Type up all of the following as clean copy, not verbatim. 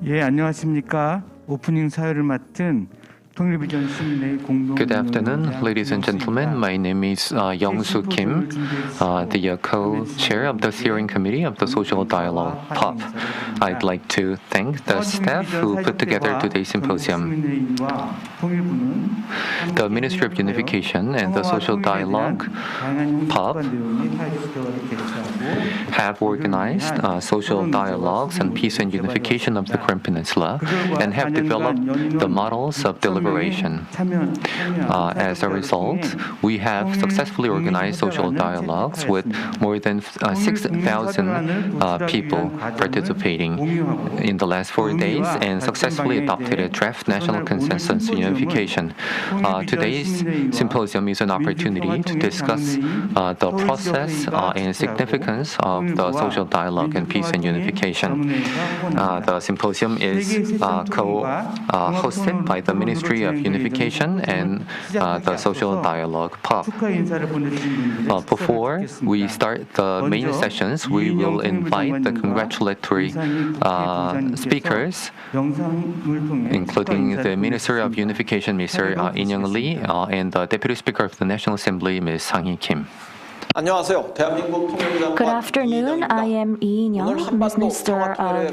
예, 안녕하십니까. 오프닝 사회를 맡은 통일비전 시민의 공동. Good afternoon, ladies and gentlemen. My name is Youngsoo Kim, the co-chair of the steering committee of the Social Dialogue PUAC. I'd like to thank the staff who put together today's symposium. The Ministry of Unification and the Social Dialogue PUAC have organized social dialogues on peace and unification of the Korean Peninsula and have developed the models of deliberation. As a result, we have successfully organized social dialogues with more than 6,000 people participating in the last 4 days and successfully adopted a draft national consensus unification. Today's symposium is an opportunity to discuss the process and significance of the social dialogue and peace and unification. The symposium is co-hosted by the Ministry of Unification and the Social Dialogue PUAC. Before we start the main sessions, we will invite the congratulatory speakers, including the Minister of Unification, Mr. In-jeong Lee, and the Deputy Speaker of the National Assembly, Ms. Sanghee Kim. Good afternoon. I am In-jeong, Minister of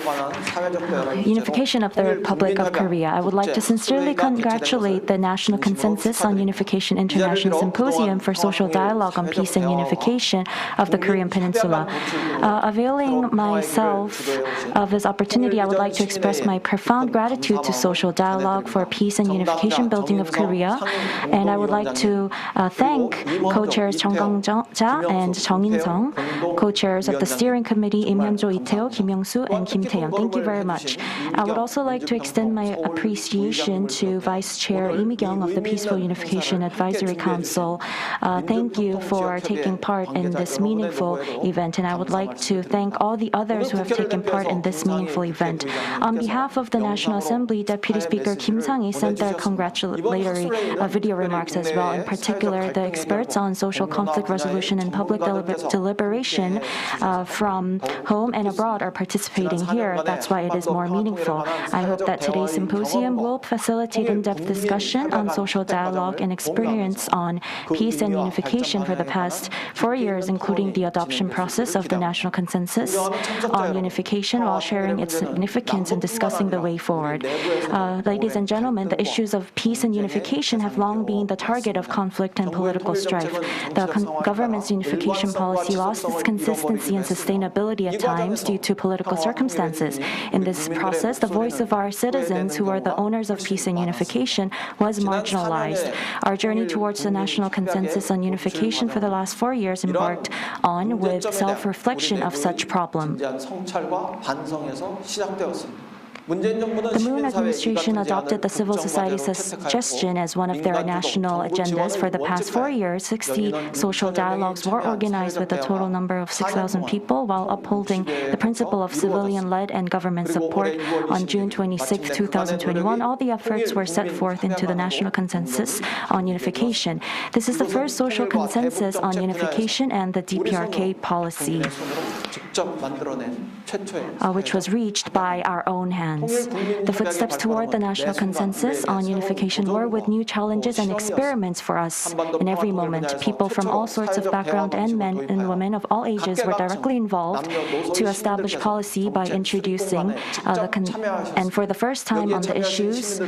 Unification of the Republic of Korea. I would like to sincerely congratulate the National Consensus on Unification International Symposium for Social Dialogue on Peace and Unification of the Korean Peninsula. Availing myself of this opportunity, I would like to express my profound gratitude to Social Dialogue for Peace and Unification Building of Korea, and I would like to thank co-chairs Chung-Ang and Insung, co-chairs of the steering committee Hunjo, Taeho, Youngsoo, and Taeho. Thank you very much. I would also like to extend my appreciation to Vice Chair Mikyung of the Peaceful Unification Advisory Council. Thank you for taking part in this meaningful event, and I would like to thank all the others who have taken part in this meaningful event. On behalf of the National Assembly, Deputy Speaker Sanghee sent their congratulatory video remarks as well. In particular, the experts on social conflict resolution and public deliberation from home and abroad are participating here. That's why it is more meaningful. I hope that today's symposium will facilitate in-depth discussion on social dialogue and experience on peace and unification for the past 4 years, including the adoption process of the National Consensus on Unification, while sharing its significance and discussing the way forward. Ladies and gentlemen, the issues of peace and unification have long been the target of conflict and political strife. The government's unification policy lost its consistency and sustainability at times due to political circumstances. In this process, the voice of our citizens, who are the owners of peace and unification, was marginalized. Our journey towards the national consensus on unification for the last 4 years embarked on with self-reflection of such problem. The Moon administration adopted the civil society suggestion as one of their national agendas. For the past 4 years, 60 social dialogues were organized with a total number of 6,000 people while upholding the principle of civilian-led and government support. On June 26, 2021, all the efforts were set forth into the National Consensus on Unification. This is the first social consensus on unification and the DPRK policy, which was reached by our own hands. The footsteps toward the national consensus on unification were with new challenges and experiments for us. In every moment, people from all sorts of background and men and women of all ages were directly involved to establish policy by introducing and for the first time on the issues,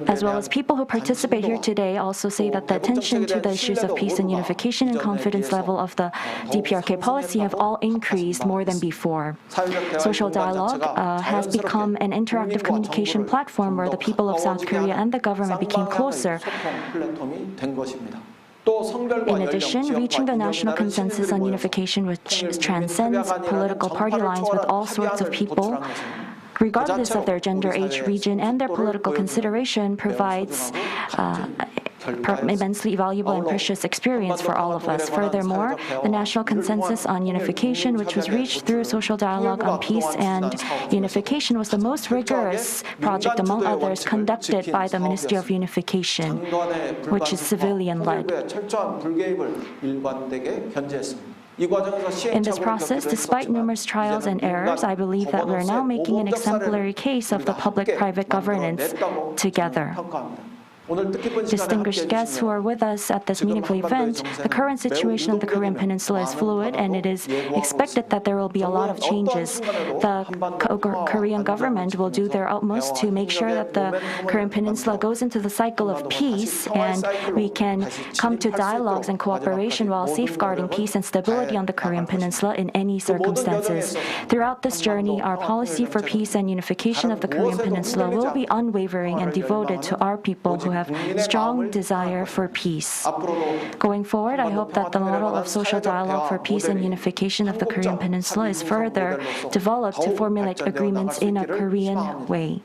as well as people who participate here today also say that the attention to the issues of peace and unification and confidence level of the DPRK policy have all increased more than before. Social dialogue has become an interactive communication platform where the people of South Korea and the government became closer. In addition, reaching the national consensus on unification, which transcends political party lines with all sorts of people, regardless of their gender, age, region, and their political consideration, provides immensely valuable and precious experience for all of us. Furthermore, the National Consensus on Unification, which was reached through social dialogue on peace and unification, was the most rigorous project among others conducted by the Ministry of Unification, which is civilian-led. In this process, despite numerous trials and errors, I believe that we're now making an exemplary case of the public-private governance together. Distinguished guests who are with us at this meaningful event, the current situation of the Korean Peninsula is fluid, and it is expected that there will be a lot of changes. The Korean government will do their utmost to make sure that the Korean Peninsula goes into the cycle of peace, and we can come to dialogues and cooperation while safeguarding peace and stability on the Korean Peninsula in any circumstances. Throughout this journey, our policy for peace and unification of the Korean Peninsula will be unwavering and devoted to our people who have strong desire for peace. Going forward, I hope that the model of social dialogue for peace and unification of the Korean Peninsula is further developed to formulate agreements in a Korean way.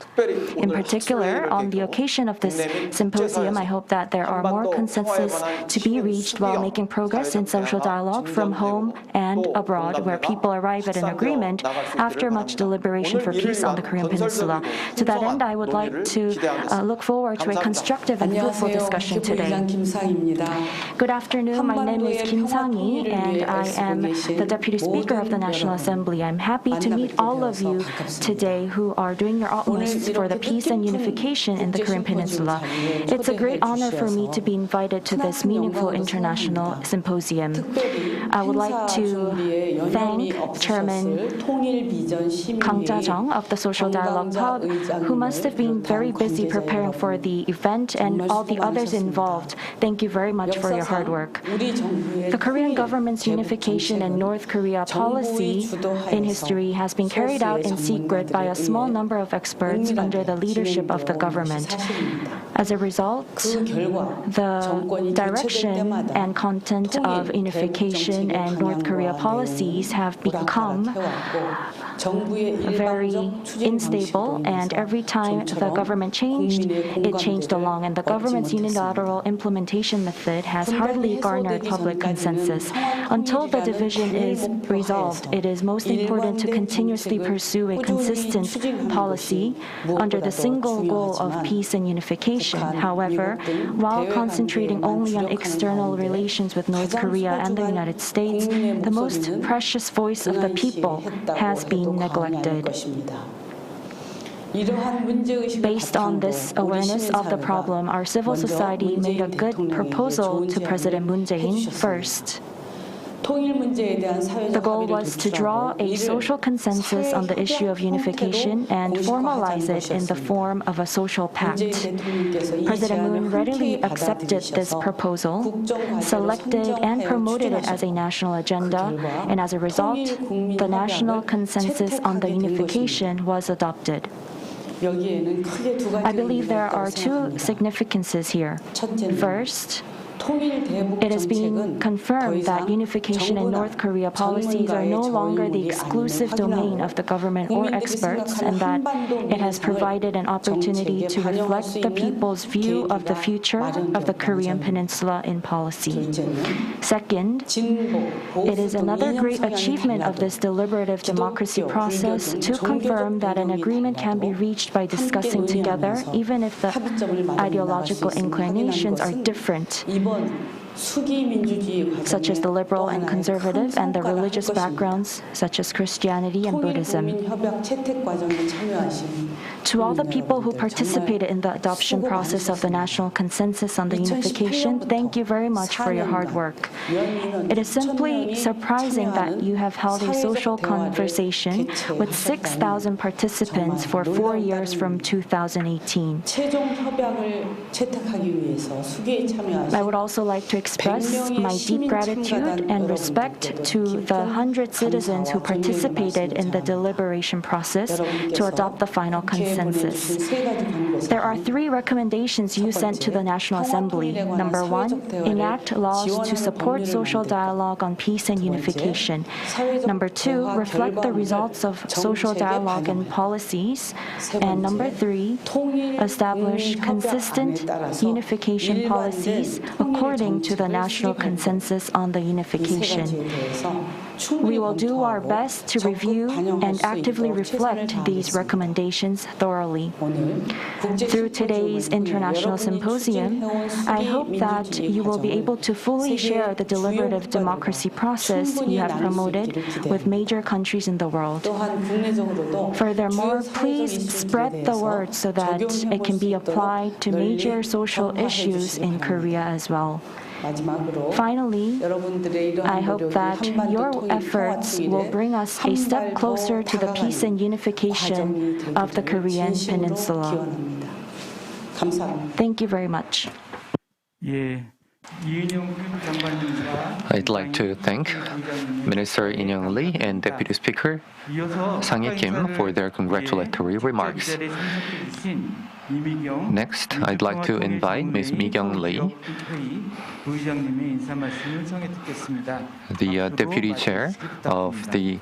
In particular, on the occasion of this symposium, I hope that there are more consensus to be reached while making progress in social dialogue from home and abroad, where people arrive at an agreement after much deliberation for peace on the Korean Peninsula. To that end, I would like to look forward to a constructive and fruitful discussion today. Good afternoon, my name is Kim Sanghee, and I am the Deputy Speaker of the National Assembly. I'm happy to meet all of you today who are doing your utmost for the peace and unification in the Korean Peninsula. It's a great honor for me to be invited to this meaningful international symposium. I would like to thank Chairman Kang Jae-jung of the Social Dialogue Hub, who must have been very busy preparing for the event, and all the others involved. Thank you very much for your hard work. The Korean government's unification and North Korea policy in history has been carried out in secret by a small number of experts under the leadership of the government. As a result, the direction and content of unification and North Korea policies have become very unstable, and every time the government changed, it changed along, and the government's unilateral implementation method has hardly garnered public consensus. Until the division is resolved, it is most important to continuously pursue a consistent policy under the single goal of peace and unification. However, while concentrating only on external relations with North Korea and the United States, the most precious voice of the people has been neglected. Based on this awareness of the problem, our civil society made a good proposal to President Moon Jae-in first. The goal was to draw a social consensus on the issue of unification and formalize it in the form of a social pact. President Moon readily accepted this proposal, selected and promoted it as a national agenda, and as a result, the national consensus on the unification was adopted. I believe there are two significances here. First, it has been confirmed that unification and North Korea policies are no longer the exclusive domain of the government or experts, and that it has provided an opportunity to reflect the people's view of the future of the Korean Peninsula in policy. Second, it is another great achievement of this deliberative democracy process to confirm that an agreement can be reached by discussing together, even if the ideological inclinations are different, such as the liberal and conservative, and the religious backgrounds, such as Christianity and Buddhism. To all the people who participated in the adoption process of the national consensus on the unification, thank you very much for your hard work. It is simply surprising that you have held a social conversation with 6,000 participants for 4 years from 2018. I would also like to express my deep gratitude and respect to the 100 citizens who participated in the deliberation process to adopt the final consensus. There are 3 recommendations you sent to the National Assembly. Number 1, enact laws to support social dialogue on peace and unification. Number 2, reflect the results of social dialogue and policies. And number 3, establish consistent unification policies according to the national consensus on the unification. We will do our best to review and actively reflect these recommendations thoroughly. Through today's International Symposium, I hope that you will be able to fully share the deliberative democracy process you have promoted with major countries in the world. Furthermore, please spread the word so that it can be applied to major social issues in Korea as well. Finally, I hope that your efforts will bring us a step closer to the peace and unification of the Korean Peninsula. Thank you very much. I'd like to thank Minister In-jeong Lee and Deputy Speaker Sanghee Kim for their congratulatory remarks. Next, I'd like to invite Ms. Mikyung Lee, the Deputy Chair of the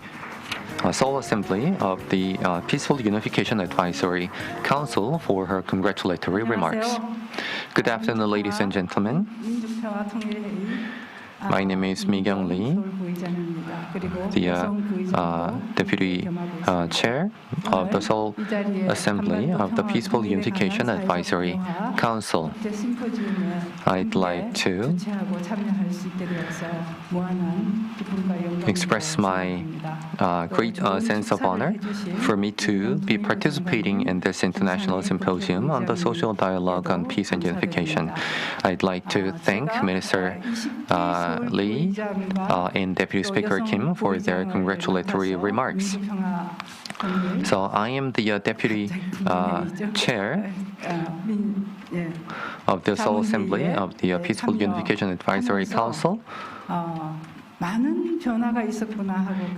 Seoul Assembly of the Peaceful Unification Advisory Council, for her congratulatory remarks. Good afternoon, ladies and gentlemen. My name is Mikyung Lee, the Deputy Chair of the Seoul Assembly of the Peaceful Unification Advisory Council. I'd like to express my great sense of honor for me to be participating in this international symposium on the social dialogue on peace and unification. I'd like to thank Minister Lee and Deputy Speaker Kim for their congratulatory remarks. So I am the Deputy Chair of the Seoul Assembly of the Peaceful Unification Advisory Council.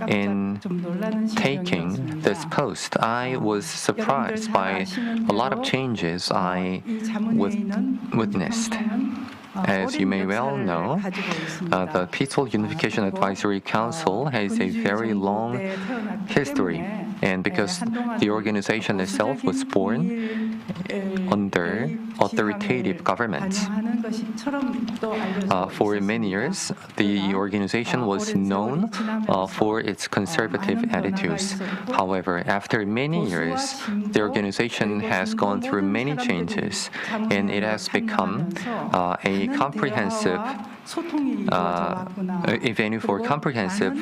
In taking this post, I was surprised by a lot of changes I witnessed. As you may well know, the Peaceful Unification Advisory Council has a very long history, and because the organization itself was born under authoritative governments. For many years, the organization was known for its conservative attitudes. However, after many years, the organization has gone through many changes, and it has become a comprehensive venue for comprehensive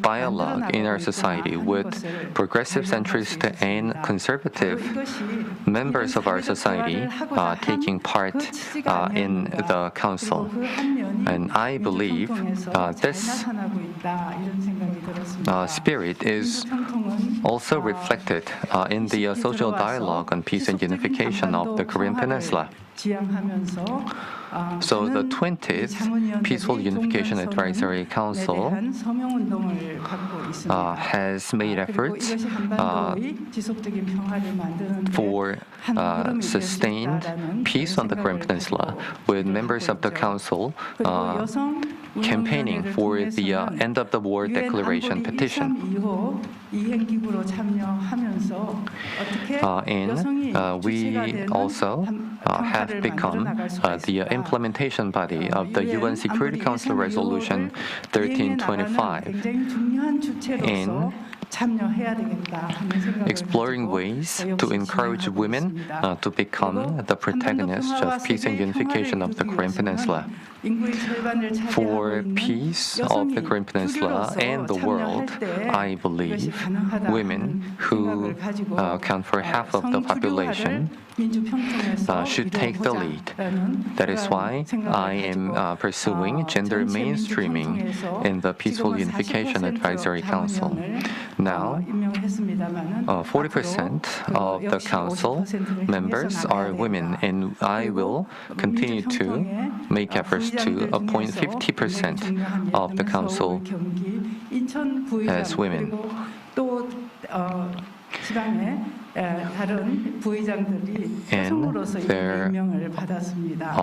dialogue in our society with progressive, centrist, and conservative members of our society taking part in the council. And I believe this spirit is also reflected in the social dialogue on peace and unification of the Korean Peninsula. So the 20th Peaceful Unification Advisory Council has made efforts for sustained peace on the Korean Peninsula, with members of the Council campaigning for the end of the war declaration petition. And we also have become the implementation body of the UN Security Council Resolution 1325 in exploring ways to encourage women to become the protagonists of peace and unification of the Korean Peninsula. For peace of the Korean Peninsula and the world, I believe women, who account for half of the population, should take the lead. That is why I am pursuing gender mainstreaming in the Peaceful Unification Advisory Council. Now, 40% of the council members are women, and I will continue to make efforts to appoint 50% of the council as women. 다른 부의장들이 여성으로서 임명을 받았습니다.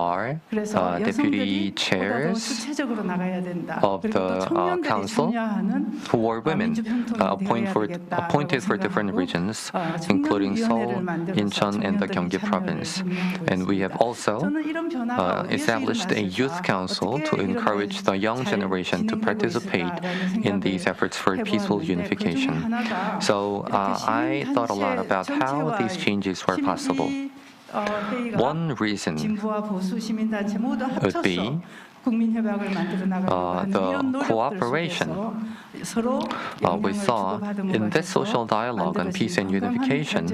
그래서 deputy 여성들이 보다 더 chairs 주체적으로 나가야 된다. of 그리고 또 the 청년들이 council 참여하는 who were women 민주평통이 appointed for different regions, including Seoul, Incheon, and the Gyeonggi province. And we have also established a youth council to encourage the young generation to participate in these efforts for peaceful unification. So I thought a lot about how these changes were possible. One reason would be the cooperation we saw in this social dialogue on peace and unification,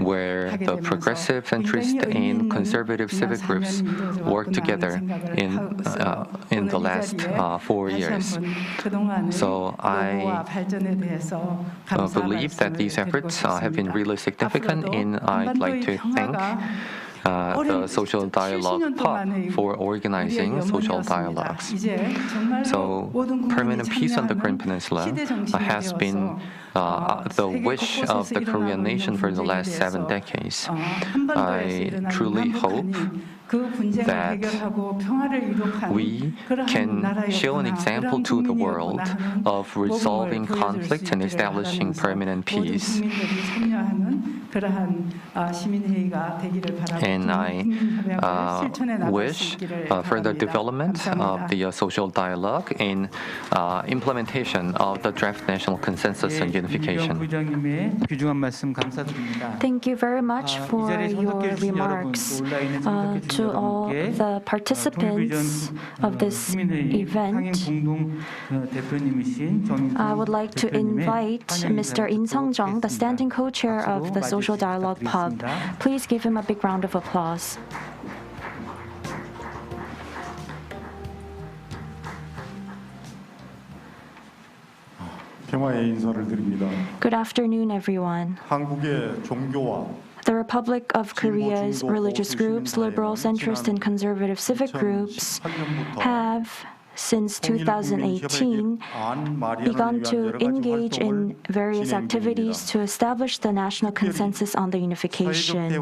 where the progressive, centrist, and conservative civic groups worked together in the last 4 years. So I believe that these efforts have been really significant, and I'd like to thank the social dialogue PUAC for organizing social dialogues. So permanent peace on the Korean Peninsula has been the wish of the Korean nation for the last 7 decades. I truly hope that we can show an example to the world of resolving conflict and establishing permanent peace. And I wish further development of the social dialogue and implementation of the draft national consensus on unification. Thank you very much for your remarks. To all the participants of this event, I would like to invite Mr. Insung, the standing co-chair of the Social Dialogue Pub. Please give him a big round of applause. Good afternoon, everyone. The Republic of Korea's religious groups, liberal, centrist, and conservative civic groups have, since 2018, begun to engage in various activities to establish the national consensus on the unification.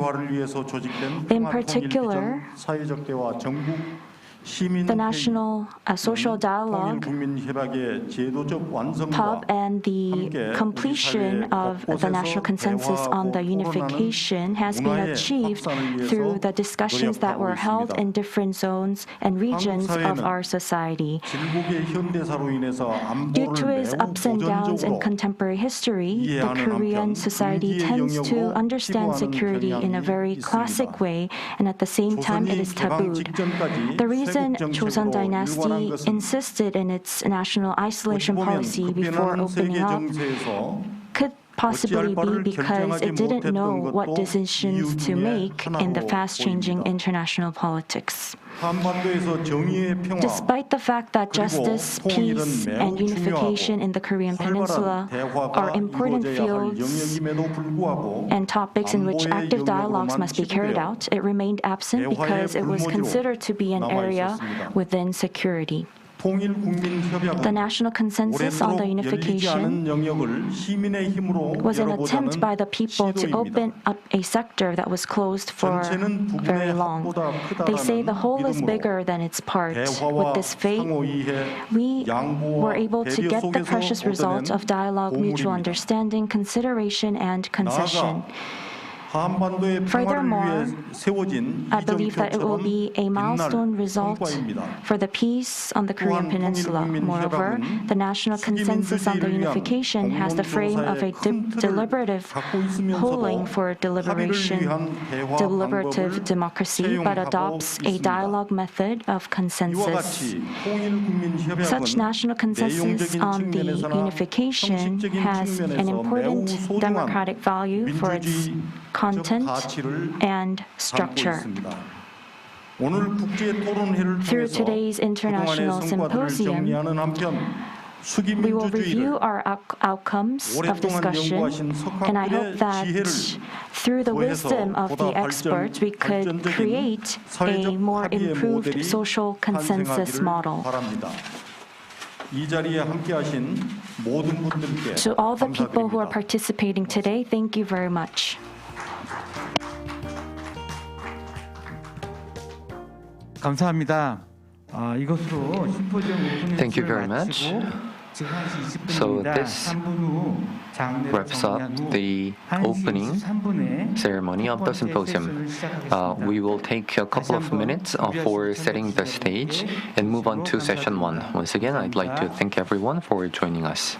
In particular, the National Social Dialogue PUB and the completion of the national consensus on the unification has been achieved through the discussions that were held in different zones and regions of our society. Due to its ups and downs in contemporary history, the Korean society tends to understand security in a very classic way, and at the same time it is tabooed. The reason Joseon Dynasty insisted in its national isolation policy before opening up could possibly be because it didn't know what decisions to make in the fast-changing international politics. Despite the fact that justice, peace, and unification in the Korean Peninsula are important fields and topics in which active dialogues must be carried out, it remained absent because it was considered to be an area within security. The national consensus on the unification was an attempt by the people to open up a sector that was closed for very long. They say the whole is bigger than its part. With this faith, we were able to get the precious result of dialogue, mutual understanding, consideration, and concession. Furthermore, I believe that it will be a milestone result for the peace on the Korean Peninsula. Moreover, the national consensus on the unification has the frame of a deliberative polling for deliberation, deliberative democracy, but adopts a dialogue method of consensus. Such national consensus on the unification has an important democratic value for its content and structure. Through today's international symposium, we will review our outcomes of discussion, and I hope that through the wisdom of the experts, we could create a more improved social consensus model. 이 자리에 함께하신 모든 분들께 To all the people who are 감사드립니다. participating today, thank you very much. 감사합니다. 이것으로 심포지엄 오프닝 Thank you 수를 very much. 마치고 지금 1시 So 20분입니다. this 3분 후 장례를 wraps up 정리한 후 the 1시 opening 23분에 ceremony of the symposium. We will take a couple of minutes for setting the stage and move on to session 1. Once again, I'd like to thank everyone for joining us.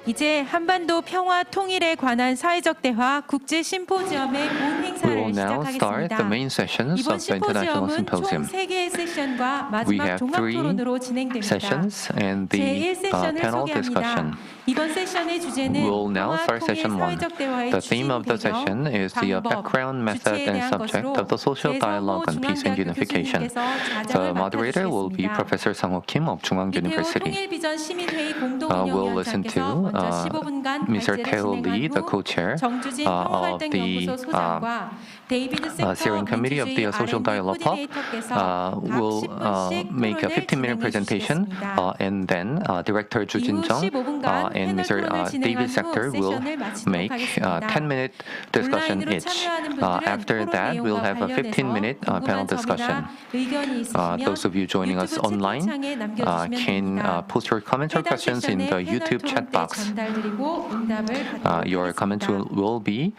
이제 한반도 평화 통일에 관한 사회적 대화 국제 심포지엄의 본 We will 행사를 now start the 시작하겠습니다. main sessions 이번 of the International 심포지엄은 총 Symposium. 3개의 세션과 We 마지막 have 종합 3 토론으로 진행됩니다. sessions and the 제1세션을 panel 소개합니다. discussion. 이번 세션의 주제는 We'll now 평화 start 통일 session 1. 사회적 대화의 The theme of the 추진 session 배경, is the 방법, background, method, 주체에 and 대한 subject 것으로 of the social dialogue on peace and 세성호 unification. 중앙대학교 교수님께서 The 자장을 moderator will be 맡아주시겠습니다. Professor Seongho Kim of Chung-Ang 이태호 University. 통일비전 시민회의 We'll listen 공동운영위원장께서 to 먼저 15분간 Mr. 발제를 Taeho Lee, 진행한 the 후 co-chair 정주진 of the 평화활동연구소 소장과 steering committee of the social dialogue PUAC will make a 15-minute presentation, and then Director Jujin and Mr. David Schecter will make 10-minute discussion each. After that, we'll have a 15-minute panel discussion. Those of you joining us online can post your comments or questions in the YouTube chat box. Your comments will be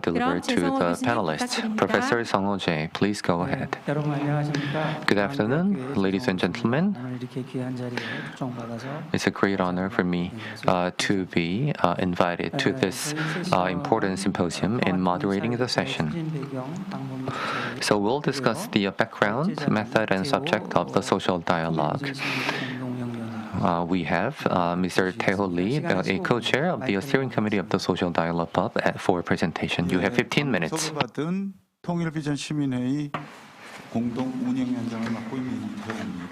delivered to the panelists. Professor Seongho, please go ahead. Good afternoon, ladies and gentlemen. It's a great honor for me to be invited to this important symposium and moderating the session. So we'll discuss the background, method, and subject of the social dialogue. We have Mr. Taeho Lee, a co-chair of the steering committee of the Social Dialogue PUAC, for presentation. You have 15 minutes.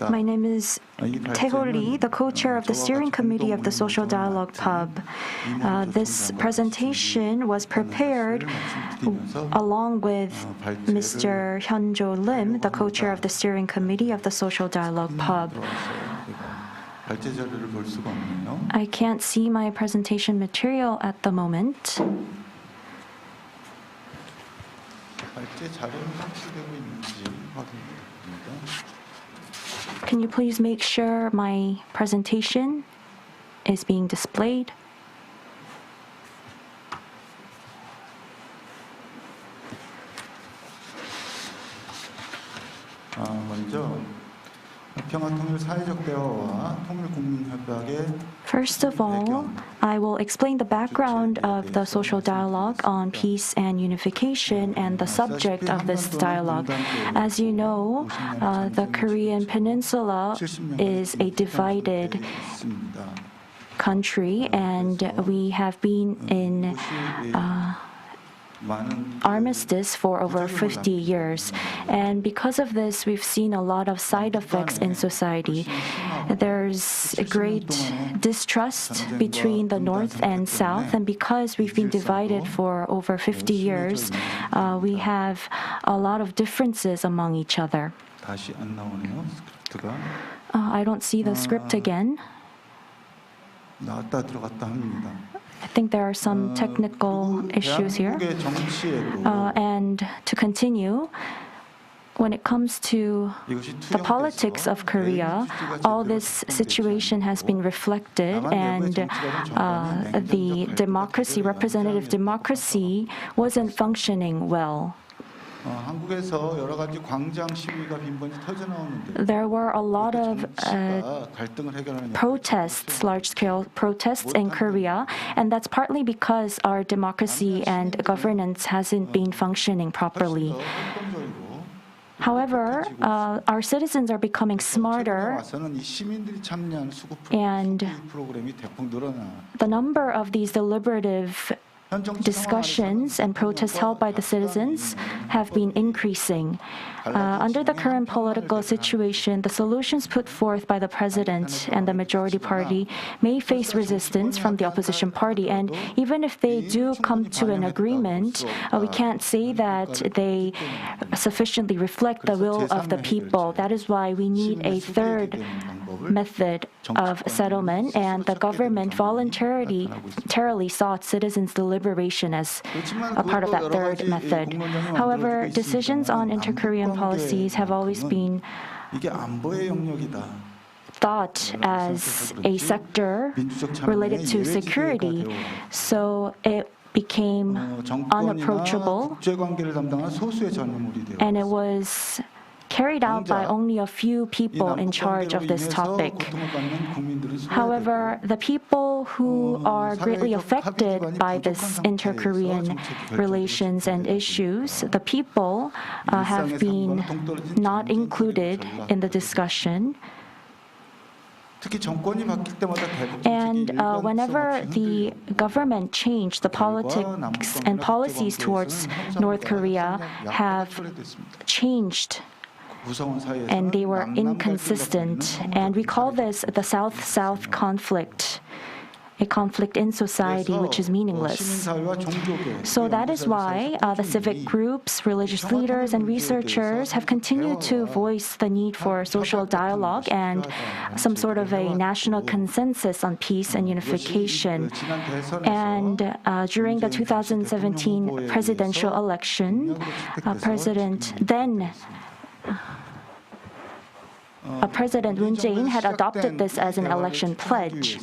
My name is Taeho Lee, the co-chair of the steering committee of the Social Dialogue PUAC. This presentation was prepared along with Mr. Hunjo Lim, the co-chair of the steering committee of the Social Dialogue PUAC. I can't see my presentation material at the moment. Can you please make sure my presentation is being displayed? First of all, I will explain the background of the social dialogue on peace and unification and the subject of this dialogue. As you know, the Korean Peninsula is a divided country, and we have been in armistice for over 50 years. And because of this, we've seen a lot of side effects in society. There's a great distrust between the North and South, and because we've been divided for over 50 years, we have a lot of differences among each other. I don't see the script again. I think there are some technical issues here. And to continue, when it comes to the politics of Korea, all this situation has been reflected, and the democracy, representative democracy, wasn't functioning well. There were a lot of protests, large-scale protests in Korea, and that's partly because our democracy and governance hasn't been functioning properly. However, our citizens are becoming smarter, and the number of these deliberative discussions and protests held by the citizens have been increasing. Under the current political situation, the solutions put forth by the president and the majority party may face resistance from the opposition party. And even if they do come to an agreement, we can't say that they sufficiently reflect the will of the people. That is why we need a third method of settlement, and the government voluntarily sought citizens' deliberation as a part of that third method. However, decisions on inter-Korean policies have always been thought as a sector related to security, so it became unapproachable, and it was carried out by only a few people in charge of this topic. However, the people who are greatly affected by this inter-Korean relations and issues, the people have been not included in the discussion. And whenever the government changed, the politics and policies towards North Korea have changed, and they were inconsistent. And we call this the South-South conflict. a conflict in society which is meaningless. 시민사회와 종교계, So that is why the civic groups, religious leaders, and researchers have continued to voice the need for social dialogue and some sort of a national consensus on peace and unification. And during the 2017 presidential election, President Moon Jae-in had adopted this as an election pledge.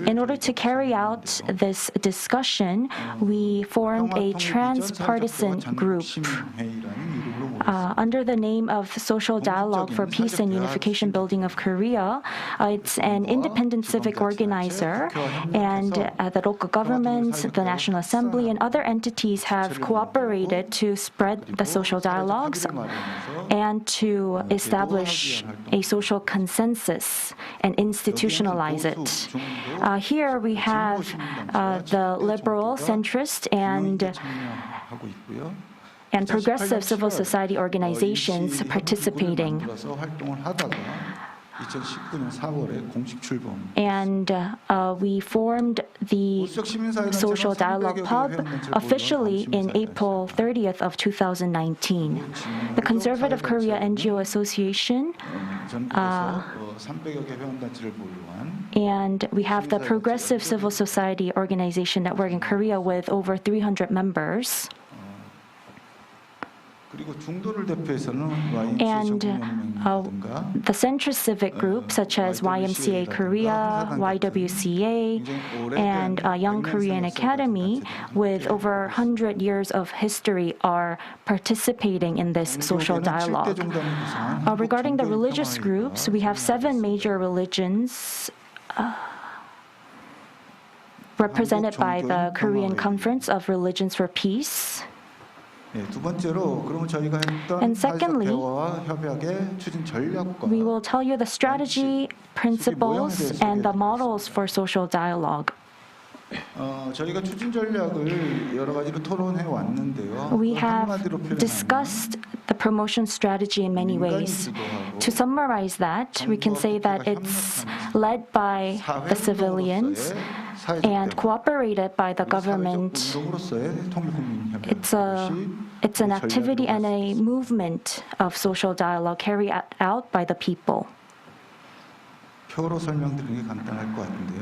In order to carry out this discussion, we formed a transpartisan group under the name of Social Dialogue for Peace and Unification Building of Korea. It's an independent civic organizer, and the local governments, the National Assembly, and other entities have cooperated to spread the social dialogues and to establish a social consensus and institutionalize it. Here we have the liberal, centrist, and progressive civil society organizations participating. And we formed the Social Dialogue Pub officially in April 30th of 2019. The Conservative Korea NGO Association and we have the Progressive Civil Society Organization Network in Korea with over 300 members. And the centrist civic groups such as YMCA Korea, YWCA, and Young Korean Academy with over 100 years of history are participating in this social dialogue. Regarding the religious groups, we have 7 major religions represented by the Korean Conference of Religions for Peace. And secondly, we will tell you the strategy, principles, and the models for social dialogue. We have discussed the promotion strategy in many ways. To summarize that, we can say that it's led by the civilians and cooperated by the government. It's an activity and a movement of social dialogue carried out by the people.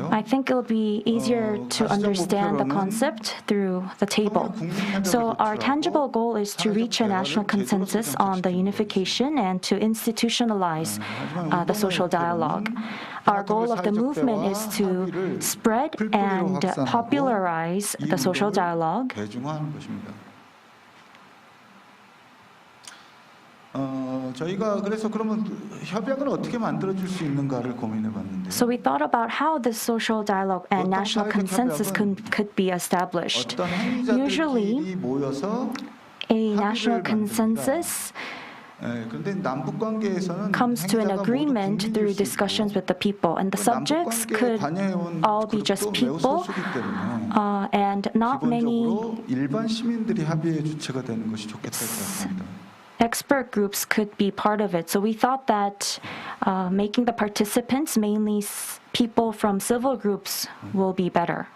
I think it'll be easier to understand the concept through the table. So our tangible goal is to reach a national consensus on the unification and to institutionalize the social dialogue. Our goal of the movement is to spread and popularize the social dialogue. So we thought about how this social dialogue and national consensus could be established. Usually, a national consensus comes to an agreement through discussions with the people, and the subjects could all be just people and not many expert groups could be part of it. So we thought that making the participants mainly people from civil groups will be better.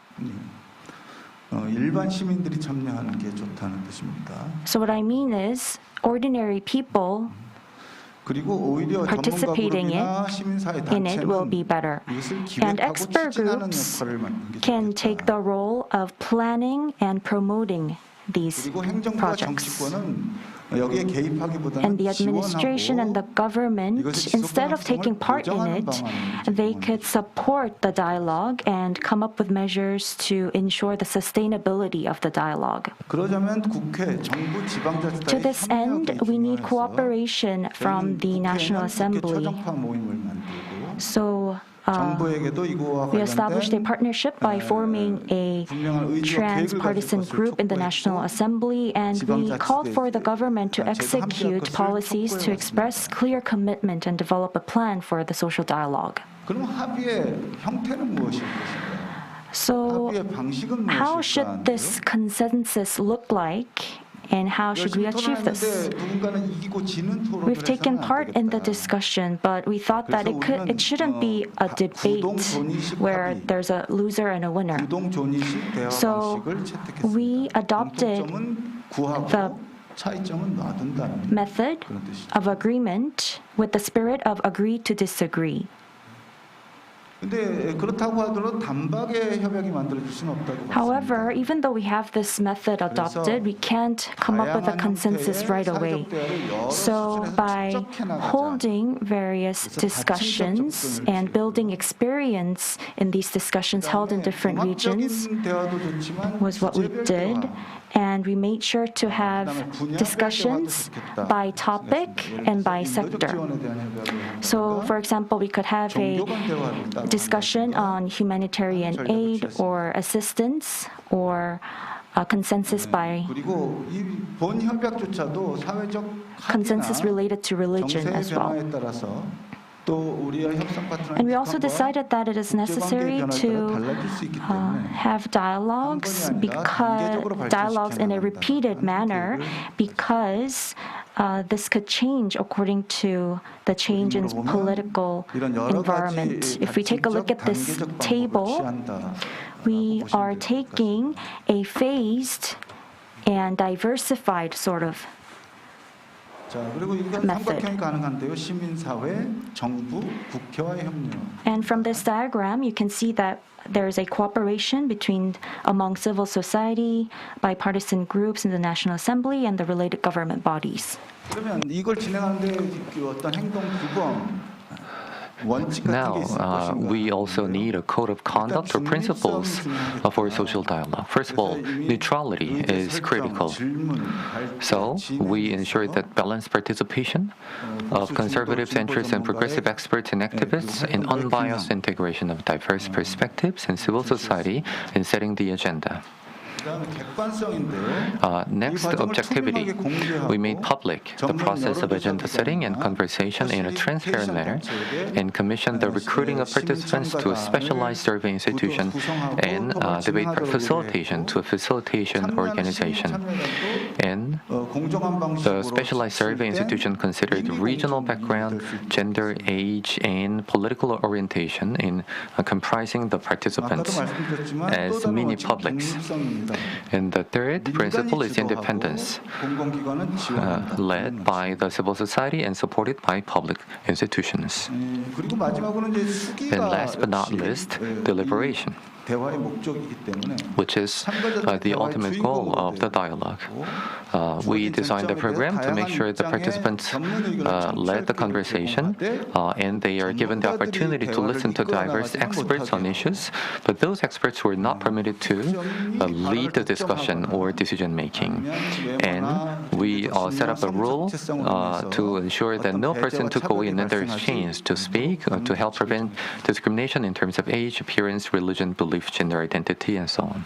So what I mean is ordinary people participating in it will be better. And expert groups can take the role of planning and promoting these projects. And the administration and the government, instead of taking part in it, they could support the dialogue and come up with measures to ensure the sustainability of the dialogue. To this end, we need cooperation from the National Assembly. So we established a partnership by forming a transpartisan group in the National Assembly, and we called for the government to execute policies to express clear commitment and develop a plan for the social dialogue. So how should this consensus look like, And how should we achieve this? We've taken part in the discussion, but we thought that it shouldn't be a debate where there's a loser and a winner. So we adopted the method of agreement with the spirit of agree to disagree. However, even though we have this method adopted, we can't come up with a consensus right away. So by holding various discussions and building experience in these discussions held in different regions was what we did. And we made sure to have discussions by topic and by sector. So, for example, we could have a discussion on humanitarian aid or assistance or a consensus related to religion as well. And we also decided that it is necessary to have dialogues in a repeated manner because this could change according to the change in political environment. If we take a look at this table, we are taking a phased and diversified sort of method. And from this diagram, you can see that there is a cooperation among civil society, bipartisan groups in the National Assembly, and the related government bodies. Now, we also need a code of conduct or principles for social dialogue. First of all, neutrality is critical. So, we ensure that balanced participation of conservative centrists and progressive experts and activists in unbiased integration of diverse perspectives in civil society in setting the agenda. Next, objectivity. We made public the process of agenda setting and conversation in a transparent manner and commissioned the recruiting of participants to a specialized survey institution and debate facilitation to a facilitation organization. And the specialized survey institution considered regional background, gender, age, and political orientation in comprising the participants as mini-publics. And the third principle is independence, led by the civil society and supported by public institutions. And last but not least, deliberation, which is the ultimate goal of the dialogue. We designed the program to make sure the participants led the conversation and they are given the opportunity to listen to diverse experts on issues, but those experts were not permitted to lead the discussion or decision making. And we set up a rule to ensure that no person took away another's chance to speak to help prevent discrimination in terms of age, appearance, religion, belief, gender identity, and so on.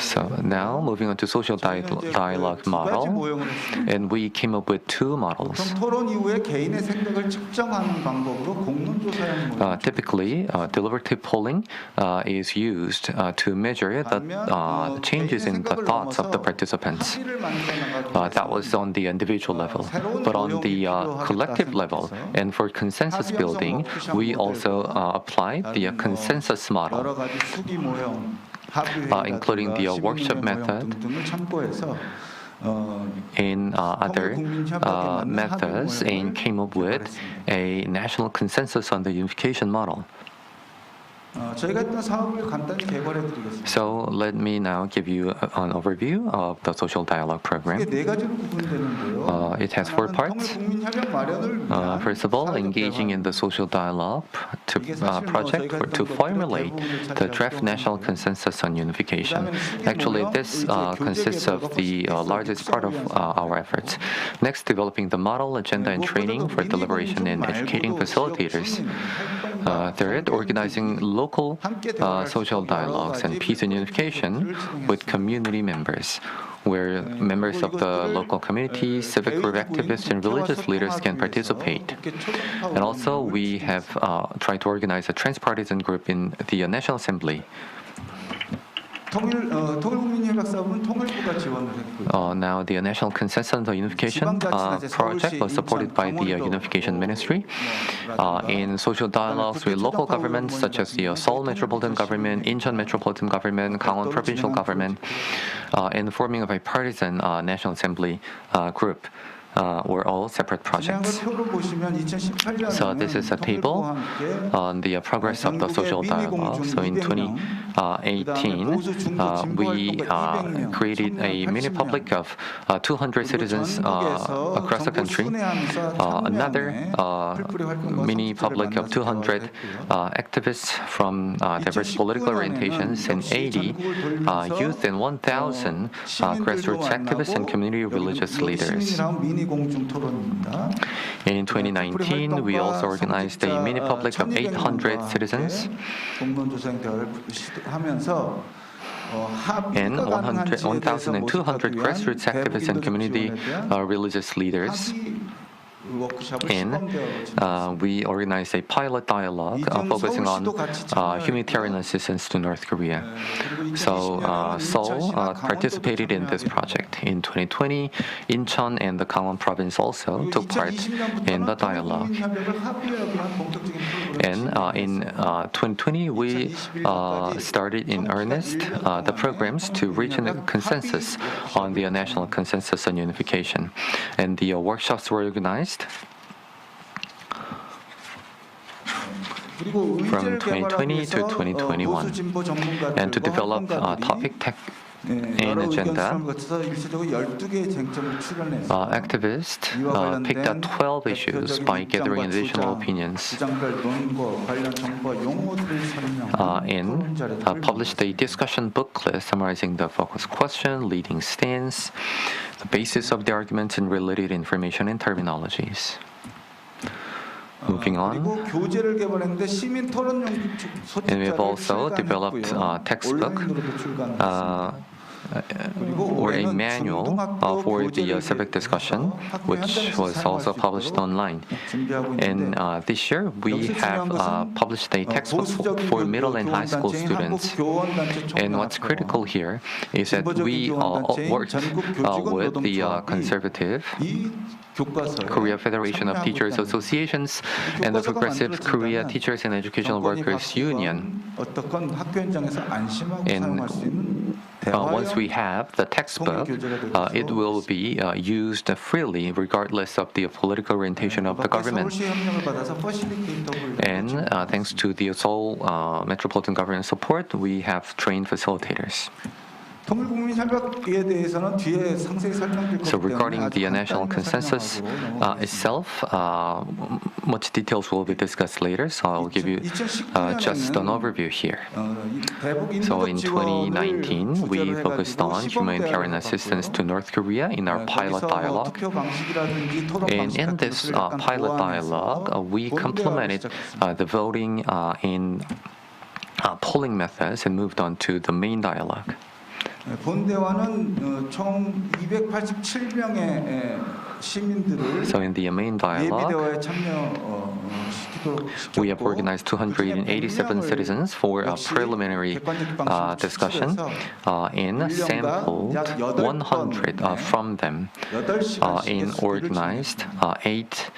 So now moving on to social dialogue model, and we came up with two models. Typically, deliberative polling is used to measure the changes in the thoughts of the participants. That was on the individual level. But on the collective level, and for consensus building, we also applied the consensus model, including the workshop method and other methods, and came up with a national consensus on the unification model. So let me now give you an overview of the social dialogue program. It has 4 parts. First of all, engaging in the social dialogue project to formulate the draft national consensus on unification. Actually, this consists of the largest part of our efforts. Next, developing the model, agenda, and training for deliberation and educating facilitators. Third, organizing local social dialogues and peace and unification with community members, where members of the local community, civic group activists, and religious leaders can participate. And also, we have tried to organize a transpartisan group in the National Assembly. 통일국민협약사업은 통일부가 지원을 했고요. Now, the National Consensus on the Unification project was supported by the Unification Ministry in social dialogues with local governments such as the Seoul Metropolitan Government, In-jeong Metropolitan Government, Kangwon Provincial Government, and forming of a partisan National Assembly group. Were all separate projects. So this is a table on the progress of the social dialogue. So in 2018, we created a mini public of 200 citizens across the country, another mini public of 200 activists from diverse political orientations, and 80 youth and 1,000 grassroots activists and community religious leaders. And in 2019, we also organized a mini public of 800 citizens and 1,200 grassroots activists and community religious leaders. And we organized a pilot dialogue focusing on humanitarian assistance to North Korea. So Seoul participated in this project. In 2020, Incheon and the Kangwon province also took part in the dialogue. And in 2020, we started in earnest the programs to reach a consensus on the national consensus on unification. And the workshops were organized from 2020 to 2021, and to develop topic and agenda. Activists picked out 12 issues by gathering additional opinions and published a discussion booklet summarizing the focus question, leading stance, the basis of the arguments, and related information and terminologies. Moving on, and we have also developed a textbook or a manual for the civic discussion, which was also published online. And this year, we have published a textbook for middle and high school students. And what's critical here is that we worked with the conservative Korea Federation of Teachers Associations and the Progressive Korea Teachers and Educational Workers Union. And once we have the textbook, it will be used freely regardless of the political orientation of the government. And thanks to the Seoul Metropolitan Government support, we have trained facilitators. So regarding the national consensus itself, much details will be discussed later, so I'll give you just an overview here. So in 2019, we focused on humanitarian assistance to North Korea in our pilot dialogue. And in this pilot dialogue, we complemented the voting in polling methods and moved on to the main dialogue. So in the main dialogue, we have organized 287 citizens for a preliminary discussion and sampled 100 from them and organized 8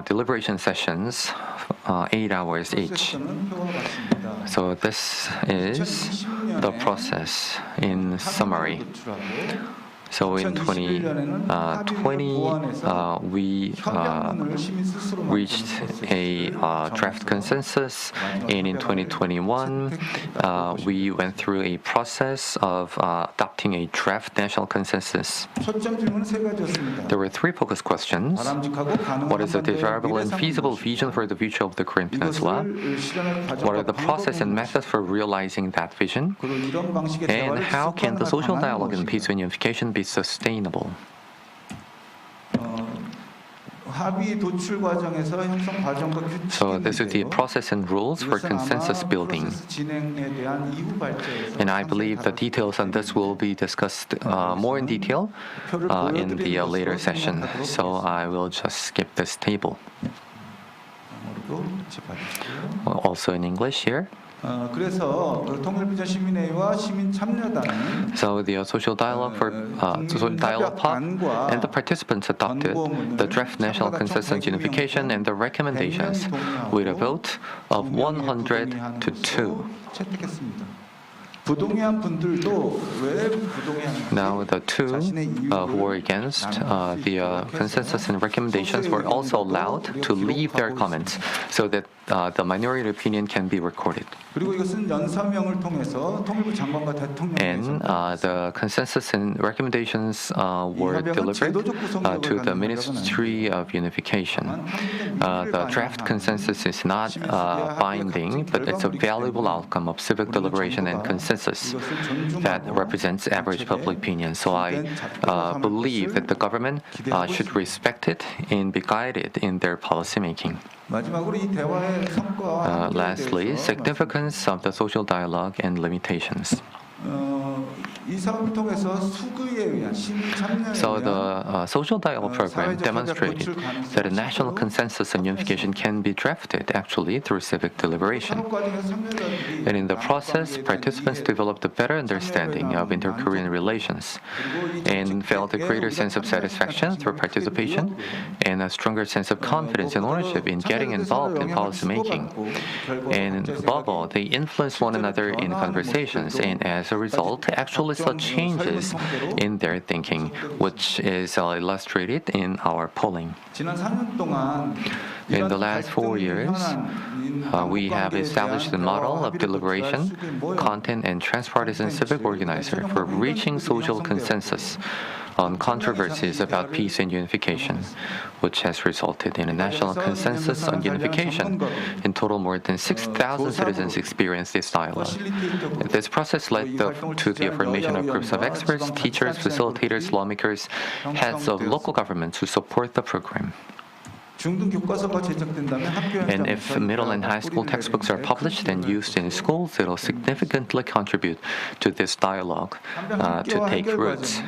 deliberation sessions, 8 hours each. So this is the process in summary. So in 2020, we reached a draft consensus, and in 2021, we went through a process of adopting a draft national consensus. There were 3 focus questions. What is the desirable and feasible vision for the future of the Korean Peninsula? What are the process and methods for realizing that vision? And how can the social dialogue and peace and unification be sustainable? So this is the process and rules for consensus building. And I believe the details on this will be discussed more in detail in the later session. So I will just skip this table. Also in English here. 그래서 통일비전 시민회의와 시민 참여단은 So the social dialogue for dialogue PUAC and the participants adopted the draft national consensus on unification and the recommendations with a vote of 100 to 2. 채택했습니다. 부동의한 분들도 왜 부동의하는지 Now, the two who were against the consensus and recommendations were also allowed to leave their comments so that the minority opinion can be recorded. 그리고 이것은 연서명을 통해서 통일부 장관과 And 대통령에서 the consensus and recommendations were delivered to the Ministry of Unification. The draft consensus is not binding, but it's a valuable outcome of civic deliberation and consensus that represents average public opinion. So I believe that the government should respect it and be guided in their policy making. 마지막으로 이 대화의 성과와 Lastly, significance of the social dialogue and limitations. 이 사업을 통해서 수구에 의한 시민 참여에 So 의한 the social dialogue program demonstrated that a national consensus on unification can be drafted actually through civic deliberation. And in the process, participants developed a better understanding of inter-Korean relations and felt a greater sense of satisfaction through participation and a stronger sense of confidence and ownership in getting involved in policy making. And above all, they influenced one another in conversations, and as a result, actually saw changes in their thinking, which is illustrated in our polling. In the last 4 years, we have established the model of deliberation, content, and transpartisan civic organizer for reaching social consensus on controversies about peace and unification, which has resulted in a national consensus on unification. In total, more than 6,000 citizens experienced this dialogue. This process led to the formation of groups of experts, teachers, facilitators, lawmakers, heads of local governments who support the program. And if middle and high school textbooks are published and used in schools, it will significantly contribute to this dialogue to take roots.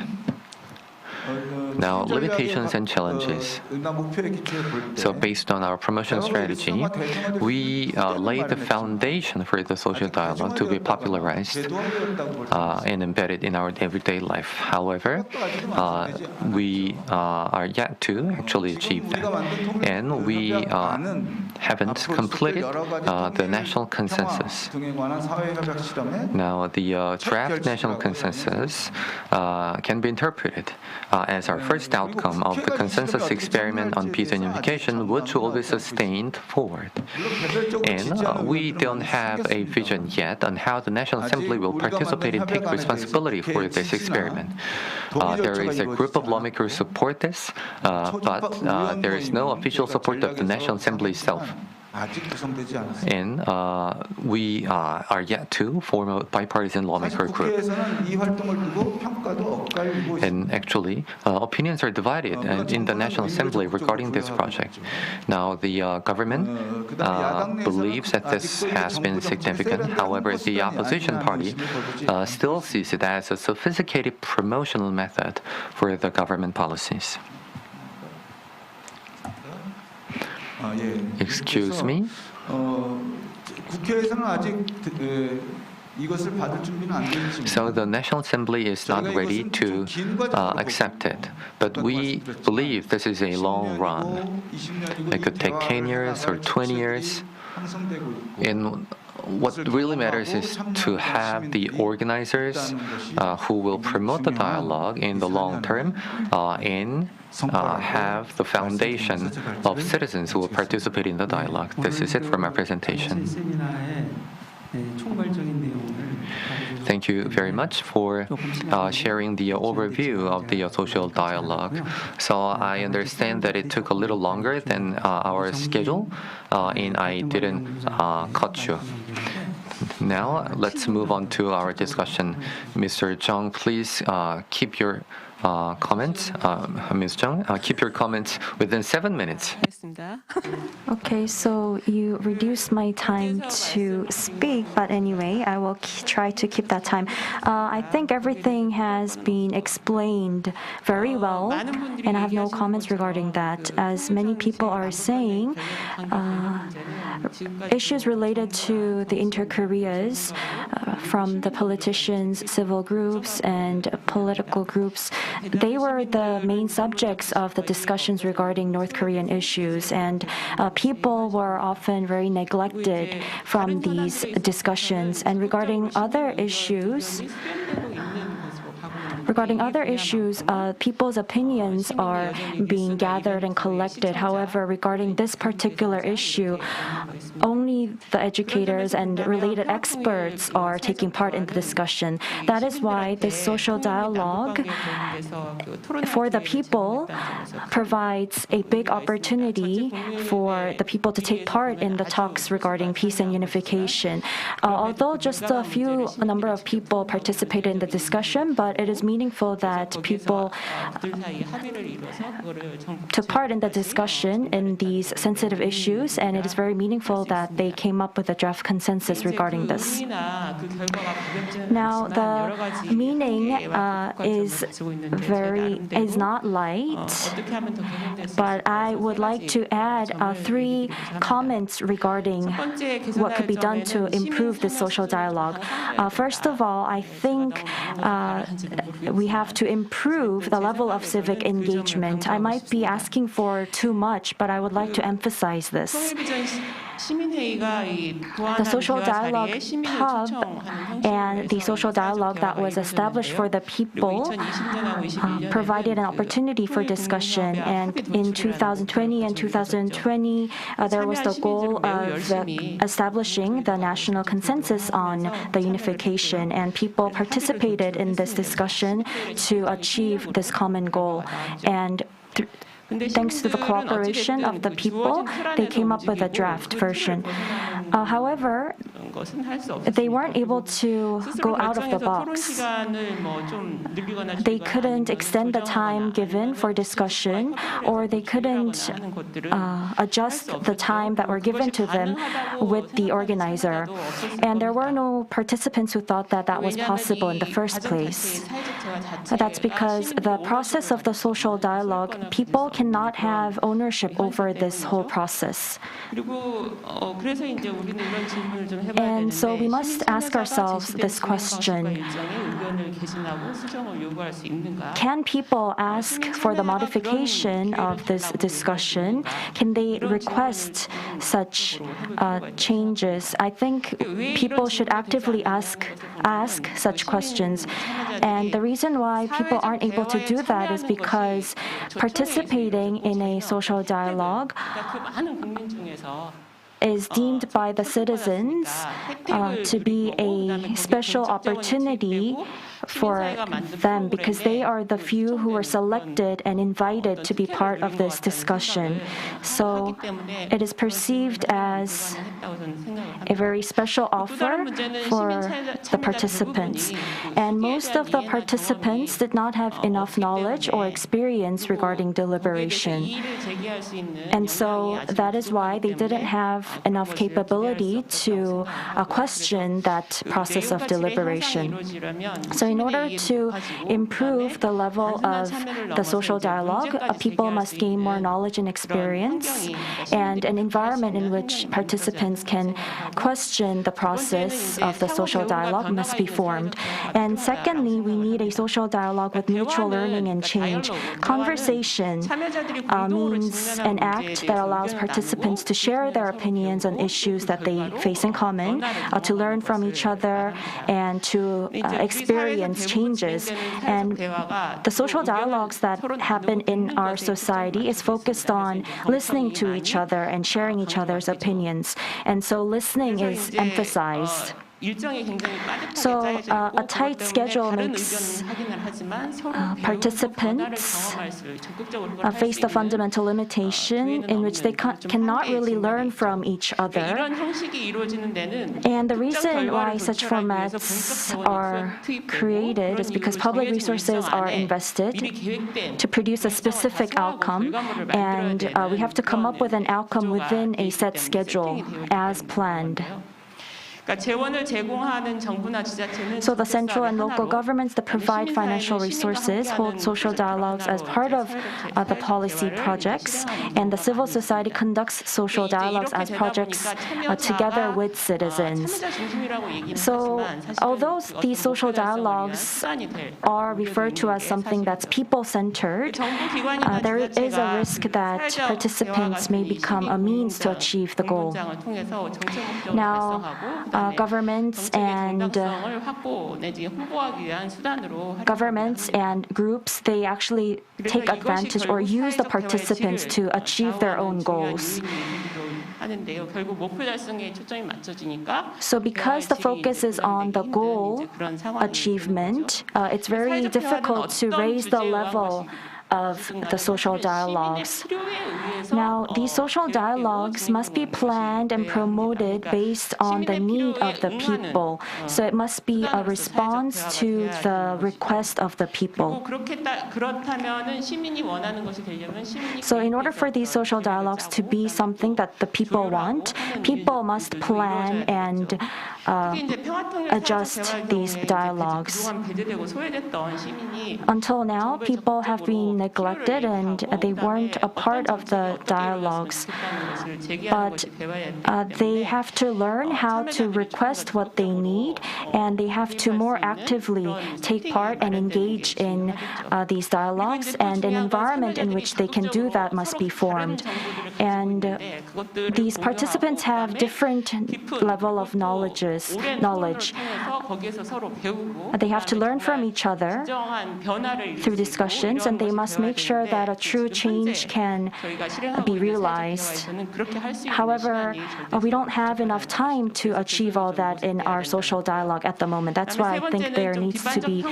Now, limitations and challenges. So based on our promotion strategy, we laid the foundation for the social dialogue to be popularized and embedded in our everyday life. However, we are yet to actually achieve that. And we haven't completed the national consensus. Now, the draft national consensus can be interpreted as our first outcome of the consensus experiment on peace and unification, which will be sustained forward. And we don't have a vision yet on how the National Assembly will participate and take responsibility for this experiment. There is a group of lawmakers who support this, but there is no official support of the National Assembly itself. And we are yet to form a bipartisan lawmaker group. And actually, opinions are divided in the National Assembly regarding this project. Now, the government believes that this has been significant. However, the opposition party still sees it as a sophisticated promotional method for the government policies. Excuse me? So the National Assembly is not ready to accept it, but we believe this is a long run. It could take 10 years or 20 years. And what really matters is to have the organizers who will promote the dialogue in the long term and have the foundation of citizens who will participate in the dialogue. This is it from our presentation. Thank you very much for sharing the overview of the social dialogue. So I understand that it took a little longer than our schedule, and I didn't cut you. Now, let's move on to our discussion. Mr. Jung, please keep your comment. Ms. Chung, keep your comments within 7 minutes. Okay, so you reduced my time to speak, but anyway, I will try to keep that time. I think everything has been explained very well, and I have no comments regarding that. As many people are saying, issues related to the inter-Koreas from the politicians, civil groups, and political groups, they were the main subjects of the discussions regarding North Korean issues, and people were often very neglected from these discussions. And regarding other issues, people's opinions are being gathered and collected. However, regarding this particular issue, only the educators and related experts are taking part in the discussion. That is why this social dialogue for the people provides a big opportunity for the people to take part in the talks regarding peace and unification. Although just a few number of people participated in the discussion, but it is meaningful that people took part in the discussion in these sensitive issues, and it is very meaningful that they came up with a draft consensus regarding this. Now, the meaning is not light, but I would like to add 3 comments regarding what could be done to improve the social dialogue. First of all, I think we have to improve the level of civic engagement. I might be asking for too much, but I would like to emphasize this. The social dialogue hub and the social dialogue that was established for the people provided an opportunity for discussion. And in 2020 and 2020, there was the goal of establishing the national consensus on the unification, and people participated in this discussion to achieve this common goal. And thanks to the cooperation of the people, they came up with a draft version. However, they weren't able to go out of the box. They couldn't extend the time given for discussion, or they couldn't adjust the time that were given to them with the organizer. And there were no participants who thought that that was possible in the first place. That's because the process of the social dialogue, people cannot have ownership over this whole process. And so we must ask ourselves this question: can people ask for the modification of this discussion? Can they request such changes? I think people should actively ask such questions. And the reason why people aren't able to do that is because participating in a social dialogue is deemed by the citizens to be a special opportunity for them, because they are the few who were selected and invited to be part of this discussion. So it is perceived as a very special offer for the participants. And most of the participants did not have enough knowledge or experience regarding deliberation. And so that is why they didn't have enough capability to question that process of deliberation. So in order to improve the level of the social dialogue, people must gain more knowledge and experience, and an environment in which participants can question the process of the social dialogue must be formed. And secondly, we need a social dialogue with mutual learning and change. Conversation means an act that allows participants to share their opinions on issues that they face in common, to learn from each other, and to experience changes. And the social dialogues that happen in our society is focused on listening to each other and sharing each other's opinions. And so listening is emphasized. So a tight schedule makes participants face the fundamental limitation in which they cannot really learn from each other. And the reason why such formats are created is because public resources are invested to produce a specific outcome, and we have to come up with an outcome within a set schedule as planned. So the central and local governments that provide financial resources hold social dialogues as part of the policy projects, and the civil society conducts social dialogues as projects together with citizens. So although these social dialogues are referred to as something that's people-centered, there is a risk that participants may become a means to achieve the goal. Now, governments and groups, they actually take advantage or use the participants to achieve their own goals. So because the focus is on the goal achievement, it's very difficult to raise the level of the social dialogues. Now, these social dialogues must be planned and promoted based on the need of the people. So it must be a response to the request of the people. So in order for these social dialogues to be something that the people want, people must plan and adjust these dialogues. Until now, people have been neglected and they weren't a part of the dialogues. But they have to learn how to request what they need, and they have to more actively take part and engage in these dialogues, and an environment in which they can do that must be formed. And these participants have different level of knowledge. They have to learn from each other through discussions, and they must make sure that a true change can be realized. However, we don't have enough time to achieve all that in our social dialogue at the moment. That's why I think there needs to be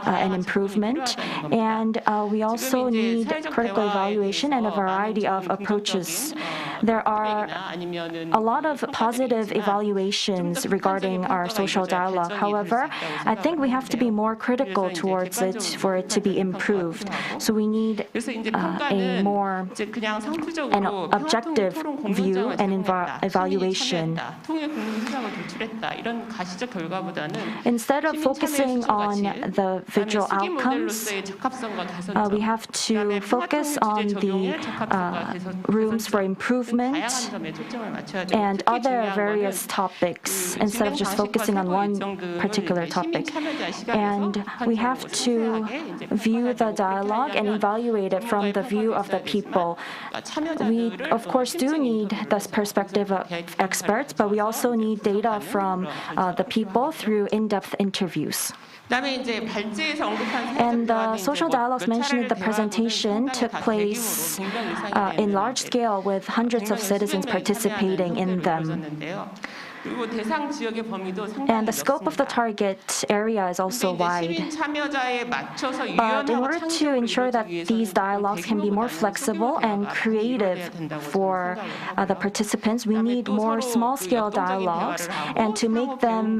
an improvement. And we also need critical evaluation and a variety of approaches. There are a lot of positive evaluations regarding our social dialogue. However, I think we have to be more critical towards it for it to be improved. So we need a more objective view and evaluation. Instead of focusing on the visual outcomes, we have to focus on the rooms for improvement and other various topics instead of just focusing on one particular topic. And we have to view the dialogue and evaluate it from the view of the people. We, of course, do need the perspective of experts, but we also need data from the people through in-depth interviews. And the social dialogues mentioned in the presentation took place in large scale with hundreds of citizens participating in them. And the scope of the target area is also wide. But in order to ensure that these dialogues can be more flexible and creative for the participants, we need more small-scale dialogues, and to make them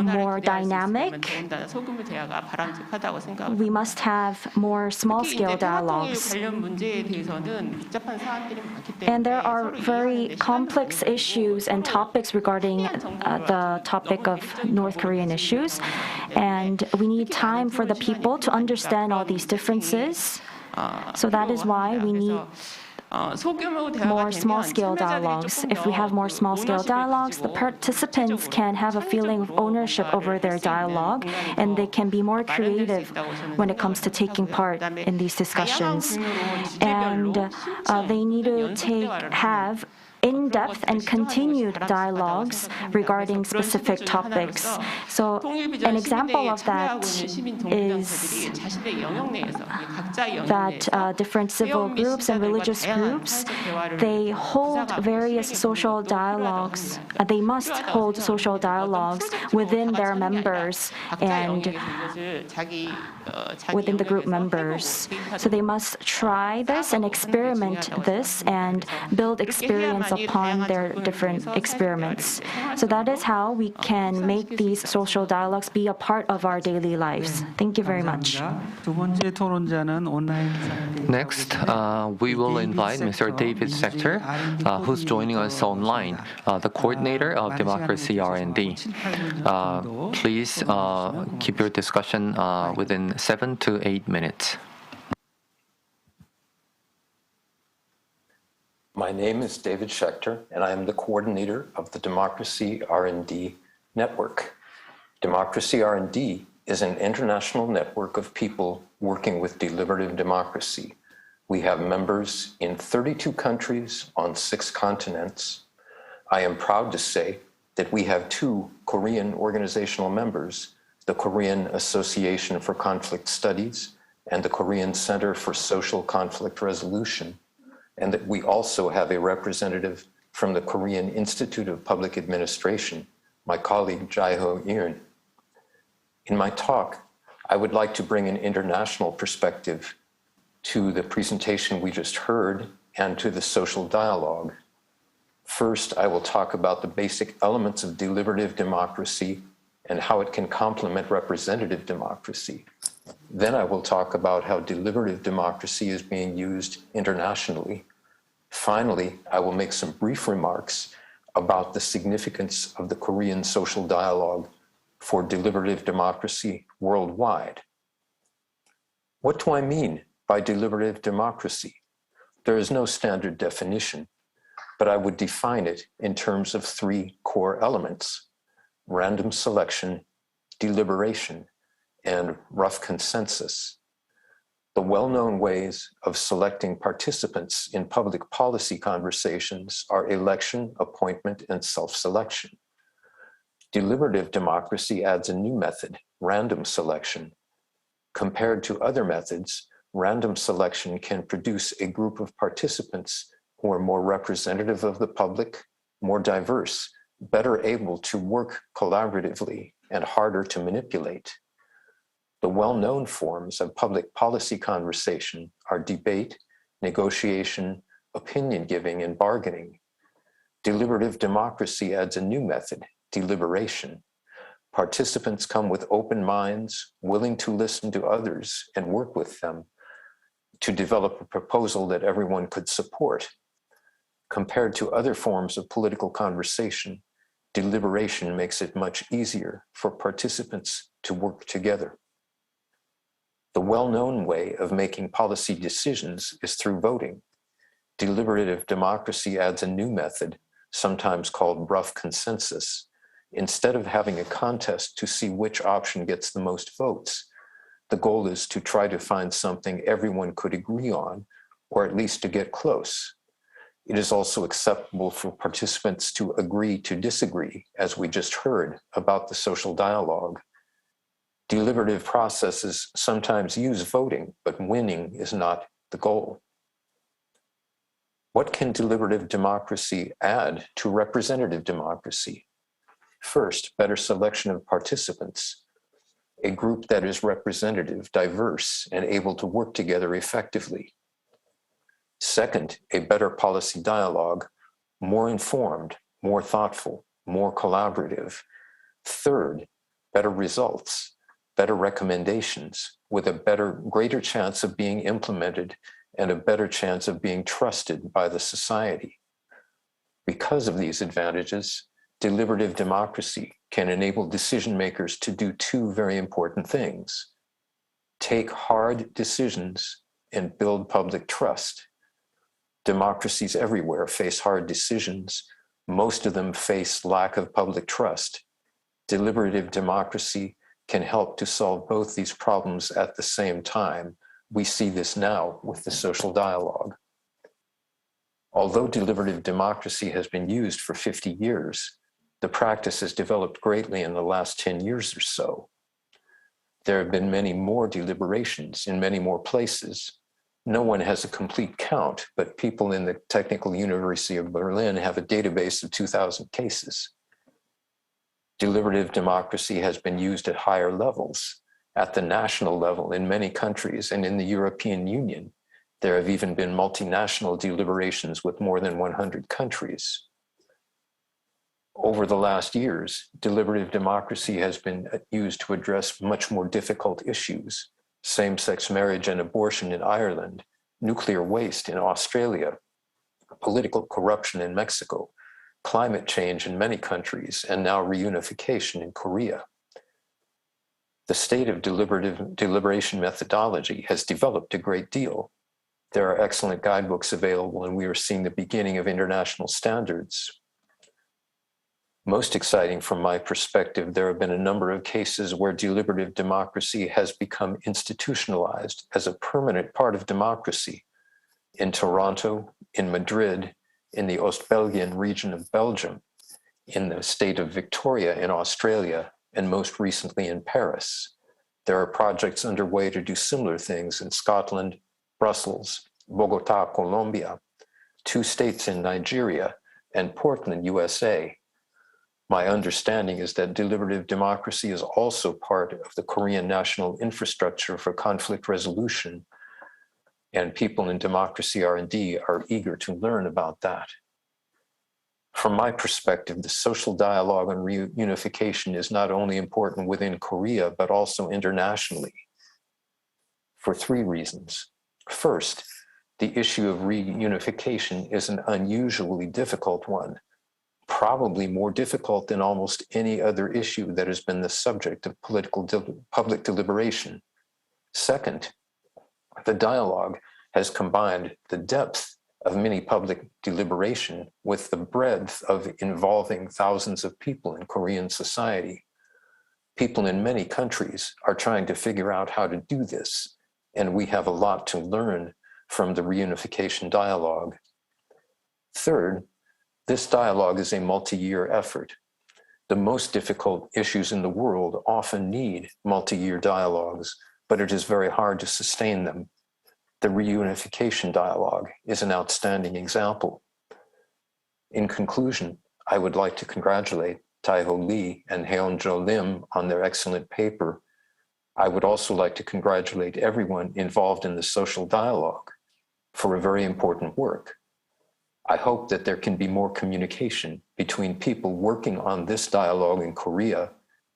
more dynamic, we must have more small-scale dialogues. And there are very complex issues and topics regarding the topic of North Korean issues, and we need time for the people to understand all these differences. So that is why we need more small-scale dialogues. If we have more small-scale dialogues, the participants can have a feeling of ownership over their dialogue, and they can be more creative when it comes to taking part in these discussions. And they need to have in-depth and continued dialogues regarding specific topics. So an example of that is that different civil groups and religious groups, they hold various social dialogues. They must hold social dialogues within their members and within the group members. So they must try this and experiment this and build experience upon their different experiments. So that is how we can make these social dialogues be a part of our daily lives. Thank you very much. Next, we will invite Mr. David Schecter, who's joining us online, the coordinator of Democracy R&D. Please keep your discussion within 7 to 8 minutes. My name is David Schecter, and I am the coordinator of the Democracy R&D Network. Democracy R&D is an international network of people working with deliberative democracy. We have members in 32 countries on 6 continents. I am proud to say that we have 2 Korean organizational members, the Korean Association for Conflict Studies and the Korean Center for Social Conflict Resolution, and that we also have a representative from the Korean Institute of Public Administration, my colleague Jaeho Yoon. In my talk, I would like to bring an international perspective to the presentation we just heard and to the social dialogue. First, I will talk about the basic elements of deliberative democracy and how it can complement representative democracy. Then I will talk about how deliberative democracy is being used internationally. Finally, I will make some brief remarks about the significance of the Korean social dialogue for deliberative democracy worldwide. What do I mean by deliberative democracy? There is no standard definition, but I would define it in terms of 3 core elements: random selection, deliberation, and rough consensus. The well-known ways of selecting participants in public policy conversations are election, appointment, and self-selection. Deliberative democracy adds a new method, random selection. Compared to other methods, random selection can produce a group of participants who are more representative of the public, more diverse, better able to work collaboratively, and harder to manipulate. The well-known forms of public policy conversation are debate, negotiation, opinion giving, and bargaining. Deliberative democracy adds a new method, deliberation. Participants come with open minds, willing to listen to others and work with them to develop a proposal that everyone could support. Compared to other forms of political conversation, deliberation makes it much easier for participants to work together. The well-known way of making policy decisions is through voting. Deliberative democracy adds a new method, sometimes called rough consensus. Instead of having a contest to see which option gets the most votes, the goal is to try to find something everyone could agree on, or at least to get close. It is also acceptable for participants to agree to disagree, as we just heard about the social dialogue. Deliberative processes sometimes use voting, but winning is not the goal. What can deliberative democracy add to representative democracy? First, better selection of participants, a group that is representative, diverse, and able to work together effectively. Second, a better policy dialogue, more informed, more thoughtful, more collaborative. Third, better results, better recommendations with a greater chance of being implemented and a better chance of being trusted by the society. Because of these advantages, deliberative democracy can enable decision makers to do 2 very important things: take hard decisions and build public trust. Democracies everywhere face hard decisions. Most of them face lack of public trust. Deliberative democracy can help to solve both these problems at the same time. We see this now with the social dialogue. Although deliberative democracy has been used for 50 years, the practice has developed greatly in the last 10 years or so. There have been many more deliberations in many more places. No one has a complete count, but people in the Technical University of Berlin have a database of 2,000 cases. Deliberative democracy has been used at higher levels, at the national level in many countries, and in the European Union. There have even been multinational deliberations with more than 100 countries. Over the last years, deliberative democracy has been used to address much more difficult issues: same-sex marriage and abortion in Ireland, nuclear waste in Australia, political corruption in Mexico, climate change in many countries, and now reunification in Korea. The state of deliberation methodology has developed a great deal. There are excellent guidebooks available, and we are seeing the beginning of international standards. Most exciting from my perspective, there have been a number of cases where deliberative democracy has become institutionalized as a permanent part of democracy. In Toronto, in Madrid, in the Ostbelgian region of Belgium, in the state of Victoria in Australia, and most recently in Paris. There are projects underway to do similar things in Scotland, Brussels, Bogota, Colombia, 2 states in Nigeria, and Portland, USA. My understanding is that deliberative democracy is also part of the Korean national infrastructure for conflict resolution, and people in democracy R&D are eager to learn about that. From my perspective, the social dialogue on reunification is not only important within Korea, but also internationally, for 3 reasons. First, the issue of reunification is an unusually difficult one, probably more difficult than almost any other issue that has been the subject of public deliberation. Second, the dialogue has combined the depth of many public deliberation with the breadth of involving thousands of people in Korean society. People in many countries are trying to figure out how to do this, and we have a lot to learn from the reunification dialogue. Third, this dialogue is a multi-year effort. The most difficult issues in the world often need multi-year dialogues, but it is very hard to sustain them. The reunification dialogue is an outstanding example. In conclusion, I would like to congratulate Taeho Lee and Hunjo Lim on their excellent paper. I would also like to congratulate everyone involved in the social dialogue for a very important work. I hope that there can be more communication between people working on this dialogue in Korea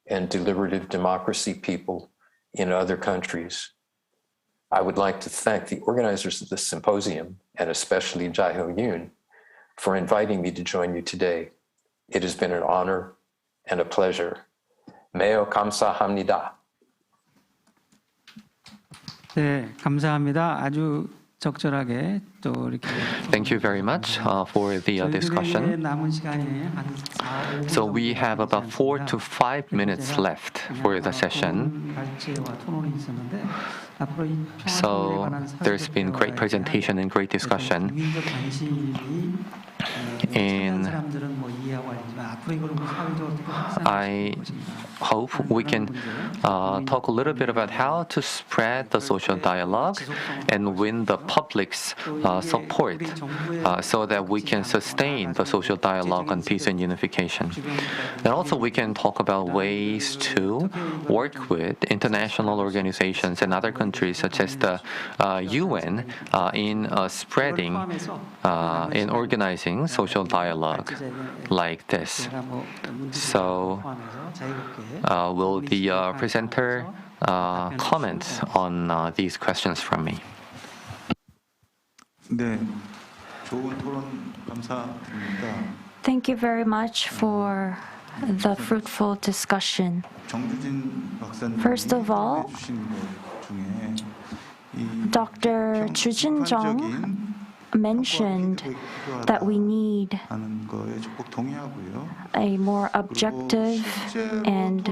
and deliberative democracy people in other countries. I would like to thank the organizers of this symposium, and especially Jaeho Yoon, for inviting me to join you today. It has been an honor and a pleasure. 매우 감사합니다. 네, 감사합니다. 아주 적절하게 또 이렇게. Thank you very much for the discussion. 남은 시간이 한 4, 5분. So we have about 4 to 5 minutes left for the session. 발제와 토론이 있었는데 앞으로 이 So there's been great presentation and great discussion. 국민적 관심이 And 사람들은 뭐 이해하고 알지만 앞으로 이걸 사회적으로 어떻게 확산할 I hope we can talk a little bit about how to spread the social dialogue and win the public's support so that we can sustain the social dialogue on peace and unification. And also we can talk about ways to work with international organizations and other countries such as the UN in spreading, in organizing social dialogue like this. So will the presenter comment on these questions from me? 네, 좋은 토론 감사드립니다. Thank you very much for the fruitful discussion. 정주진 박사님 First of all, 해주신 것 중에 이 Dr. Jujin mentioned that we need 하는 거에 적극 동의하고요. a more objective and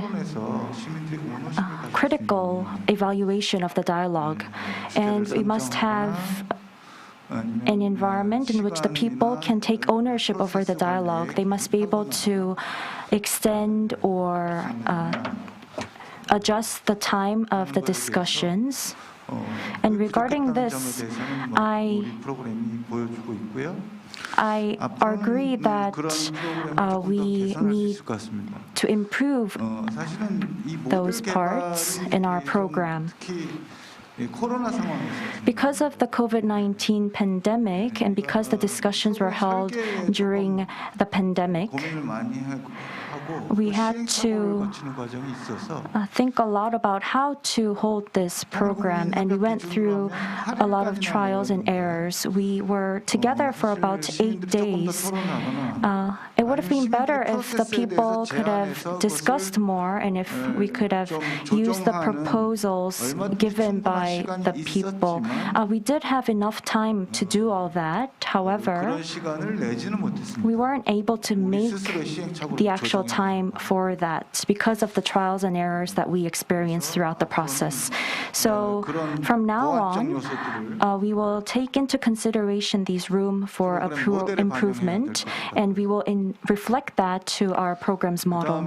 critical evaluation of the dialogue. And we must have an environment in which the people can take ownership over the dialogue. They must be able to extend or adjust the time of the discussions. And regarding this, I agree that we need to improve those parts in our program. Because of the COVID-19 pandemic and because the discussions were held during the pandemic, we had to think a lot about how to hold this program, and we went through a lot of trials and errors. We were together for about 8 days. It would have been better if the people could have discussed more and if we could have used the proposals given by the people. We did have enough time to do all that. However, we weren't able to make the actual time for that because of the trials and errors that we experienced throughout the process. So from now on, we will take into consideration these room for improvement, and we will reflect that to our program's model.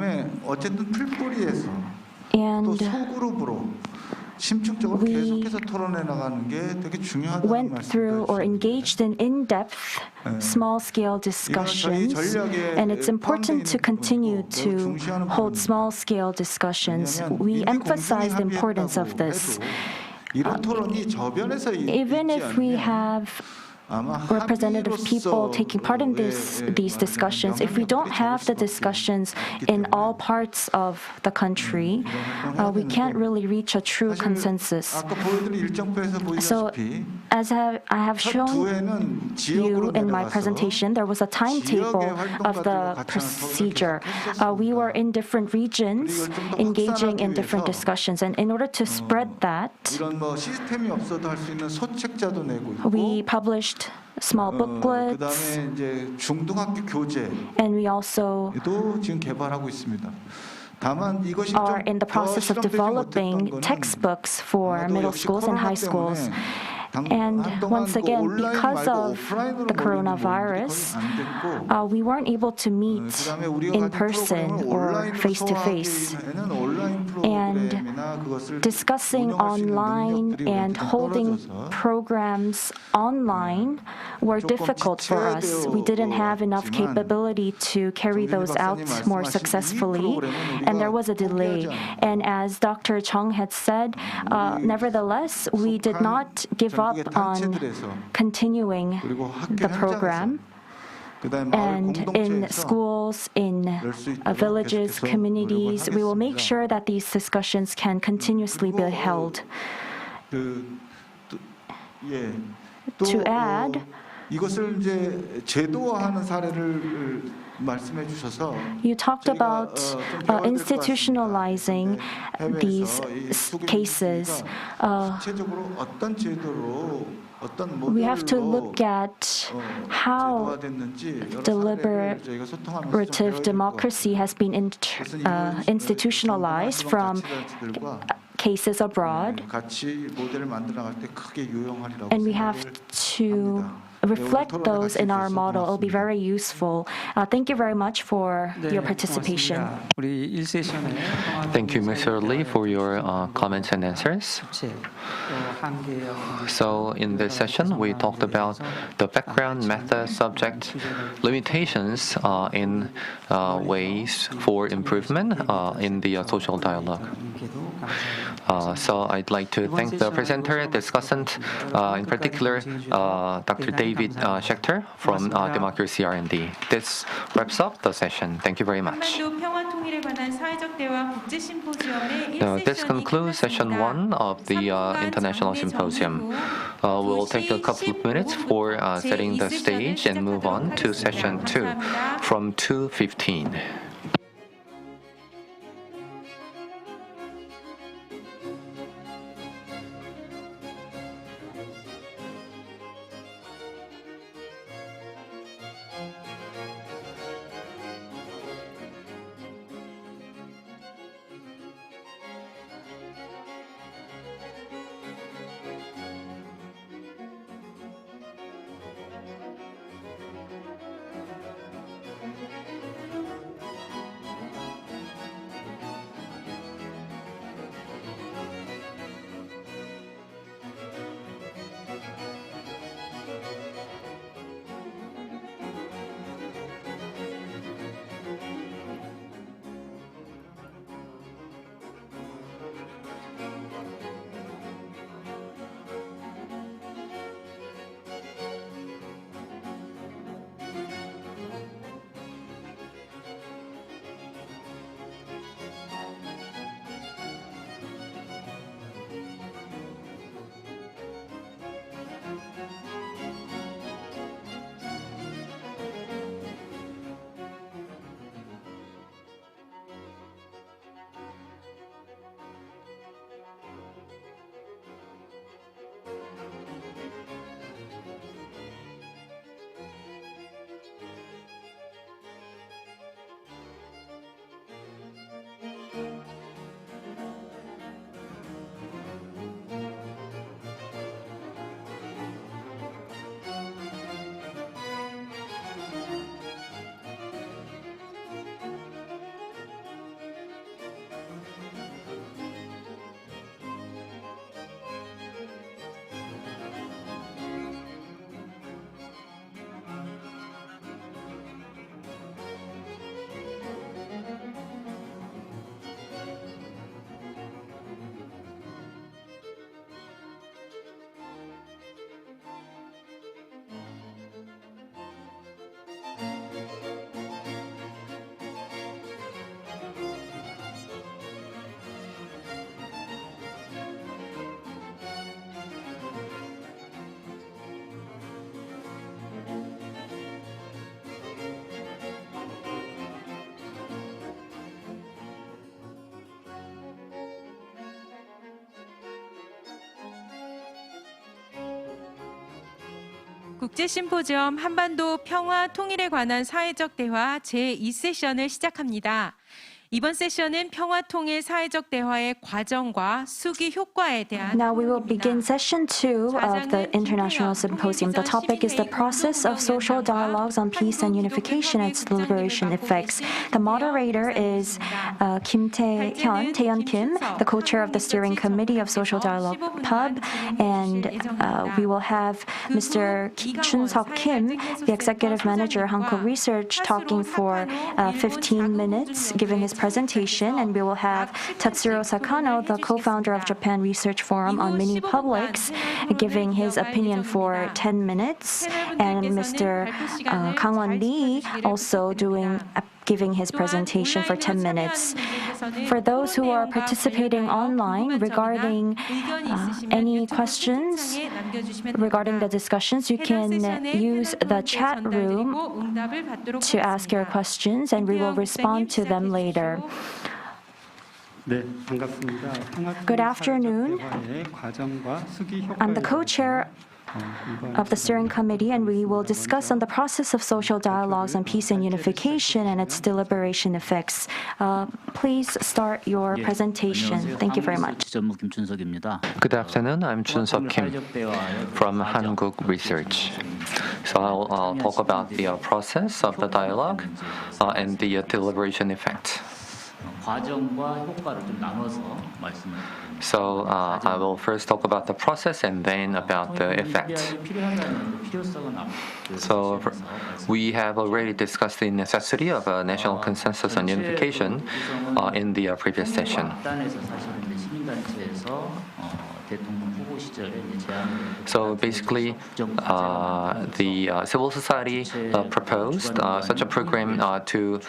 And we went through or engaged in in-depth, small-scale discussions, and it's important to continue to hold small-scale discussions. We emphasize the importance of this. Even if we have representative people taking part in these discussions, if we don't have the discussions in all parts of the country, we can't really reach a true consensus. So, as I have shown you in my presentation, there was a timetable of the procedure. We were in different regions, engaging in different discussions, and in order to spread that, we published small booklets, and we also are in the process of developing textbooks for middle schools and high schools. And once again, because of the coronavirus, we weren't able to meet in person or face-to-face. And discussing online and holding programs online were difficult for us. We didn't have enough capability to carry those out more successfully, and there was a delay. And as Dr. Chung had said, nevertheless, we did not give up on continuing the program. And in schools, in villages, communities, we will make sure that these discussions can continuously be held. To add, you talked about institutionalizing these cases. We have to look at how deliberative democracy has been institutionalized from cases abroad, and we have to reflect those in our model. It'll be very useful. Thank you very much for your participation. Thank you, Mr. Lee, for your comments and answers. So in this session, we talked about the background, method, subject, limitations in ways for improvement in the social dialogue. So I'd like to thank the presenter, discussant, in particular, Dr. David Schecter from Democracy R&D. This wraps up the session. Thank you very much. Now, this concludes session 1 of the International Symposium. We'll take a couple of minutes for setting the stage and move on to session 2 from 2:15. 국제 심포지엄 한반도 평화 통일에 관한 사회적 대화 제2세션을 시작합니다. 이번 세션은 평화 통일 사회적 대화의 과정과 수기 효과에 대한 Now we will begin session 2 of the International Symposium. The topic is the process of social dialogues on peace and unification and its deliberation effects. The moderator is Kim Taehyun Kim, the co-chair of the steering committee of Social Dialogue Pub, and we will have Mr. Chunseok Kim, the executive manager Hanko Research, talking for 15 minutes, giving his presentation, and we will have Tatsuro Sakano, the co-founder of Japan Research Forum on Mini Publics, giving his opinion for 10 minutes, and Mr. Kangwon Lee also giving his presentation for 10 minutes. For those who are participating online regarding any questions regarding the discussions, you can use the chat room to ask your questions and we will respond to them later. Good afternoon. I'm the co-chair of the steering committee, and we will discuss on the process of social dialogues on peace and unification and its deliberation effects. Please start your presentation. Thank you very much. Good afternoon. I'm Chunseok Kim from Hankook Research. So I'll talk about the process of the dialogue and the deliberation effect. So I will first talk about the process and then about the effect. So we have already discussed the necessity of a national consensus on unification in the previous session. So basically, the civil society proposed such a program to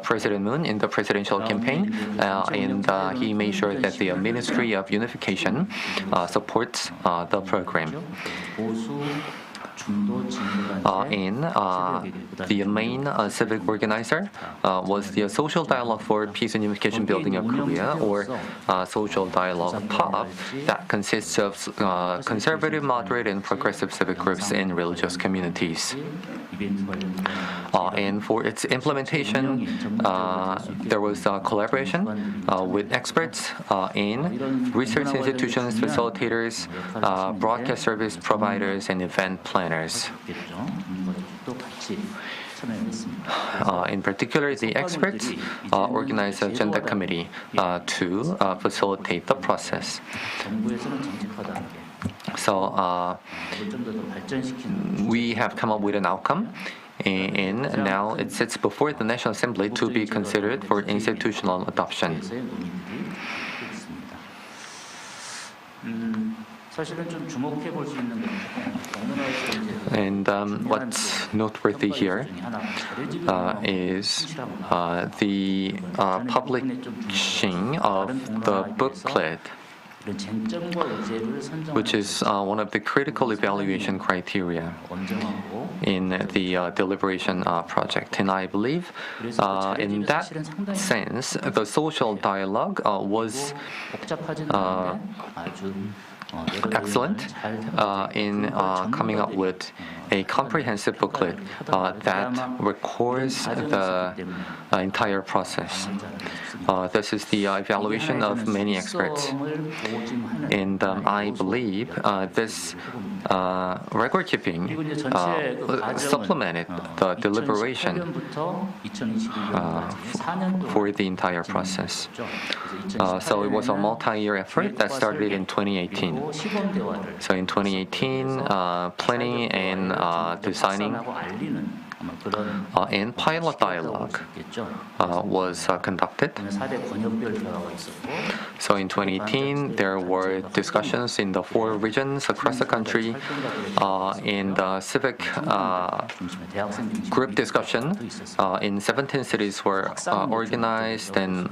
President Moon in the presidential campaign, and he made sure that the Ministry of Unification supports the program. The main civic organizer was the Social Dialogue for Peace and Unification Building of Korea, or Social Dialogue POP, that consists of conservative, moderate, and progressive civic groups and religious communities. And for its implementation, there was collaboration with experts in research institutions, facilitators, broadcast service providers, and event planners. In particular, the experts organized a gender committee to facilitate the process. So we have come up with an outcome, and now it sits before the National Assembly to be considered for institutional adoption. And what's noteworthy here is the publishing of the booklet, which is one of the critical evaluation criteria in the deliberation project. And I believe in that sense, the social dialogue was excellent in coming up with a comprehensive booklet that records the entire process. This is the evaluation of many experts. And I believe this record keeping supplemented the deliberation for the entire process. So it was a multi-year effort that started in 2018. So in 2018, planning and designing and pilot dialogue was conducted. So in 2018, there were discussions in the 4 regions across the country, and civic group discussion in 17 cities were organized, and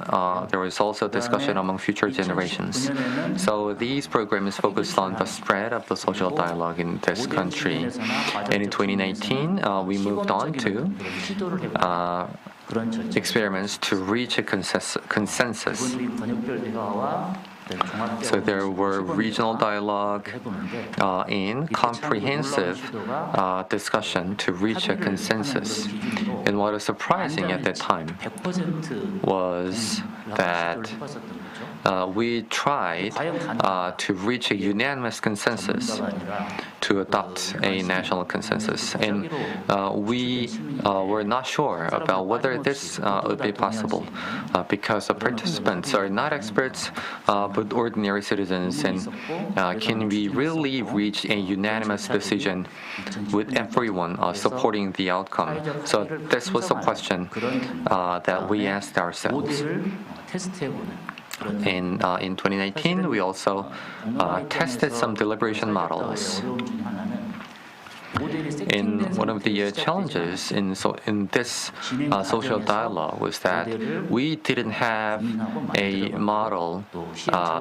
there was also discussion among future generations. So these programs focused on the spread of the social dialogue in this country. And in 2019, we moved on to experiments to reach a consensus. So there were regional dialogue and comprehensive discussion to reach a consensus. And what was surprising at that time was that we tried to reach a unanimous consensus to adopt a national consensus. And we were not sure about whether this would be possible because the participants are not experts but ordinary citizens. And can we really reach a unanimous decision with everyone supporting the outcome? So this was a question that we asked ourselves. In 2019, we also tested some deliberation models. And one of the challenges in this social dialogue was that we didn't have a model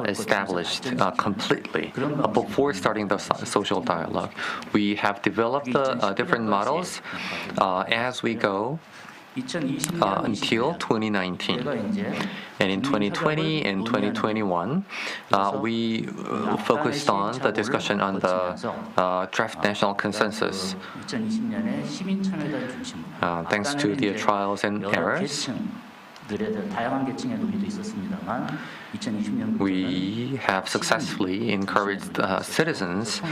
established completely before starting the social dialogue. We have developed the different models as we go until 2019. And in 2020 and 2021, we focused on the discussion on the draft national consensus. Thanks to the trials and errors, we have successfully encouraged citizens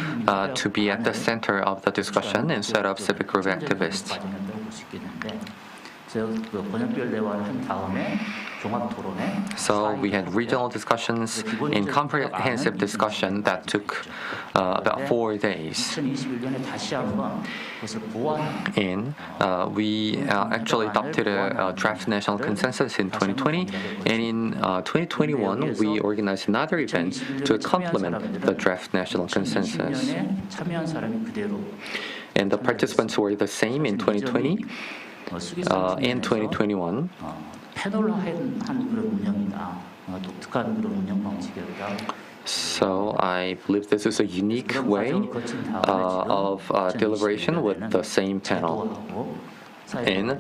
to be at the center of the discussion instead of civic group activists. So we had regional discussions and comprehensive discussion that took about 4 days. And we actually adopted a draft national consensus in 2020. And in 2021, we organized another event to complement the draft national consensus. And the participants were the same in 2020. In 2021, so I believe this is a unique way of deliberation with the same panel. And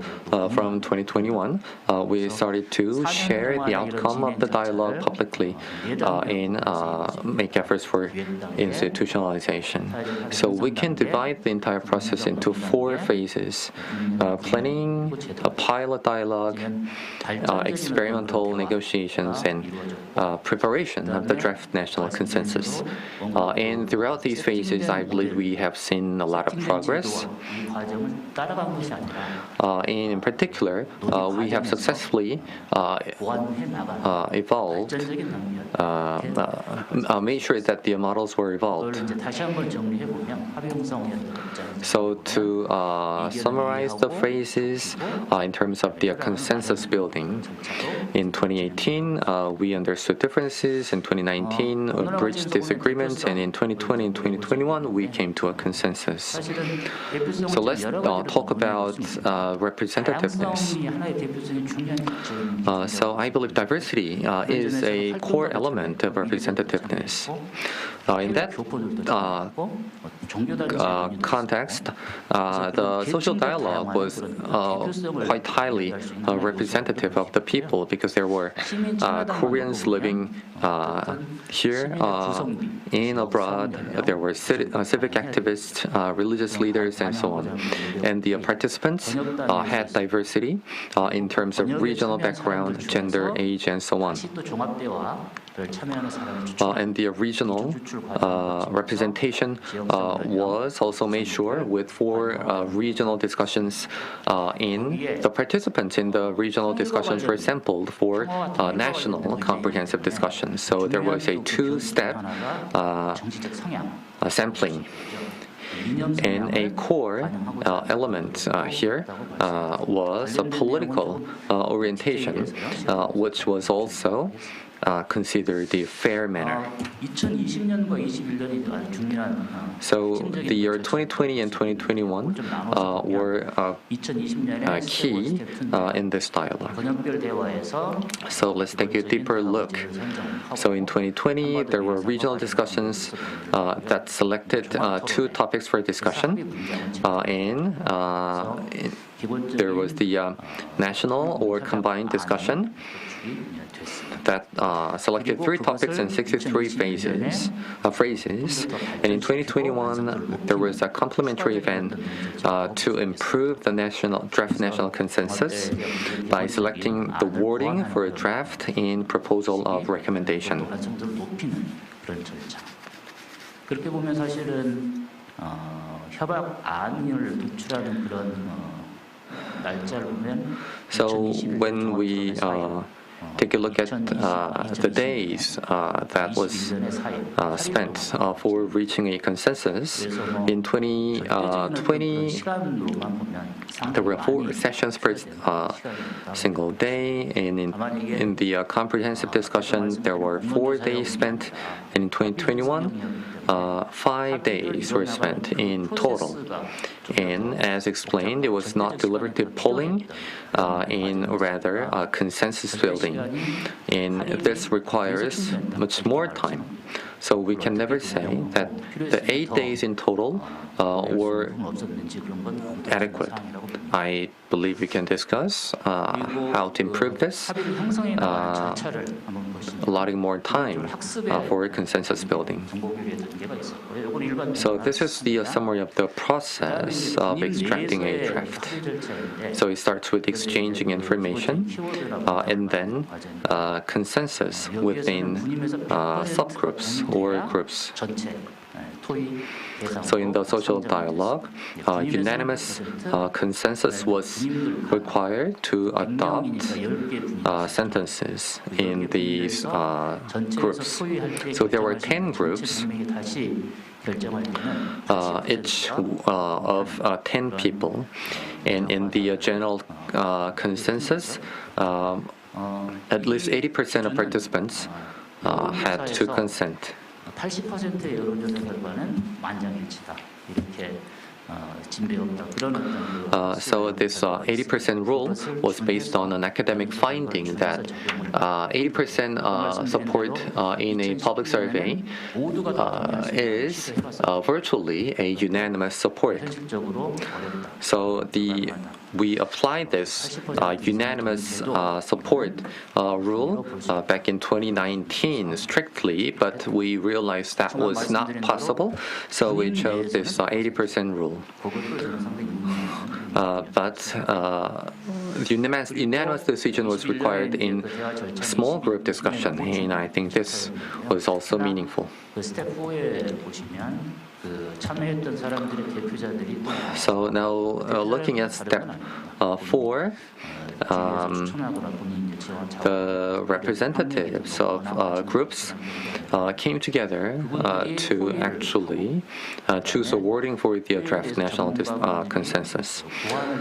from 2021, we started to share the outcome of the dialogue publicly and make efforts for institutionalization. So we can divide the entire process into 4 phases: planning, a pilot dialogue, experimental negotiations, and preparation of the draft national consensus. And throughout these phases, I believe we have seen a lot of progress. And in particular, we have successfully evolved, made sure that the models were evolved. So to summarize the phases in terms of the consensus building, in 2018, we understood differences. In 2019, we bridged disagreements. And in 2020 and 2021, we came to a consensus. So let's talk about representativeness. So I believe diversity is a core element of representativeness. In that context, the social dialogue was quite highly representative of the people because there were Koreans living here and abroad. There were civic activists, religious leaders, and so on. And the participants had diversity in terms of regional background, gender, age, and so on. And the regional representation was also made sure with 4 regional discussions in the participants in the regional discussions were sampled for national comprehensive discussions. So there was a 2-step sampling. And a core element here was a political orientation, which was also considered the fair manner. So the year 2020 and 2021 were key in this dialogue. So let's take a deeper look. So in 2020, there were regional discussions that selected 2 topics for discussion. And there was the national or combined discussion that selected 3 topics and 63 phrases. And in 2021, there was a complementary event to improve the draft national consensus by selecting the wording for a draft in proposal of recommendation. 그렇게 보면 사실은 협약안을 도출하는 그런 날짜를 보면 So when we take a look at the days that was spent for reaching a consensus, in 2020, there were 4 sessions per single day, and in the comprehensive discussion, there were 4 days spent, and in 2021, 5 days were spent in total. And as explained, it was not deliberative polling, and rather consensus building. And this requires much more time. So we can never say that the 8 days in total were adequate. I believe we can discuss how to improve this, allotting more time for consensus building. So this is the summary of the process of extracting a draft. So it starts with exchanging information and then consensus within subgroups or groups. So in the social dialogue, unanimous consensus was required to adopt sentences in these groups. So there were 10 groups, each of 10 people, and in the general consensus, at least 80% of participants had to consent. 80%의 여론조사 결과는 만장일치다. 이렇게 So this 80% rule was based on an academic finding that 80% support in a public survey is virtually a unanimous support. So we applied this unanimous support rule back in 2019 strictly, but we realized that was not possible, so we chose this 80% rule. But unanimous decision was required in small group discussion, and I think this was also meaningful. So now looking at step 4, the representatives of groups came together to actually choose a wording for the draft national consensus.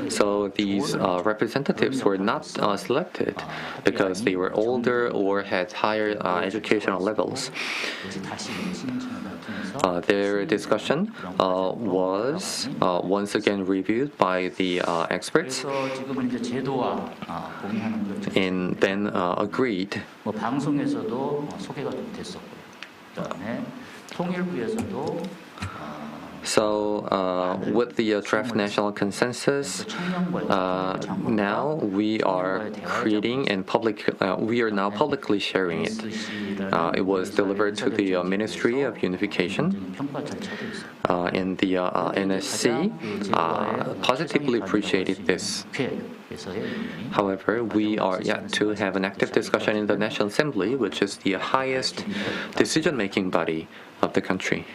So these representatives were not selected because they were older or had higher educational levels. Their discussion was once again reviewed by the experts and then agreed. So with the draft national consensus, now we are creating and we are now publicly sharing it. It was delivered to the Ministry of Unification, and the NSC positively appreciated this. However, we are yet to have an active discussion in the National Assembly, which is the highest decision-making body of the country.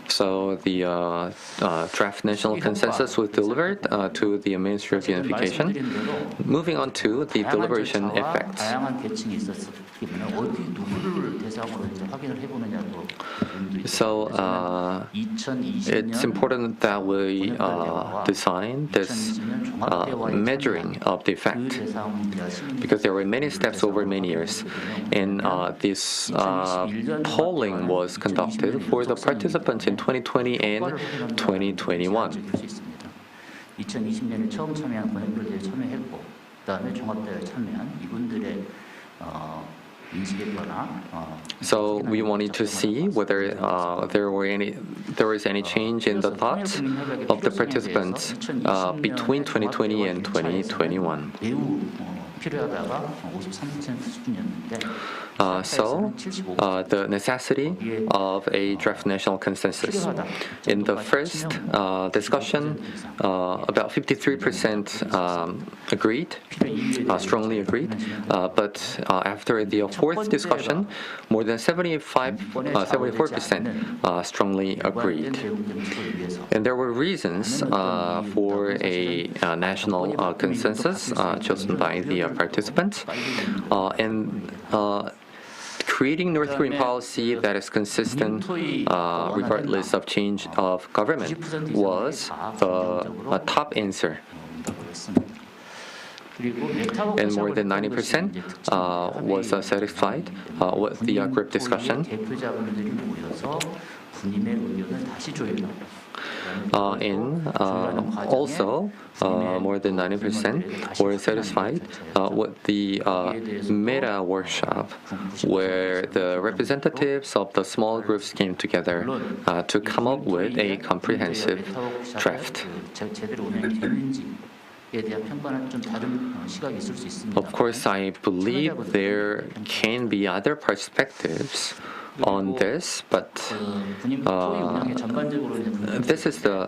So the draft national consensus was delivered to the Ministry of Unification. Moving on to the deliberation effects. So it's important that we design this measuring of the effect, because there were many steps over many years, and this polling was conducted for the participants in 2020 and 2021. 2020년에 처음 참여한 권역별대회에 참여했고, 그다음에 종합대회에 참여한 이분들의 So we wanted to see whether there was any change in the thoughts of the participants between 2020 and 2021. So the necessity of a draft national consensus. In the first discussion, about 53% agreed, strongly agreed. But after the fourth discussion, more than 74% strongly agreed. And there were reasons for a national consensus chosen by the participants. And creating North Korean policy that is consistent regardless of change of government was the top answer. And more than 90% was satisfied with the group discussion. And also, more than 90% were satisfied with the meta workshop, where the representatives of the small groups came together to come up with a comprehensive draft. Of course, I believe there can be other perspectives on this, but this is the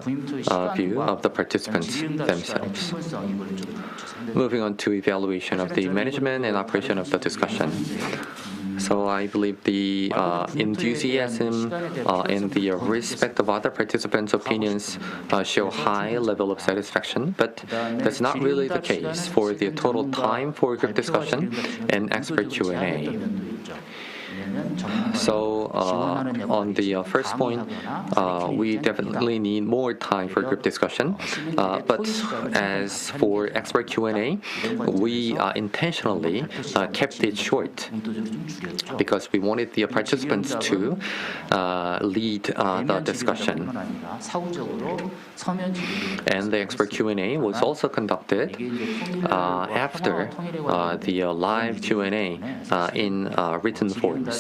view of the participants themselves. Moving on to evaluation of the management and operation of the discussion. So I believe the enthusiasm and the respect of other participants' opinions show high level of satisfaction, but that's not really the case for the total time for group discussion and expert Q&A. So on the first point, we definitely need more time for group discussion. But as for expert Q&A, we intentionally kept it short because we wanted the participants to lead the discussion. And the expert Q&A was also conducted after the live Q&A in written forms.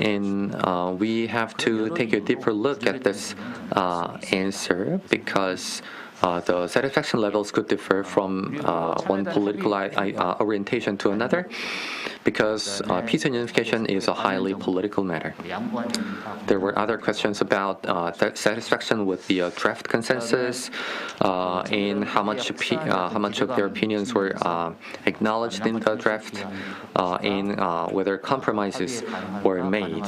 And we have to take a deeper look at this answer because the satisfaction levels could differ from one political orientation to another, because peace and unification is a highly political matter. There were other questions about satisfaction with the draft consensus and how much of their opinions were acknowledged in the draft, and whether compromises were made.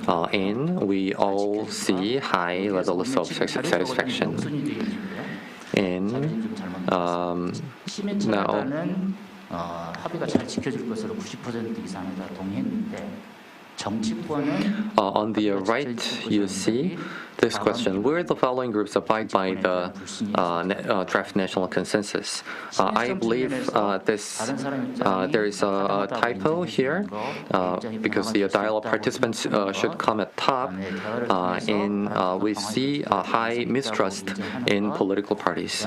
And we all see high levels of satisfaction. And now, on the right, you see this question: will the following groups abide by the draft national consensus? I believe there is a typo here because the dialogue participants should come at top, and we see a high mistrust in political parties.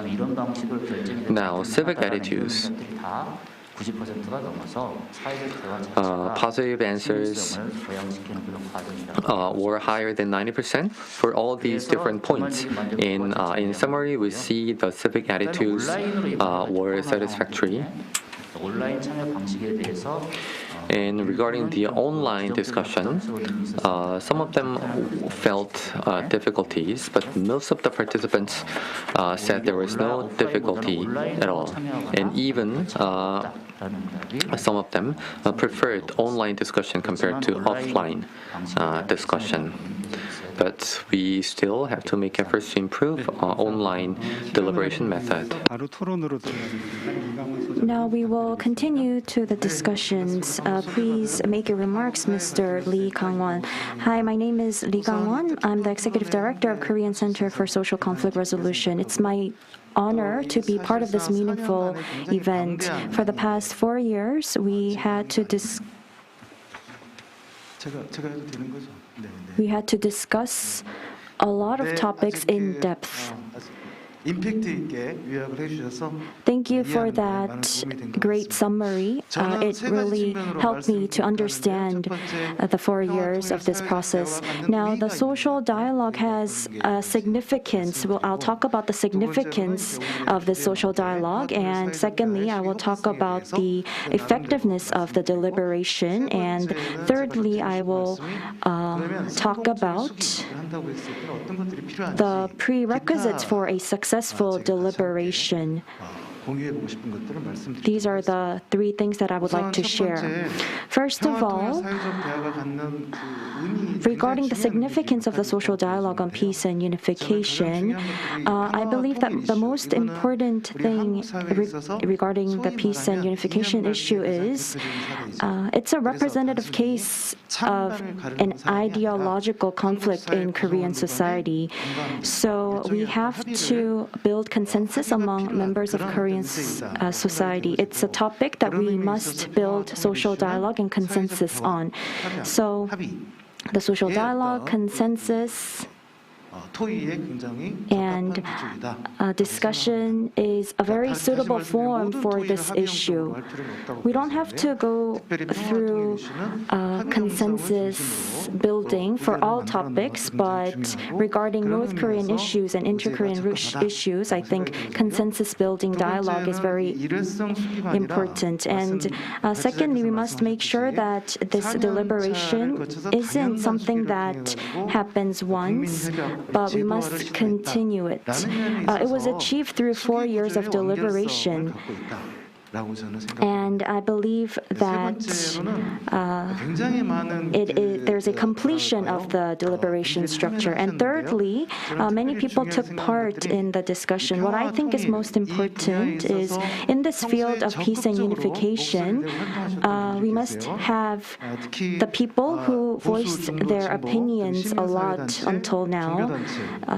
Now, civic attitudes. Positive answers were higher than 90% for all these different points. In summary, we see the civic attitudes were satisfactory. And regarding the online discussion, some of them felt difficulties, but most of the participants said there was no difficulty at all. And even some of them preferred online discussion compared to offline discussion. But we still have to make efforts to improve online deliberation method. Now we will continue to the discussions. Please make your remarks, Mr. Lee Kangwon. Hi, my name is Lee Kangwon. I'm the Executive Director of Korean Center for Social Conflict Resolution. It's my honor to be part of this meaningful event. For the past 4 years, we had to discuss a lot of topics in depth. 임팩트 있게 요약을 해주셔서 Thank you for that great summary. It really helped me to understand the 4 years of this process. Now, the social dialogue has a significance. Well, I'll talk about the significance of the social dialogue, and secondly, I will talk about the effectiveness of the deliberation, and thirdly, I will talk about the prerequisites for a successful deliberation. 공유해보고 싶은 것들을 말씀드립니다. These are the 3 things that I would like to share. First of all, regarding the significance of the social dialogue on peace and unification, I believe that the most important thing regarding the peace and unification issue is it's a representative case of an ideological conflict in Korean society. So we have to build consensus among members of Korean society. It's a topic that we must build social dialogue and consensus on. So the social dialogue, consensus, and discussion is a very suitable form for this issue. We don't have to go through consensus building for all topics, but regarding North Korean issues and inter-Korean issues, I think consensus building dialogue is very important. And secondly, we must make sure that this deliberation isn't something that happens once, but we must continue it. It was achieved through 4 years of deliberation. And I believe that there's a completion of the deliberation structure. And thirdly, many people took part in the discussion. What I think is most important is in this field of peace and unification, we must have the people who voiced their opinions a lot until now,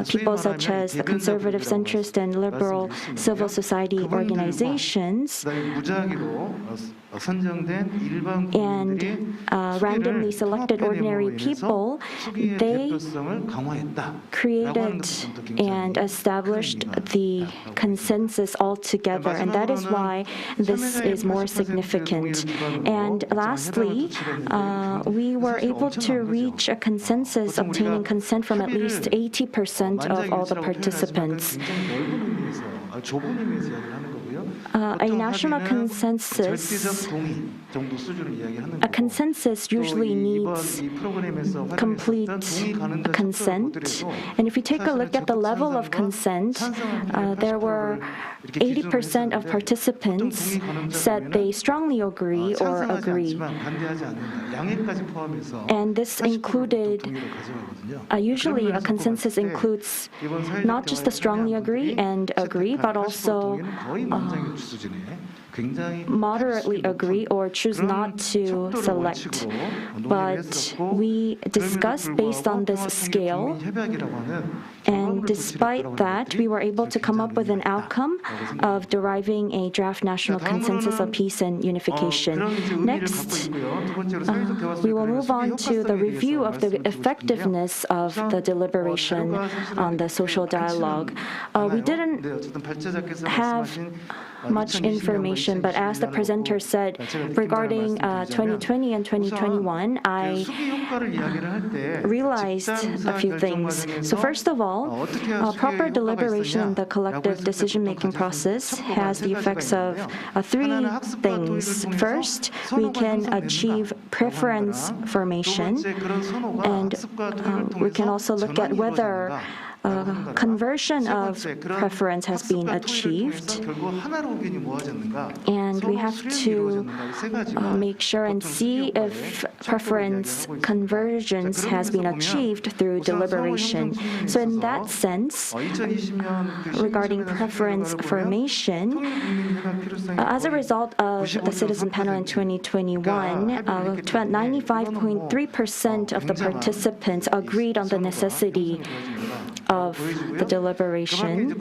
people such as the conservative, centrist, and liberal civil society organizations, and randomly selected ordinary people. They created and established the consensus altogether, and that is why this is more significant. And lastly, we were able to reach a consensus, obtaining consent from at least 80% of all the participants. A national consensus, a consensus usually needs complete consent. And if you take a look at the level of consent, there were 80% of participants said they strongly agree or agree. And this included, usually a consensus includes not just the strongly agree and agree, but also moderately agree or choose not to select. But we discussed based on this scale, and despite that, we were able to come up with an outcome of deriving a draft national consensus of peace and unification. Next, we will move on to the review of the effectiveness of the deliberation on the social dialogue. We didn't have much information, but as the presenter said, regarding 2020 and 2021, I realized a few things. So first of all, proper deliberation in the collective decision-making process has the effects of 3 things. First, we can achieve preference formation, and we can also look at whether conversion of preference has been achieved, and we have to make sure and see if preference convergence has been achieved through deliberation. So in that sense, regarding preference formation, as a result of the citizen panel in 2021, 95.3% of the participants agreed on the necessity of the deliberation,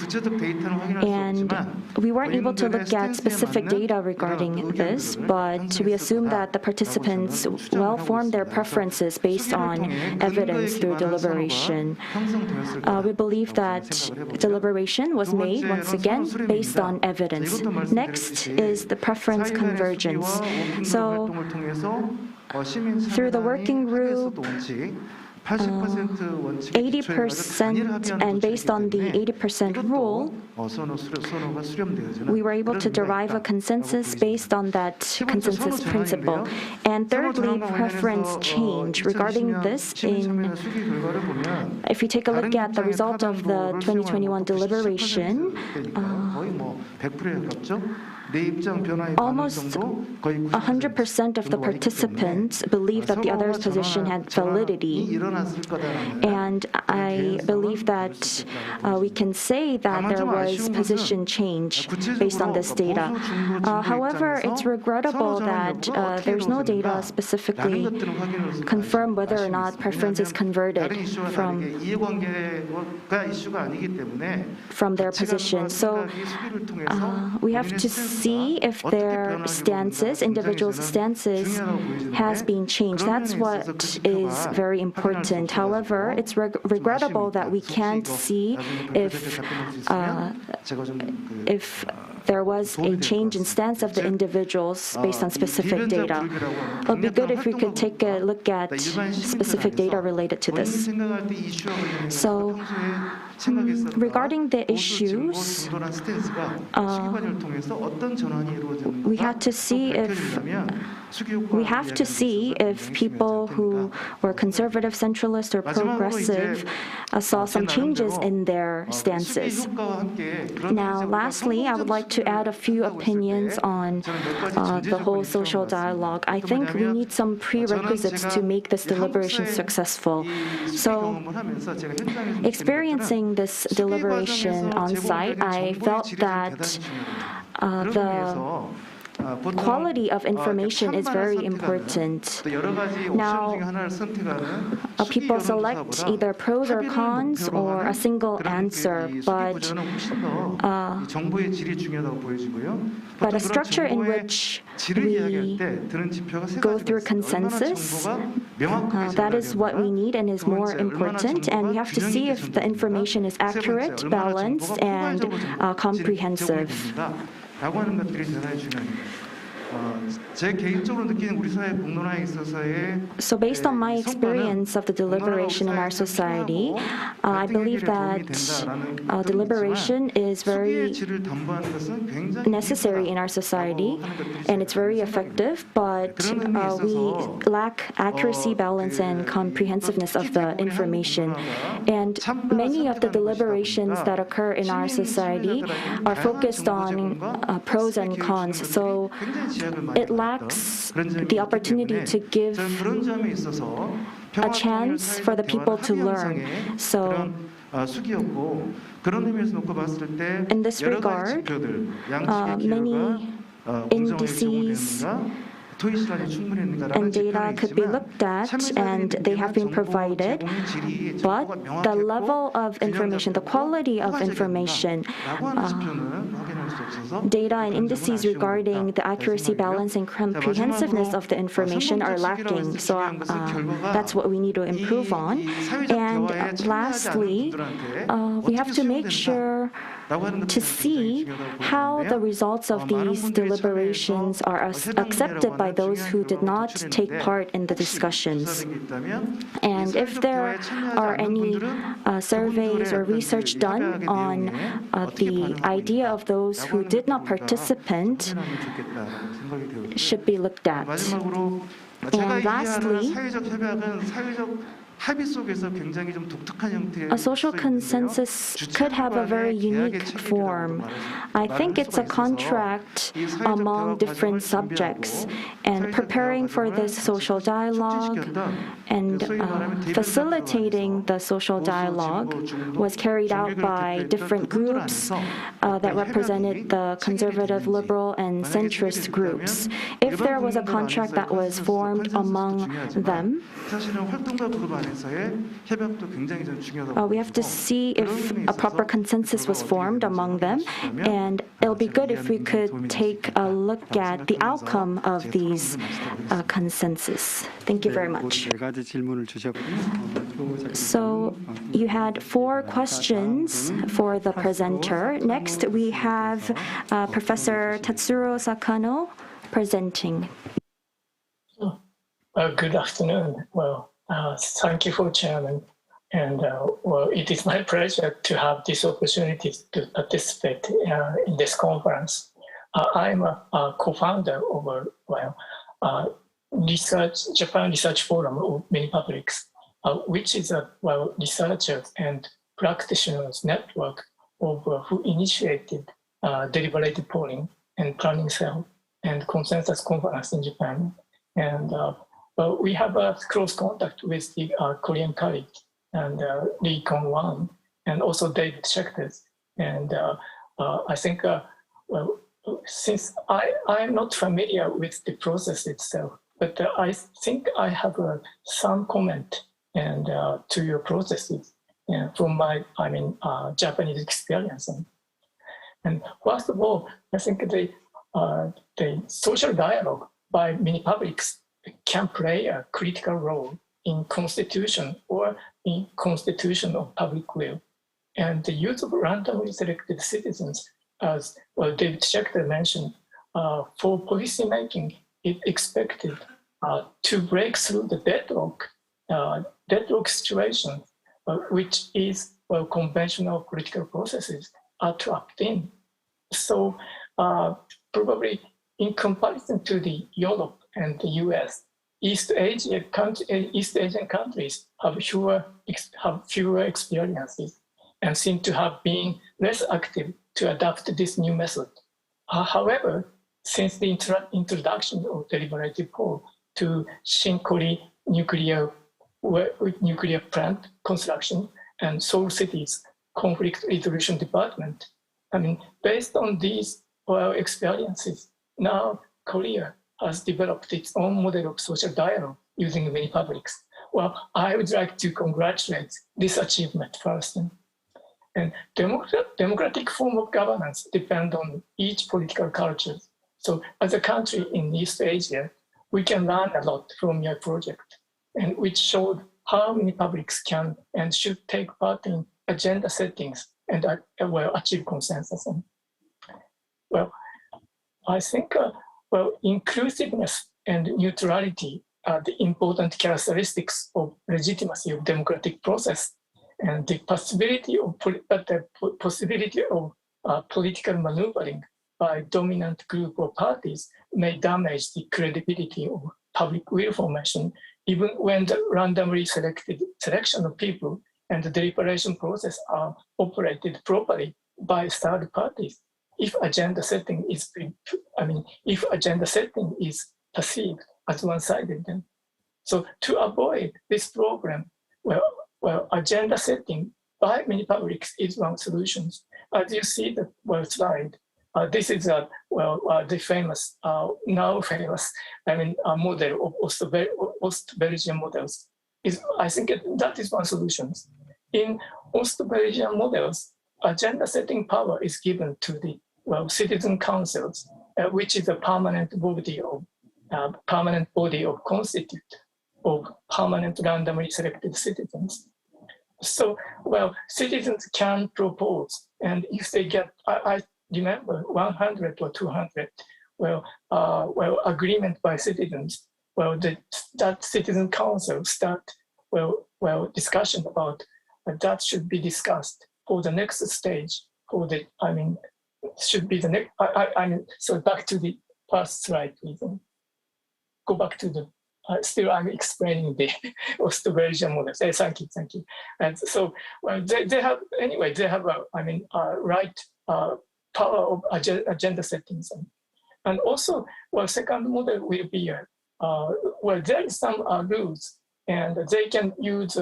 and we weren't able to look at specific data regarding this, but we assume that the participants well formed their preferences based on evidence through deliberation. We believe that deliberation was made once again based on evidence. Next is the preference convergence. So through the working group, 80%, and based on the 80% rule, we were able to derive a consensus based on that consensus principle. And thirdly, preference change. Regarding this, if you take a look at the result of the 2021 deliberation, almost 100% of the participants believe that the other's position had validity, and I believe that we can say that there was position change based on this data. However, it's regrettable that there's no data specifically confirm whether or not preference is converted from their position. So we have to see if their stances, individuals' stances, has been changed. That's what is very important. However, it's regrettable that we can't see if there was a change in stance of the individuals based on specific data. It would be good if we could take a look at specific data related to this. So, regarding the issues, we have to see if people who were conservative, centralist, or progressive saw some changes in their stances. Now, lastly, I would like to add a few opinions on the whole social dialogue. I think we need some prerequisites to make this deliberation successful. So, experiencing this deliberation on site, I felt that the quality of information is very important. Now, people select either pros or cons or a single answer, but a structure in which we go through consensus, that is what we need and is more important, and we have to see if the information is accurate, balanced, and comprehensive. So based on my experience of the deliberation in our society, I believe that deliberation is very necessary in our society, and it's very effective, but we lack accuracy, balance, and comprehensiveness of the information. And many of the deliberations that occur in our society are focused on pros and cons, so it lacks the opportunity to give a chance for the people to learn. So, in this regard, many indices and data could be looked at, and they have been provided, but the level of information, the quality of information, data and indices regarding the accuracy, balance, and comprehensiveness of the information are lacking. So that's what we need to improve on. And lastly, we have to make sure to see how the results of these deliberations are accepted by those who did not take part in the discussions. And if there are any surveys or research done on the idea of those who did not participate, should be looked at. And lastly, a social consensus could have a very unique form. I think it's a contract among different subjects, and preparing for this social dialogue and facilitating the social dialogue was carried out by different groups that represented the conservative, liberal, and centrist groups. If there was a contract that was formed among them, We have to see if a proper consensus was formed among them, and it'll be good if we could take a look at the outcome of these consensus. Thank you very much. So you had 4 questions for the presenter. Next, we have Professor Tatsuro Sakano presenting. Good afternoon. Thank you for Chairman. And it is my pleasure to have this opportunity to participate in this conference. I'm a co-founder of Japan Research Forum of Many Publics, which is a researchers and practitioners network of who initiated deliberative polling and planning cell and consensus conference in Japan. And we have a close contact with the Korean colleague and Lee Kangwon and also David Schecter. And I think, since I'm not familiar with the process itself, but I think I have some comment and to your processes from my, Japanese experience. And first of all, I think the social dialogue by many publics can play a critical role in constitution or in constitution of public will. And the use of randomly selected citizens, as David Schecter mentioned, for policy making is expected to break through the deadlock situation, which is conventional political processes are trapped in. So probably in comparison to the Europe and the US, East Asian countries have fewer experiences and seem to have been less active to adapt this new method. However, since the introduction of deliberative poll to Shinkori nuclear plant construction and Seoul City's conflict resolution department, based on these experiences, now Korea has developed its own model of social dialogue using many publics. I would like to congratulate this achievement first. And democratic form of governance depend on each political culture. So as a country in East Asia, we can learn a lot from your project, and which showed how many publics can and should take part in agenda settings and achieve consensus. I think inclusiveness and neutrality are the important characteristics of legitimacy of democratic process, and the possibility of political maneuvering by dominant group or parties may damage the credibility of public will formation, even when the randomly selection of people and the deliberation process are operated properly by third parties. If agenda setting is perceived as one-sided, then. So to avoid this problem, agenda setting by many publics is one solution. As you see the slide, this is the famous, now famous, model of Ost-Belgian models. I think that is one solution. In Ost-Belgian models, agenda setting power is given to the citizen councils, which is a permanent body of constitute of permanent randomly selected citizens. So, citizens can propose, and if they get, I remember 100 or 200, agreement by citizens, that citizen council start, discussion about that should be discussed for the next stage, should be the next, so back to the first slide, please. Go back to the, still I'm explaining the Ost-Belgian model. Thank you. And so, they have right power of agenda settings. And also, second model will be, there is some rules, and they can use,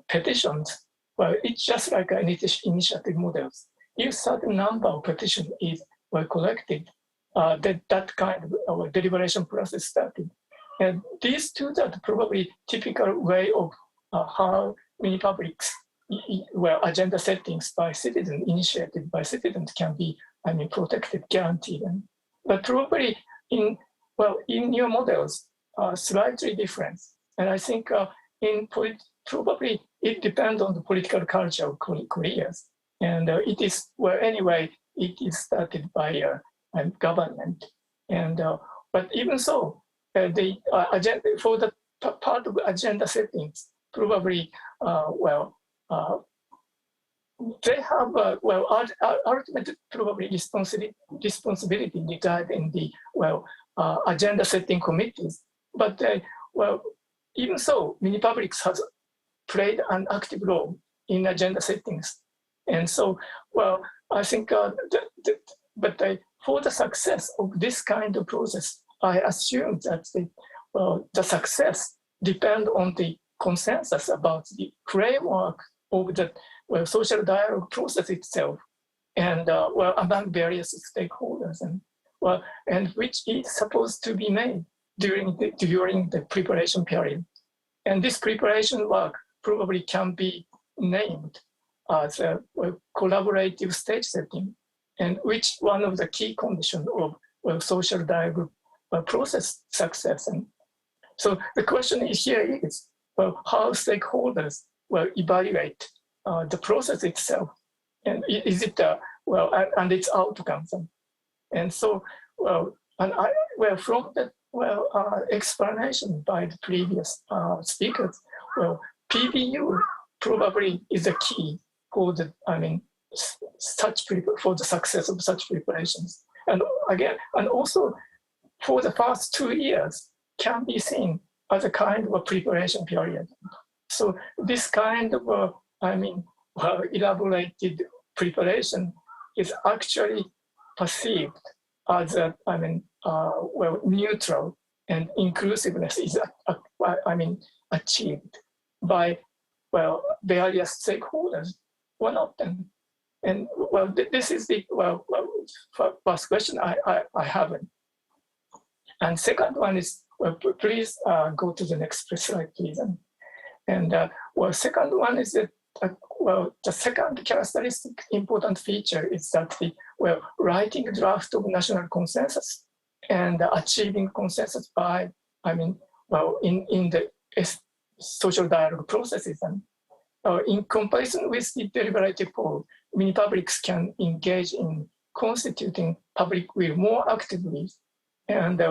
petitions. It's just like initiative models. If certain number of petitions were collected, that kind of deliberation process started. And these two are probably typical way of how many publics, well, agenda settings by citizens, initiated by citizens, can be, protected, guaranteed. But probably in your models, slightly different. And I think probably it depends on the political culture of Korea. And it is, anyway, it is started by government. And but even so, the agenda for the part of agenda settings, probably they have ultimate probably responsibility reside in the agenda setting committees. But even so, many publics has played an active role in agenda settings, and so I think for the success of this kind of process, I assume that the success depends on the consensus about the framework of the social dialogue process itself, and among various stakeholders, and which is supposed to be made during the preparation period. And this preparation work probably can be named as a collaborative stage setting, and which one of the key conditions of social dialogue process success. And so the question here is, how stakeholders evaluate the process itself, and is it and its outcomes. And so from the explanation by the previous speakers, PBU probably is a key for the for the success of such preparations. And again, and also for the first 2 years can be seen as a kind of a preparation period. So this kind of elaborated preparation is actually perceived as neutral, and inclusiveness is achieved by various stakeholders. One of them, and this is the first question I haven't. And second one is, please go to the next slide, please. And second one is that the second characteristic important feature is that the writing a draft of national consensus and achieving consensus by in the social dialogue processes. And in comparison with the deliberative poll, many publics can engage in constituting public will more actively. And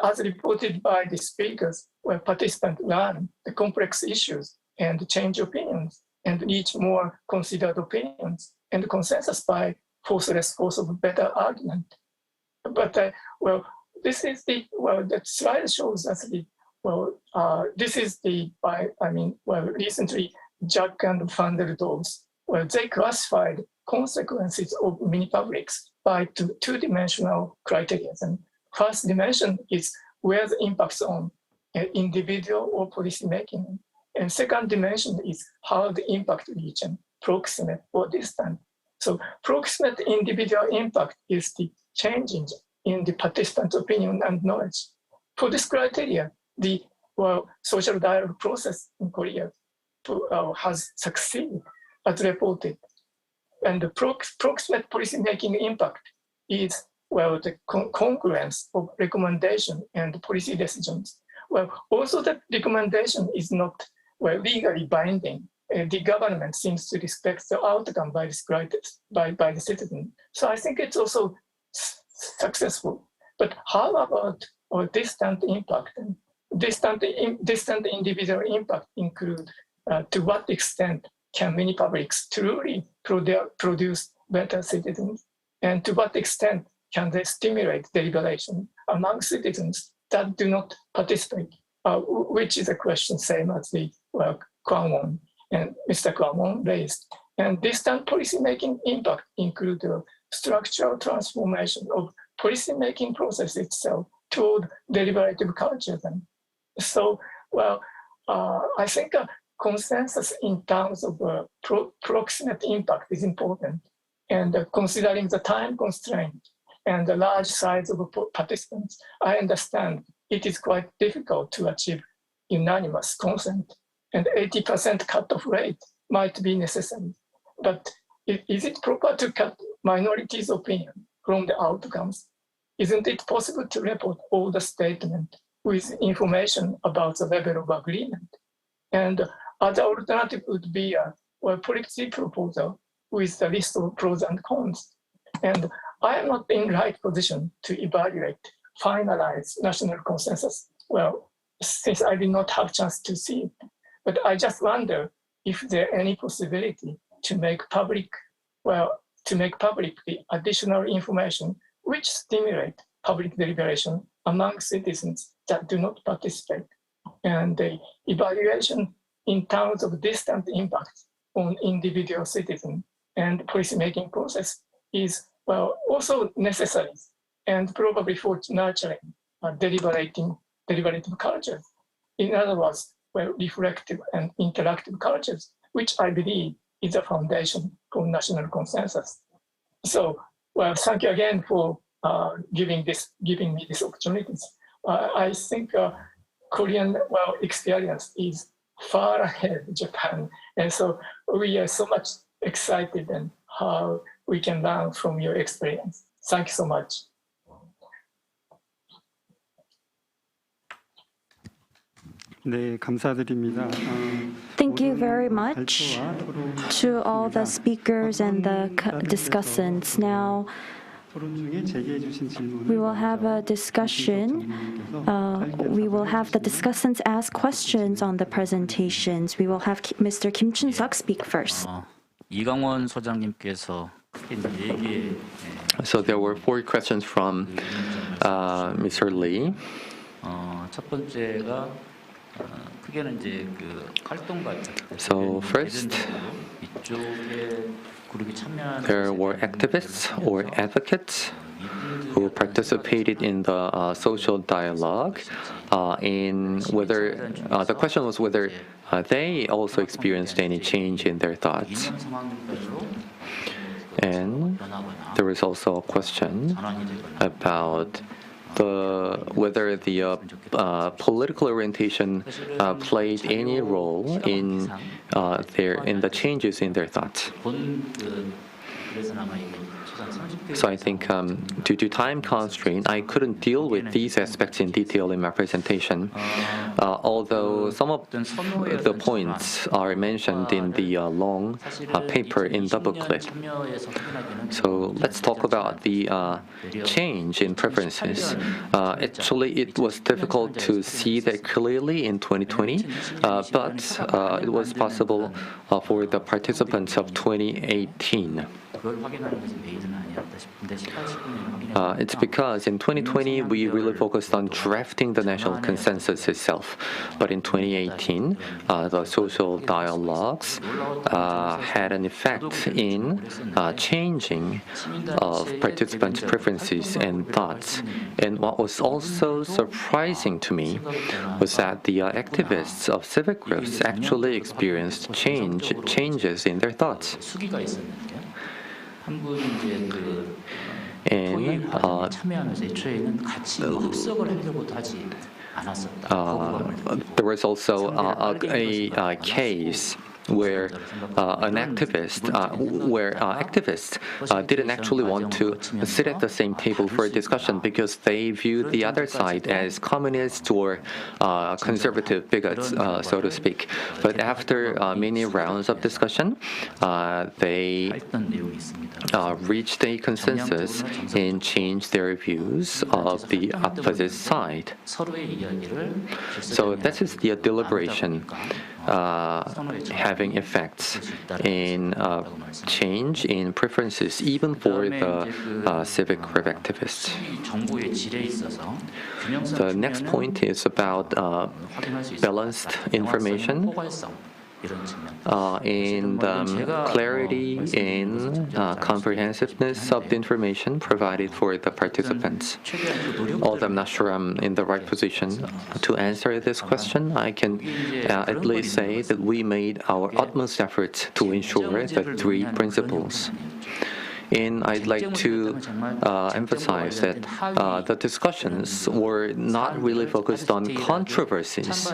as reported by the speakers, where participants learn the complex issues and change opinions and reach more considered opinions and consensus by force of better argument. But this is the slide shows us this is recently Jack and Van der Does, they classified consequences of many publics by two-dimensional criteria. And first dimension is where the impacts on individual or policy making. And second dimension is how the impact reach and proximate or distant. So proximate individual impact is the changing in the participant's opinion and knowledge. For this criteria, the social dialogue process in Korea has succeeded as reported. And the proximate policy-making impact is, the congruence of recommendation and policy decisions. Also the recommendation is not, legally binding. The government seems to respect the outcome by the citizen. So I think it's also successful. But how about distant impact? And distant individual impact include to what extent can many publics truly produce better citizens? And to what extent can they stimulate deliberation among citizens that do not participate? Which is a question same as the Kangwon and Mr. Kangwon raised. And distant policy-making impact include the structural transformation of policy-making process itself toward deliberative culture. So, I think a consensus in terms of proximate impact is important. And considering the time constraint and the large size of participants, I understand it is quite difficult to achieve unanimous consent. and 80% cut-off rate might be necessary. But is it proper to cut minorities' opinion from the outcomes? Isn't it possible to report all the statements with information about the level of agreement? And other alternative would be a policy proposal with the list of pros and cons. And I am not in the right position to evaluate, finalize national consensus. Well, since I did not have a chance to see it, but I just wonder if there any possibility to make public, the additional information which stimulate public deliberation among citizens that do not participate. And the evaluation in terms of distant impact on individual citizens and policymaking process is also necessary and probably for nurturing deliberative cultures. In other words, reflective and interactive cultures, which I believe is a foundation for national consensus. So, thank you again for giving me this opportunities. I think Korean experience is far ahead of Japan, and so we are so much excited and how we can learn from your experience. Thank you so much. 네, 감사드립니다. Thank you very much to all the speakers and the discussants. Now, we will have a discussion. We will have the discussants ask questions on the presentations. We will have Mr. Kim Chunseok speak first. 이강원 소장님께서 So there were 4 questions from Mr. Lee. 첫 번째가 크게는 이제 그 활동가. So first, 이쪽에 그룹이 참여한 there were activists or advocates who participated in the social dialogue. In whether the question was whether they also experienced any change in their thoughts. And there was also a question about whether the political orientation played any role in the changes in their thoughts. So I think due to time constraint, I couldn't deal with these aspects in detail in my presentation, although some of the points are mentioned in the long paper in the booklet. So let's talk about the change in preferences. Actually, it was difficult to see that clearly in 2020, but it was possible for the participants of 2018. It's because in 2020 we really focused on drafting the national consensus itself, but in 2018 the social dialogues had an effect in changing of participants' preferences and thoughts. And what was also surprising to me was that the activists of civic groups actually experienced changes in their thoughts. And there was also a case where activists didn't actually want to sit at the same table for a discussion because they viewed the other side as communist or conservative bigots, so to speak. But after many rounds of discussion, they reached a consensus and changed their views of the opposite side. So that is the deliberation having effects in change in preferences, even for the civic group activists. The next point is about balanced information. In the clarity and comprehensiveness of the information provided for the participants. Although I'm not sure I'm in the right position to answer this question, I can at least say that we made our utmost efforts to ensure the 3 principles. And I'd like to emphasize that the discussions were not really focused on controversies.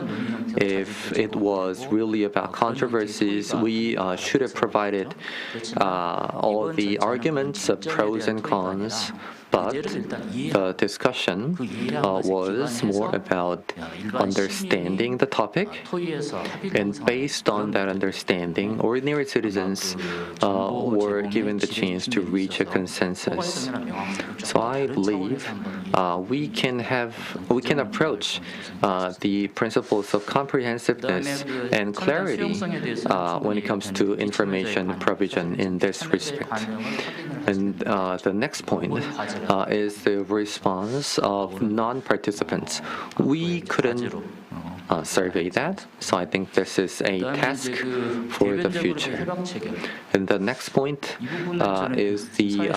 If it was really about controversies, we should have provided all the arguments of pros and cons. But the discussion was more about understanding the topic, and based on that understanding, ordinary citizens were given the chance to reach a consensus. So I believe we can approach the principles of comprehensiveness and clarity when it comes to information provision in this respect. And the next point is the response of non-participants. We couldn't survey that, so I think this is a task for the future. And the next point is the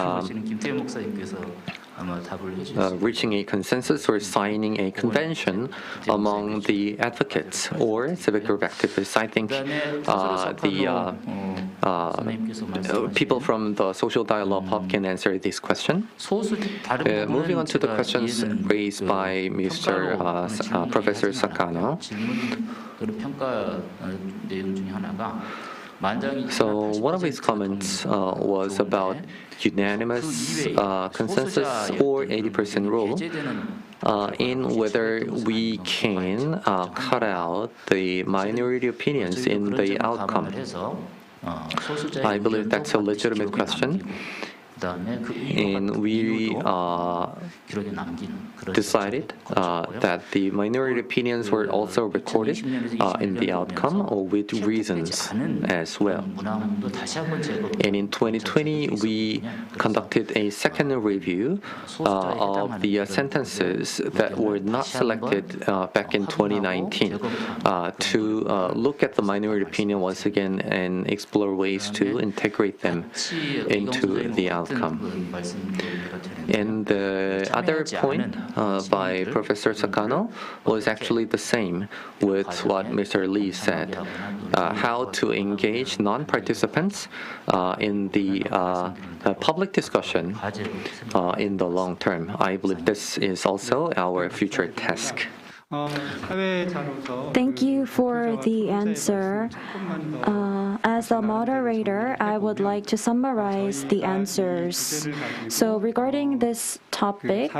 reaching a consensus or signing a convention among the advocates or civic group activists. I think the people from the Social Dialogue Hub can answer this question. Moving on to the questions raised by Mr. Professor Sakano. So one of his comments was about unanimous consensus or 80% rule in whether we can cut out the minority opinions in the outcome. I believe that's a legitimate question. And we decided that the minority opinions were also recorded in the outcome with reasons as well. And in 2020, we conducted a second review of the sentences that were not selected back in 2019 to look at the minority opinion once again and explore ways to integrate them into the outcome. And the other point by Professor Sakano was actually the same with what Mr. Lee said, how to engage non-participants in the public discussion in the long term. I believe this is also our future task. Thank you for the answer. As a moderator, I would like to summarize the answers. So regarding this topic,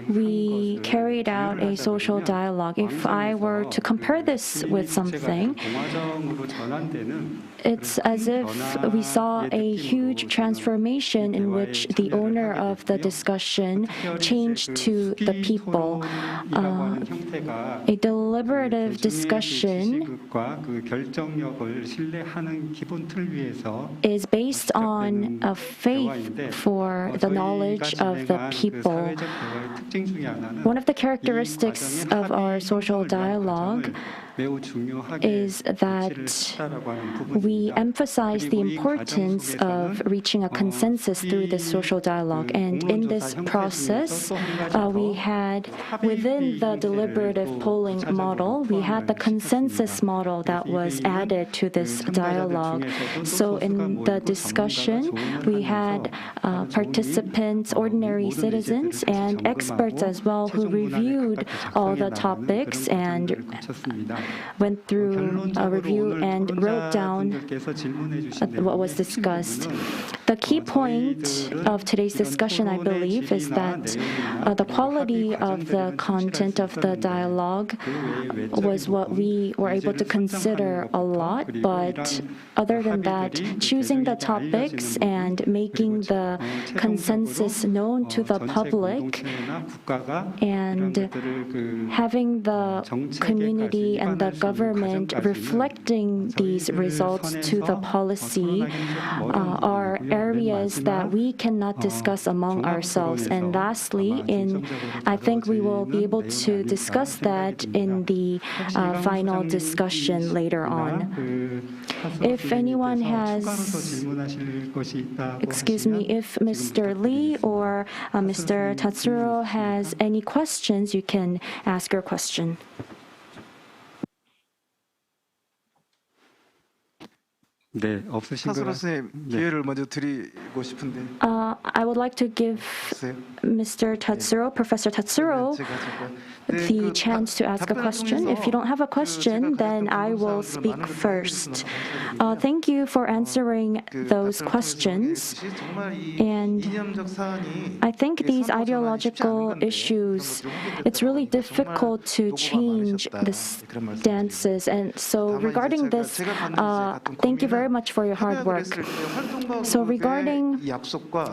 we carried out a social dialogue. If I were to compare this with something, it's as if we saw a huge transformation in which the owner of the discussion changed to the people. A deliberative discussion is based on a faith for the knowledge of the people. One of the characteristics of our social dialogue is that we emphasize the importance of reaching a consensus through this social dialogue. And in this process, we had, within the deliberative polling model, we had the consensus model that was added to this dialogue. So in the discussion, we had participants, ordinary citizens, and experts as well who reviewed all the topics and went through a review and wrote down what was discussed. The key point of today's discussion, I believe, is that the quality of the content of the dialogue was what we were able to consider a lot, but other than that, choosing the topics and making the consensus known to the public and having the community and the government reflecting these results to the policy are areas that we cannot discuss among ourselves. And lastly, I think we will be able to discuss that in the final discussion later on. If anyone has, if Mr. Lee or Mr. Tatsuro has any questions, you can ask your question. 네, 없으신 타스로 거 선생님 기회를 먼저 드리고 싶은데 I would like to give 없어요? Mr. Tatsuro, Professor Tatsuro, 제가 the chance to ask a question. If you don't have a question, then I will speak first. Thank you for answering those questions. And I think these ideological issues, it's really difficult to change the stances. And so regarding this, thank you very much for your hard work. So regarding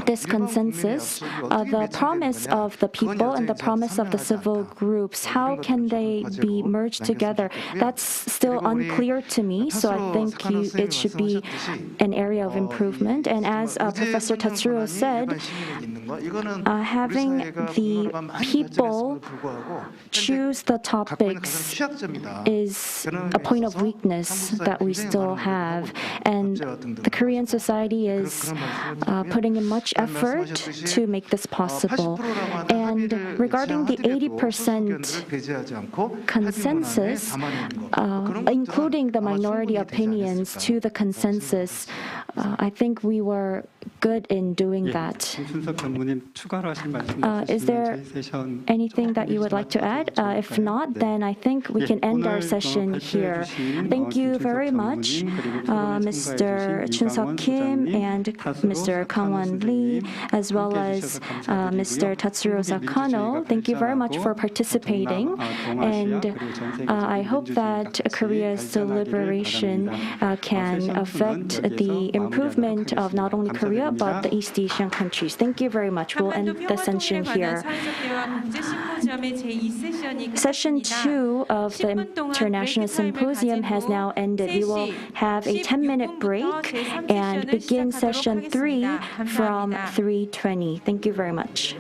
this consensus, the promise of the people and the promise of the civil groups, how can they be merged together? That's still unclear to me, so I think it should be an area of improvement. And as Professor Tatsuro said, having the people choose the topics is a point of weakness that we still have. And the Korean society is putting in much effort to make this possible. And regarding the 80% consensus, including the minority opinions to the consensus, I think we were good in doing that. chunseok 전무님 추가로 하실 말씀 Is there 없으시면 저희 세션 anything that you would like to add? If not, then I think we can end our session here. Thank you very much, Mr. Chunseok Kim and Mr. Kangwon Lee, as well as Mr. Tatsuro Sakano. Thank you very much for participating, and I hope that Korea's deliberation can affect the improvement of not only Korea but the East Asian countries. Thank you very much. We'll end the session here. Session 2 of the International Symposium has now ended. We will have a 10-minute break and begin session 3 from 3:20. Thank you very much.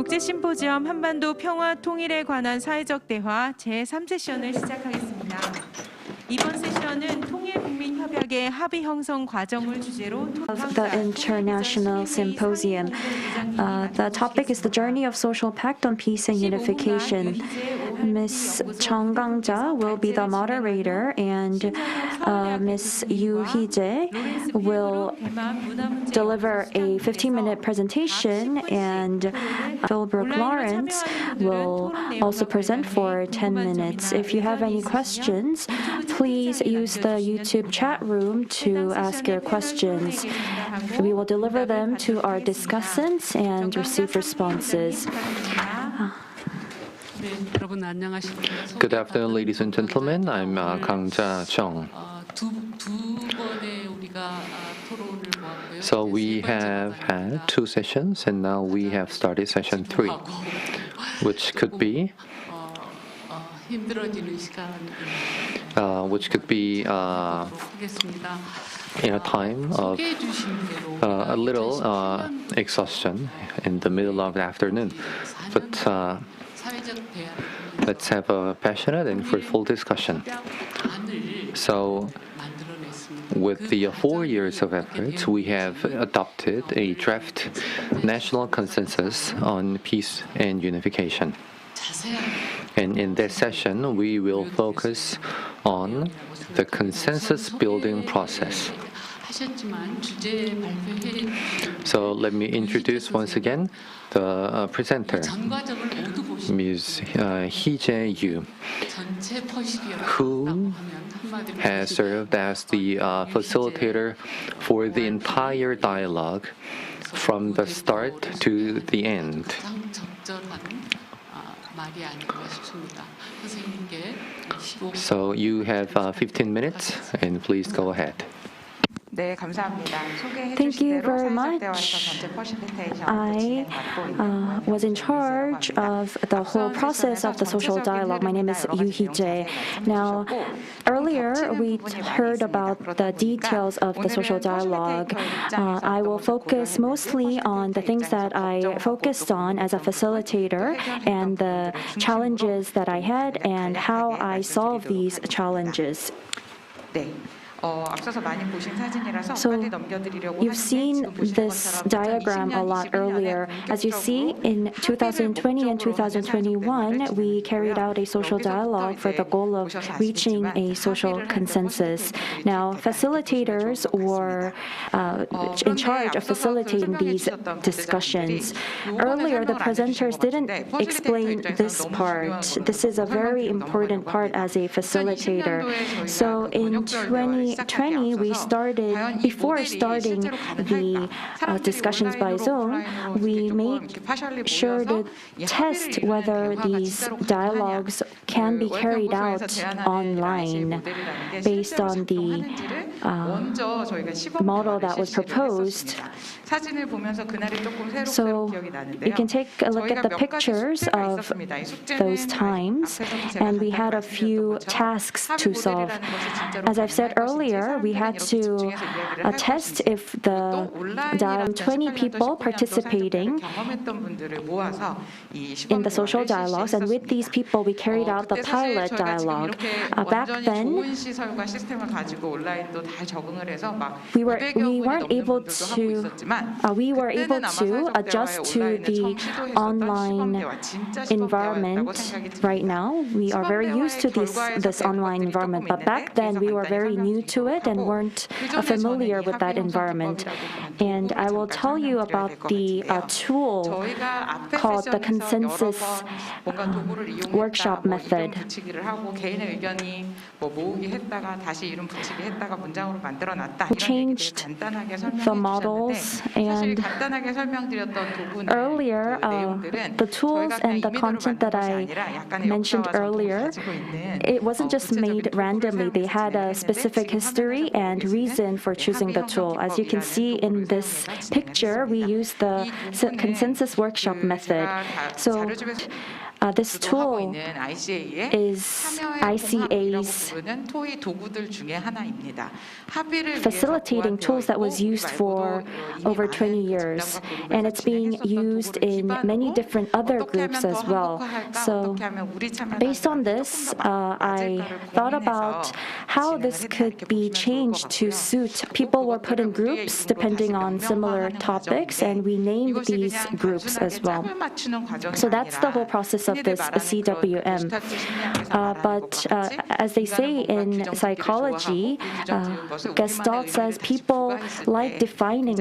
국제 심포지엄 한반도 평화 통일에 관한 사회적 대화 제3세션을 시작하겠습니다. 이번 세션은 통일 국민 협약의 합의 형성 과정을 주제로 Of the International Symposium. The topic is the journey of social pact on peace and unification. Ms. Chung-Ang will be the moderator, and Ms. Heejae will deliver a 15-minute presentation, and Philbrook Lawrence will also present for 10 minutes. If you have any questions, please use the YouTube chat room to ask your questions. We will deliver them to our discussants and receive responses. Good afternoon, ladies and gentlemen. I'm Jung. So we have had 2 sessions, and now we have started session 3, which could be in a time of a little exhaustion in the middle of the afternoon. But let's have a passionate and fruitful discussion. So, with the 4 years of efforts, we have adopted a draft national consensus on peace and unification. And in this session, we will focus on the consensus building process. So let me introduce once again the presenter, Ms. Heejae, who has served as the facilitator for the entire dialogue from the start to the end. So you have 15 minutes, and please go ahead. Thank you very much. I was in charge of the whole process of the social dialogue. My name is Heejae. Now, earlier we heard about the details of the social dialogue. I will focus mostly on the things that I focused on as a facilitator and the challenges that I had and how I solved these challenges. So you've seen this diagram a lot earlier. As you see, in 2020 and 2021, we carried out a social dialogue for the goal of reaching a social consensus. Now, facilitators were in charge of facilitating these discussions. Earlier, the presenters didn't explain this part. This is a very important part as a facilitator. So in 2020, we started, before starting the discussions by Zoom, we made sure to test whether these dialogues can be carried out online based on the model that was proposed. So you can take a look at the pictures of those times, and we had a few tasks to solve. As I've said earlier, we had to test if the 20 people participating in the social dialogues, and with these people we carried out the pilot dialogue. Back then, we were able to adjust to the online environment. Right now, we are very used to this online environment, but back then we were very new to it and weren't familiar with that environment. And I will tell you about the tool called the consensus workshop method. We changed the models, and earlier, the tools and the content that I mentioned earlier, it wasn't just made randomly. They had a specific history and reason for choosing the tool. As you can see in this picture, we used the consensus workshop method. So This tool is ICA's facilitating tools that was used for over 20 years, and it's being used in many different other groups as well. So based on this, I thought about how this could be changed to suit. People were put in groups depending on similar topics, and we named these groups as well. So that's the whole process of this CWM. But as they say in psychology, Gestalt says people like defining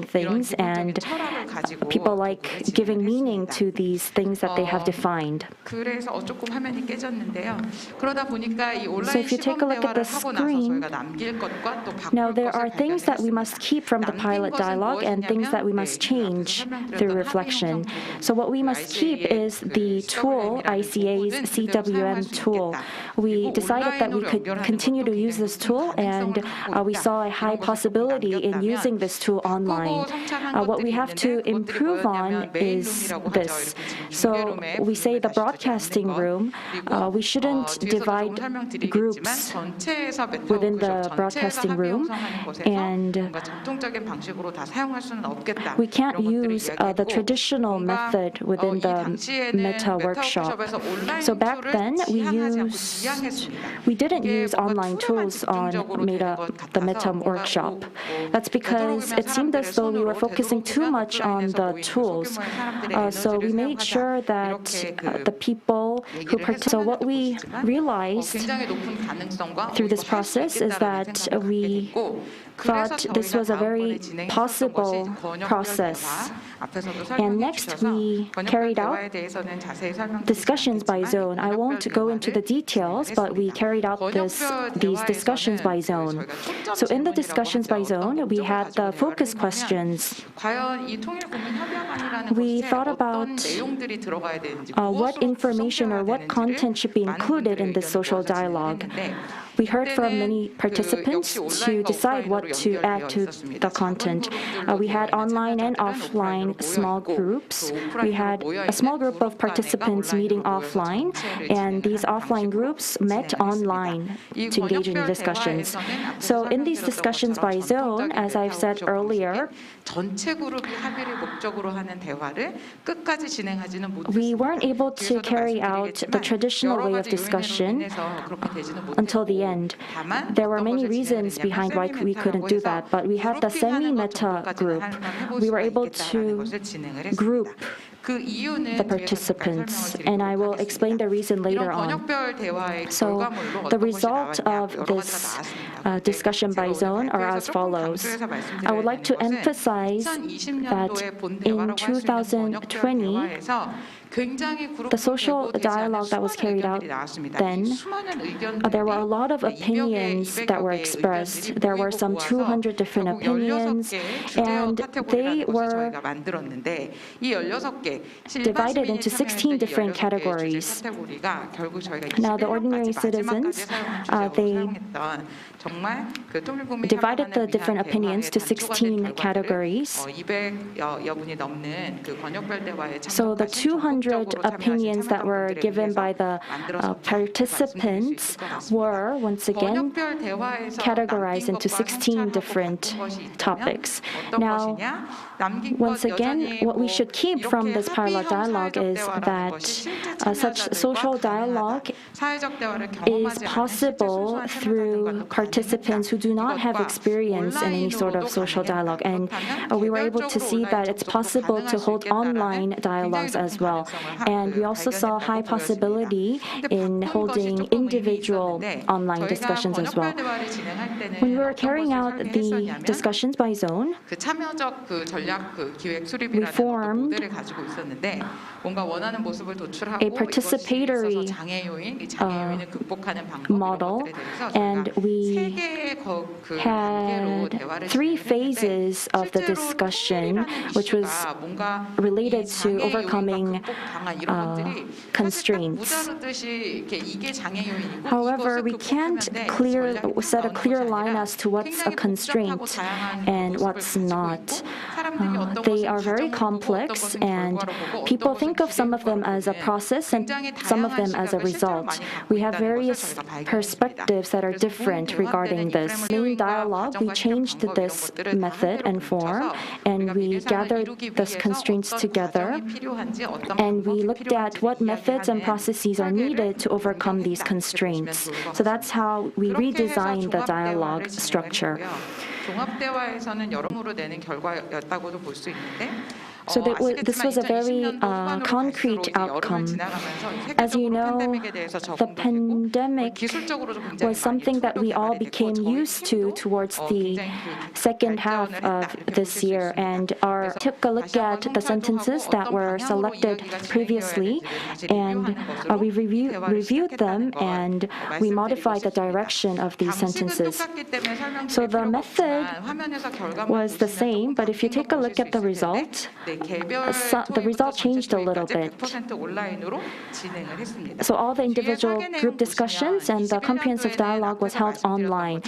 things, and people like giving meaning to these things that they have defined. So if you take a look at the screen, now there are things that we must keep from the pilot dialogue and things that we must change through reflection. So what we must keep is the tool, ICA's CWM tool. We decided that we could continue to use this tool, and we saw a high possibility in using this tool online. What we have to improve on is this. So we say the broadcasting room, we shouldn't divide groups within the broadcasting room, and we can't use the traditional method within the Meta workshop. So back then, we didn't use online tools on the Meta workshop. That's because it seemed as though we were focusing too much on the tools. So we made sure that the people who participate. So what we realized through this process is that we thought this was a very possible process. And next, we carried out discussions by zone. I won't go into the details, but we carried out these discussions by zone. So in the discussions by zone, we had the focus questions. We thought about what information or what content should be included in this social dialogue. We heard from many participants to decide what to add to the content. We had online and offline small groups. We had a small group of participants meeting offline, and these offline groups met online to engage in discussions. So in these discussions by zone, as I've said earlier, we weren't able to carry out the traditional way of discussion until the end. There were many reasons behind why we couldn't do that, but we had the semi-meta group. We were able to group the participants, and I will explain the reason later on. So the result of this discussion by zone are as follows. I would like to emphasize that in 2020, the social dialogue that was carried out then, there were a lot of opinions that were expressed. There were some 200 different opinions, and they were divided into 16 different categories. Now, the ordinary citizens, they divided the different opinions to 16 categories. So the 200 opinions that were given by the participants were, once again, categorized into 16 different topics. Now, once again, what we should keep from this pilot dialogue is that such social dialogue is possible through participants who do not have experience in any sort of social dialogue. And we were able to see that it's possible to hold online dialogues as well. And we also saw high possibility in holding individual online discussions as well. When we were carrying out the discussions by zone, we formed a participatory model, and we had 3 phases of the discussion, which was related to overcoming constraints. However, we can't set a clear line as to what's a constraint and what's not. They are very complex, and people think of some of them as a process and some of them as a result. We have various perspectives that are different regarding this. In dialogue, we changed this method and form, and we gathered those constraints together, and we looked at what methods and processes are needed to overcome these constraints. So that's how we redesigned the dialogue structure. So this was a very concrete outcome. As you know, the pandemic was something that we all became used to towards the second half of this year, and took a look at the sentences that were selected previously, and we reviewed them, and we modified the direction of these sentences. So the method was the same, but if you take a look at the result, the result changed a little bit. So all the individual group discussions and the comprehensive dialogue was held online.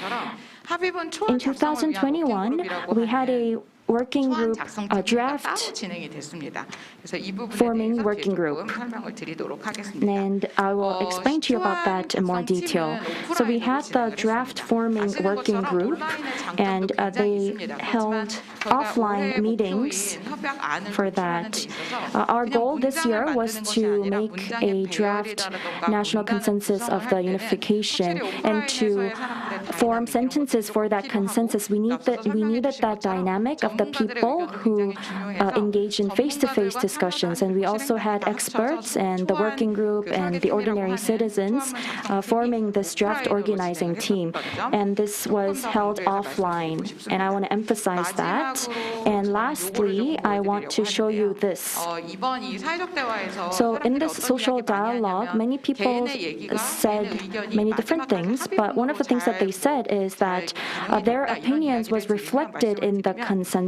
In 2021, we had a working group, a draft forming working group. And I will explain to you about that in more detail. So we had the draft forming working group, and they held offline meetings for that. Our goal this year was to make a draft national consensus of the unification, and to form sentences for that consensus. We needed that dynamic of the people who engage in face-to-face discussions, and we also had experts and the working group and the ordinary citizens forming this draft organizing team, and this was held offline, and I want to emphasize that. And lastly, I want to show you this. So in this social dialogue, many people said many different things, but one of the things that they said is that their opinions was reflected in the consensus.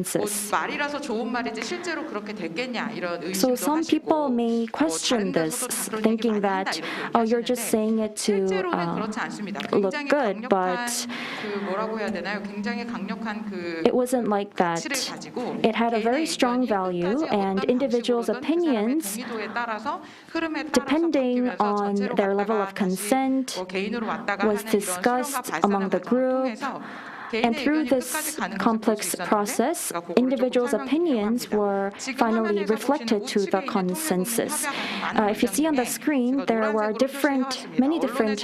So some people may question this, thinking that, oh, you're just saying it to look good, but it wasn't like that. It had a very strong value, and individuals' opinions, depending on their level of consent, was discussed among the group. And through this complex process, individuals' opinions were finally reflected to the consensus. If you see on the screen, there were many different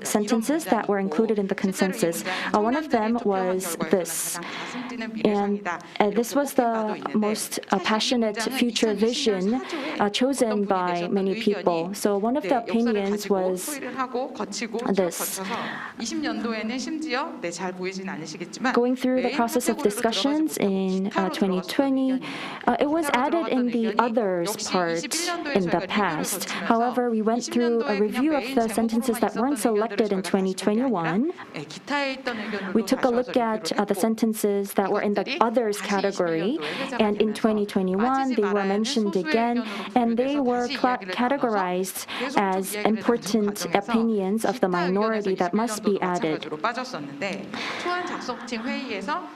sentences that were included in the consensus. One of them was this. And this was the most passionate future vision chosen by many people. So one of the opinions was this. Going through the process of discussions in 2020, it was added in the others part in the past. However, we went through a review of the sentences that weren't selected in 2021. We took a look at the sentences that were in the others category, and in 2021, they were mentioned again, and they were categorized as important opinions of the minority that must be added.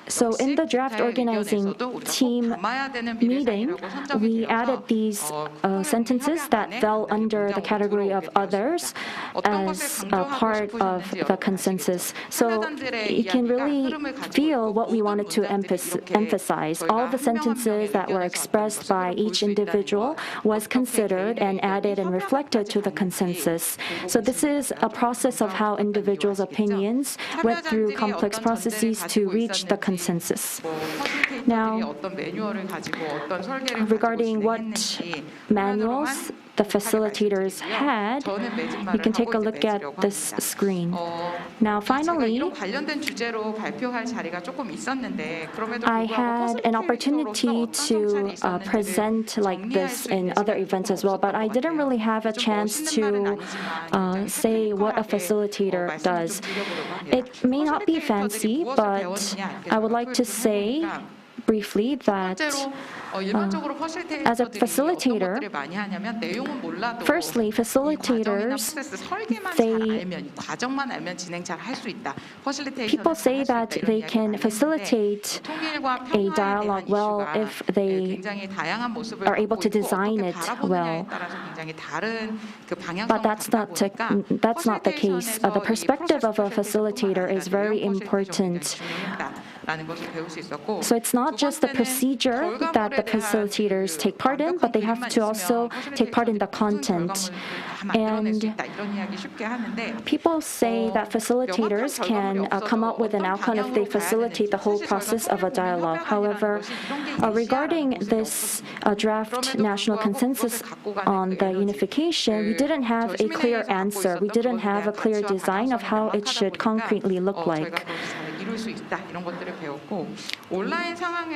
So in the draft organizing team meeting, we added these sentences that fell under the category of others as a part of the consensus. So you can really feel what we wanted to emphasize. All the sentences that were expressed by each individual was considered and added and reflected to the consensus. So this is a process of how individuals' opinions went through complex processes to reach the consensus. Now, regarding what manuals the facilitators had, you can take a look at this screen. Now, finally, I had an opportunity to present like this in other events as well, but I didn't really have a chance to say what a facilitator does. It may not be fancy, but I would like to say briefly that as a facilitator, firstly, facilitators, people say that they can facilitate a dialogue well if they are able to design it well. But that's not the case. The perspective of a facilitator is very important. So it's not just the procedure that the facilitators take part in, but they have to also take part in the content. And people say that facilitators can come up with an outcome if they facilitate the whole process of a dialogue. However, regarding this draft national consensus on the unification, we didn't have a clear answer. We didn't have a clear design of how it should concretely look like.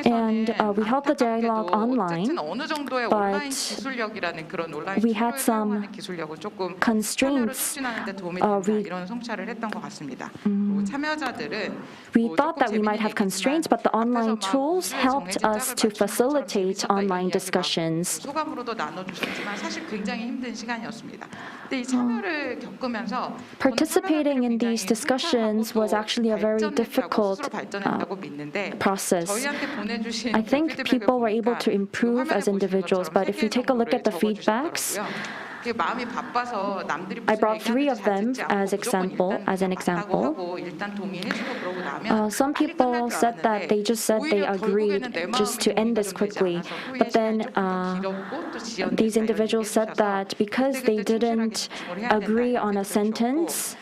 And we held the dialogue online, but we had some constraints. We thought that we might have constraints, but the online tools helped us to facilitate online discussions. Participating in these discussions was actually a very difficult process. I think people were able to improve as individuals, but if you take a look at the feedbacks, I brought 3 of them as an example. Some people said that they just said they agreed just to end this quickly. But then these individuals said that because they didn't agree on a sentence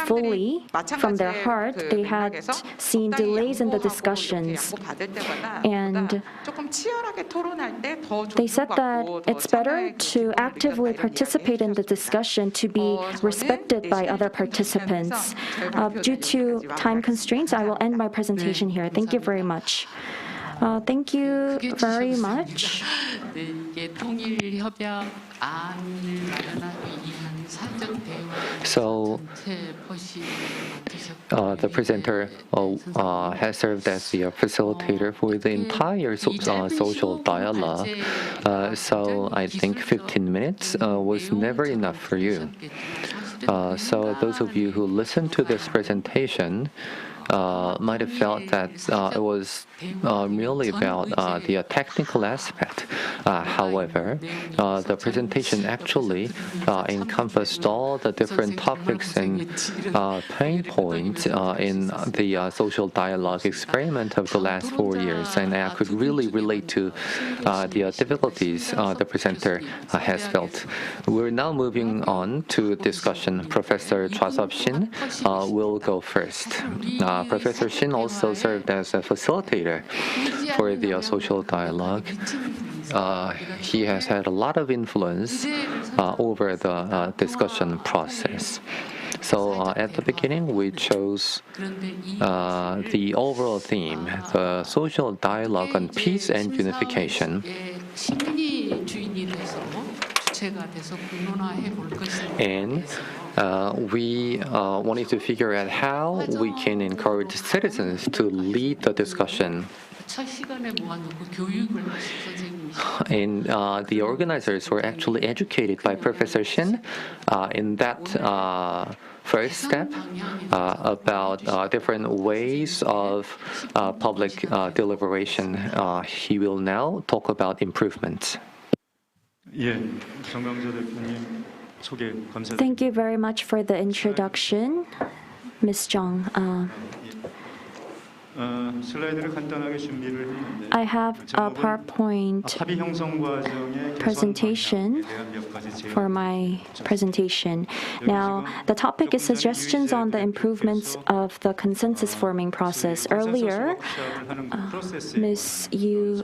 fully from their heart, they had seen delays in the discussions. And they said that it's better to actively participate in the discussion to be respected by other participants. Due to time constraints, I will end my presentation here. Thank you very much. Thank you very much. So, the presenter has served as the facilitator for the entire social dialogue. So I think 15 minutes was never enough for you. So those of you who listened to this presentation might have felt that it was merely about the technical aspect. However, the presentation actually encompassed all the different topics and pain points in the social dialogue experiment of the last 4 years, and I could really relate to the difficulties the presenter has felt. We're now moving on to discussion. Professor Jwaseop Shin will go first. Professor Shin also served as a facilitator for the social dialogue. He has had a lot of influence over the discussion process. So at the beginning, we chose the overall theme, the social dialogue on peace and unification. And we wanted to figure out how we can encourage citizens to lead the discussion. And the organizers were actually educated by Professor Shin in that first step about different ways of public deliberation. He will now talk about improvements. Thank you very much for the introduction, Ms. Jung. I have a PowerPoint presentation for my presentation. Now, the topic is suggestions on the improvements of the consensus forming process. Earlier, Ms. Yu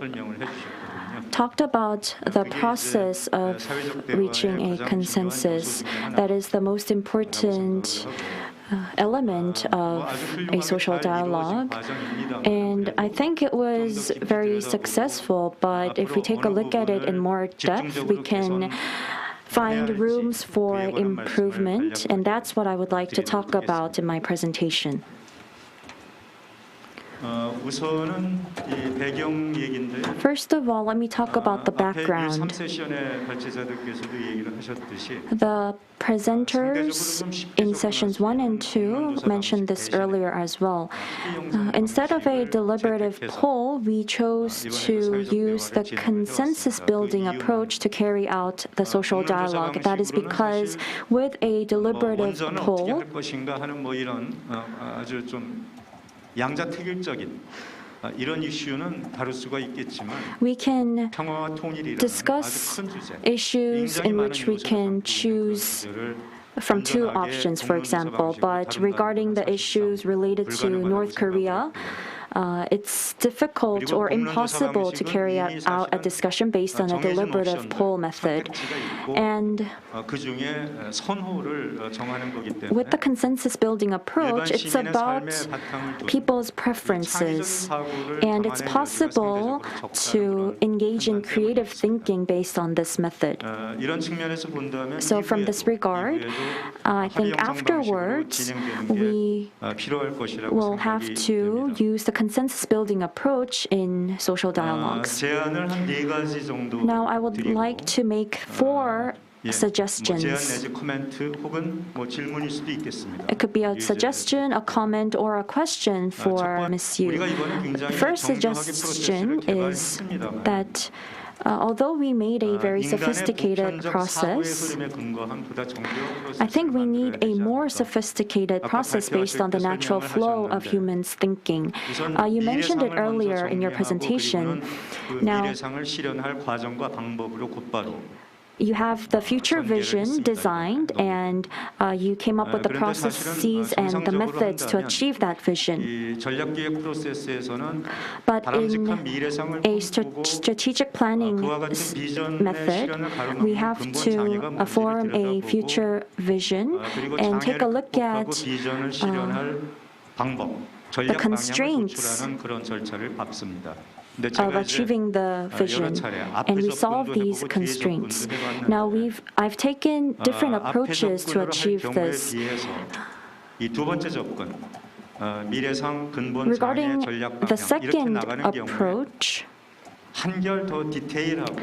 talked about the process of reaching a consensus. That is the most important element of a social dialogue, and I think it was very successful, but if we take a look at it in more depth, we can find rooms for improvement, and that's what I would like to talk about in my presentation. 우선은 이 배경 얘기인데요. First of all, let me talk about the 앞에 background. 3세션의 발제자들께서도 얘기를 하셨듯이 The presenters in sessions 1 and 2 mentioned this earlier as well. Instead of a deliberative poll, we chose to use the consensus-building approach to carry out the social dialogue. That is because with a deliberative 원전은 어떻게 poll, 할 것인가 하는 뭐 이런 아주 좀 양자택일적인 이런 이슈는 다룰 수가 있겠지만 we can 평화와 통일이라는 discuss 아주 큰 주제, issues in 굉장히 많은 which we 요소가 can 담긴 choose 그런 from two 온전하게 options, for 공론조사 example. 방식으로 But 다룬다는 regarding the 것은 issues related to 불가능하다고 North Korea, it's difficult or impossible to carry out a discussion based on a deliberative poll method. And 그 중에 선호를 정하는 거기 때문에 with the consensus-building approach, it's about people's preferences, and it's possible to engage in creative thinking based on this method. 이런 측면에서 본다면 So from this regard, I think afterwards, we 필요할 것이라고 will have 생각이 to 됩니다. use the consensus-building approach in social dialogues. 제안을 한 4가지 정도 Now, I would like to make 4 제안 suggestions. 내지 코멘트 혹은 뭐 질문일 수도 있겠습니다. It could be a suggestion, a comment, or a question for Ms. Yu. 우리가 이번에 굉장히 First 정교하게 suggestion 프로세스를 is 개발했습니다만 that although we made a very sophisticated process, I think we need a more sophisticated process based on the natural flow of humans thinking. You mentioned it earlier in your presentation. Now, 미래상을 실현할 과정과 방법으로 곧바로 you have the future vision designed, and you came up with the processes and the methods to achieve that vision. 이 전략기획 프로세스에서는 But in 바람직한 미래상을 a 꿈꾸고 strategic planning 그와 같은 비전의 method, 실현을 we 가로막는 have 근본 to 장애가 form 뭔지를 a 들여다보고 future vision 그리고 and take a 장애를 look 극복하고 at 비전을 실현할 방법, 전략 방향을 constraints 도출하는 그런 절차를 밟습니다. of achieving the vision, and we solve these constraints. Now, I've taken different approaches to achieve this. 이 두 번째 접근, 미래상 근본 장애 Regarding 전략 the 방향 이렇게 second 나가는 경우에 approach, 한결 더 디테일하고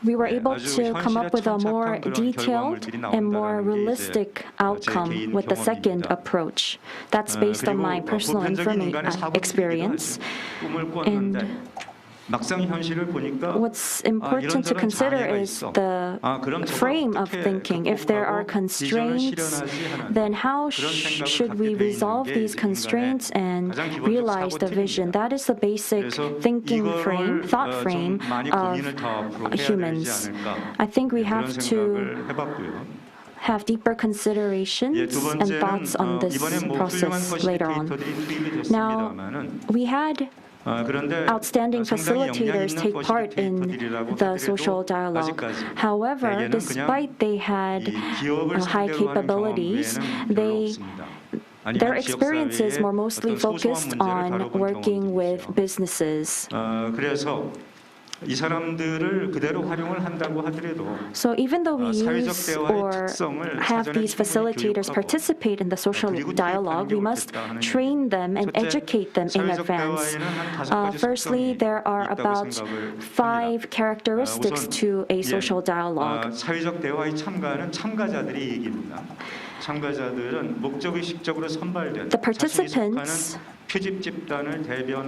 we were able to come up with a more detailed and more realistic outcome with the second approach. That's based on my personal experience. And 막상 현실을 보니까 what's important to consider is the frame of thinking. If there are constraints, then how should we resolve these constraints and realize the vision? That is the basic thinking frame, thought frame of humans. I think we have to have deeper considerations and thoughts on this process later on. Now, we had outstanding facilitators take part in the social dialogue. However, despite they had high capabilities, their experiences were mostly focused on working with businesses. 이 사람들을 그대로 활용을 한다고 하더라도 So even though we use or have these facilitators participate in the social dialogue, we must train them and educate them in advance. Firstly, there are about 5 characteristics to a social dialogue. 사회적 대화에 참가하는 참가자들의 얘기입니다. 참가자들은 목적의식적으로 선발된 The participants,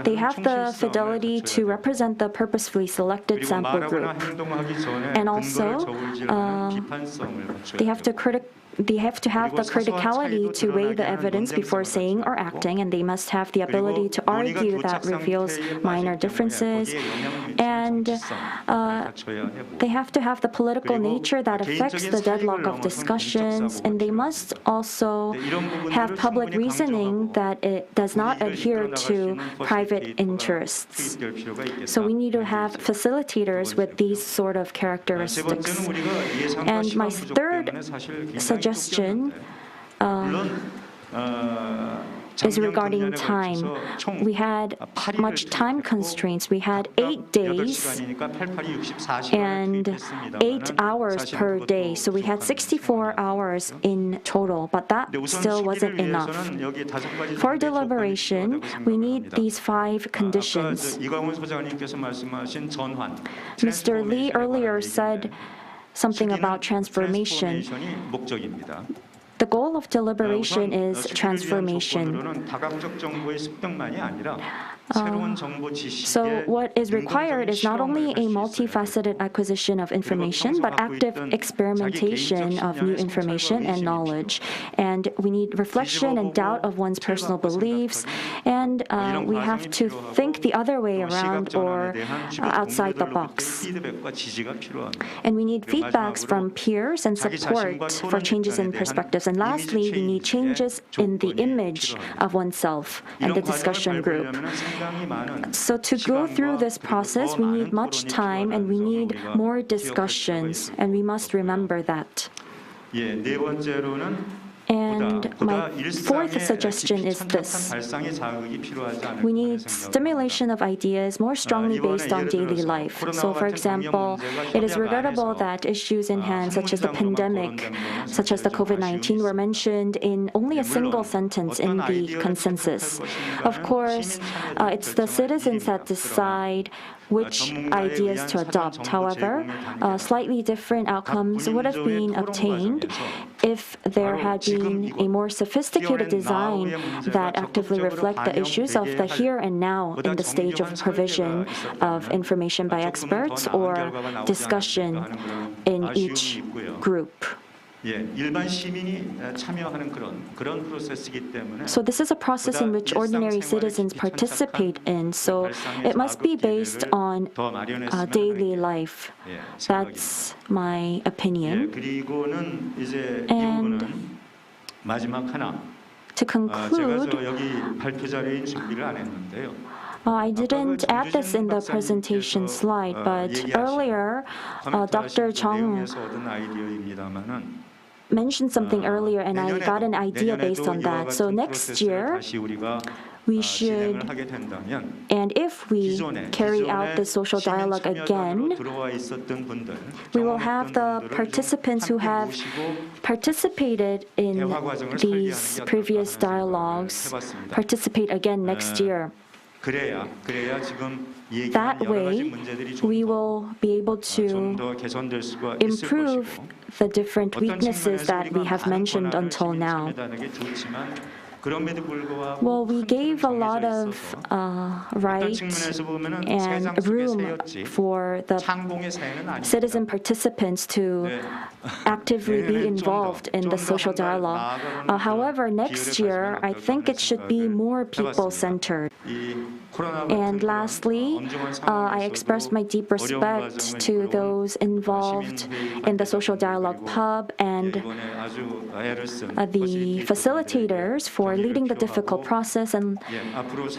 they have the fidelity to represent the purposefully selected sample group. And also, they have to have the criticality to weigh the evidence before saying or acting, and they must have the ability to argue that reveals minor differences. And they have to have the political nature that affects the deadlock of discussions, and they must also have public reasoning that it does not adhere to private interests. So we need to have facilitators with these sort of characteristics. And my third suggestion is regarding time. We had much time constraints. We had 8 days and 8 hours per day. So we had 64 hours in total, but that still wasn't enough. For deliberation, we need these 5 conditions. Mr. Lee earlier said something about transformation. The goal of deliberation is transformation. So what is required is not only a multifaceted acquisition of information, but active experimentation of new information and knowledge. And we need reflection and doubt of one's personal beliefs, and we have to think the other way around or outside the box. And we need feedbacks from peers and support for changes in perspectives. And lastly, we need changes in the image of oneself and the discussion group. So to go through this process, we need much time and we need more discussions, and we must remember that. And my 4th suggestion is this. We need stimulation of ideas more strongly based on daily life. So, for example, it is regrettable that issues in hand, such as the pandemic, such as the COVID-19, were mentioned in only a single sentence in the consensus. Of course, it's the citizens that decide which ideas to adopt. However, slightly different outcomes would have been obtained if there had been a more sophisticated design that actively reflect the issues of the here and now in the stage of provision of information by experts or discussion in each group. So this is a process in which ordinary citizens participate in, so it must be based on daily life. That's my opinion. And to conclude, I didn't add this in the presentation slide, but earlier, Dr. Chung mentioned something earlier, and I got an idea based on that. So next year, we should, and if we carry out the social dialogue again, we will have the participants who have participated in these previous dialogues participate again next year. That way, we will be able to improve the different weaknesses that we have mentioned until now. Well, we gave a lot of right and room for the citizen participants to actively be involved in the social dialogue. However, next year, I think it should be more people-centered. And lastly, I express my deep respect to those involved in the social dialogue pub and the facilitators for leading the difficult process. And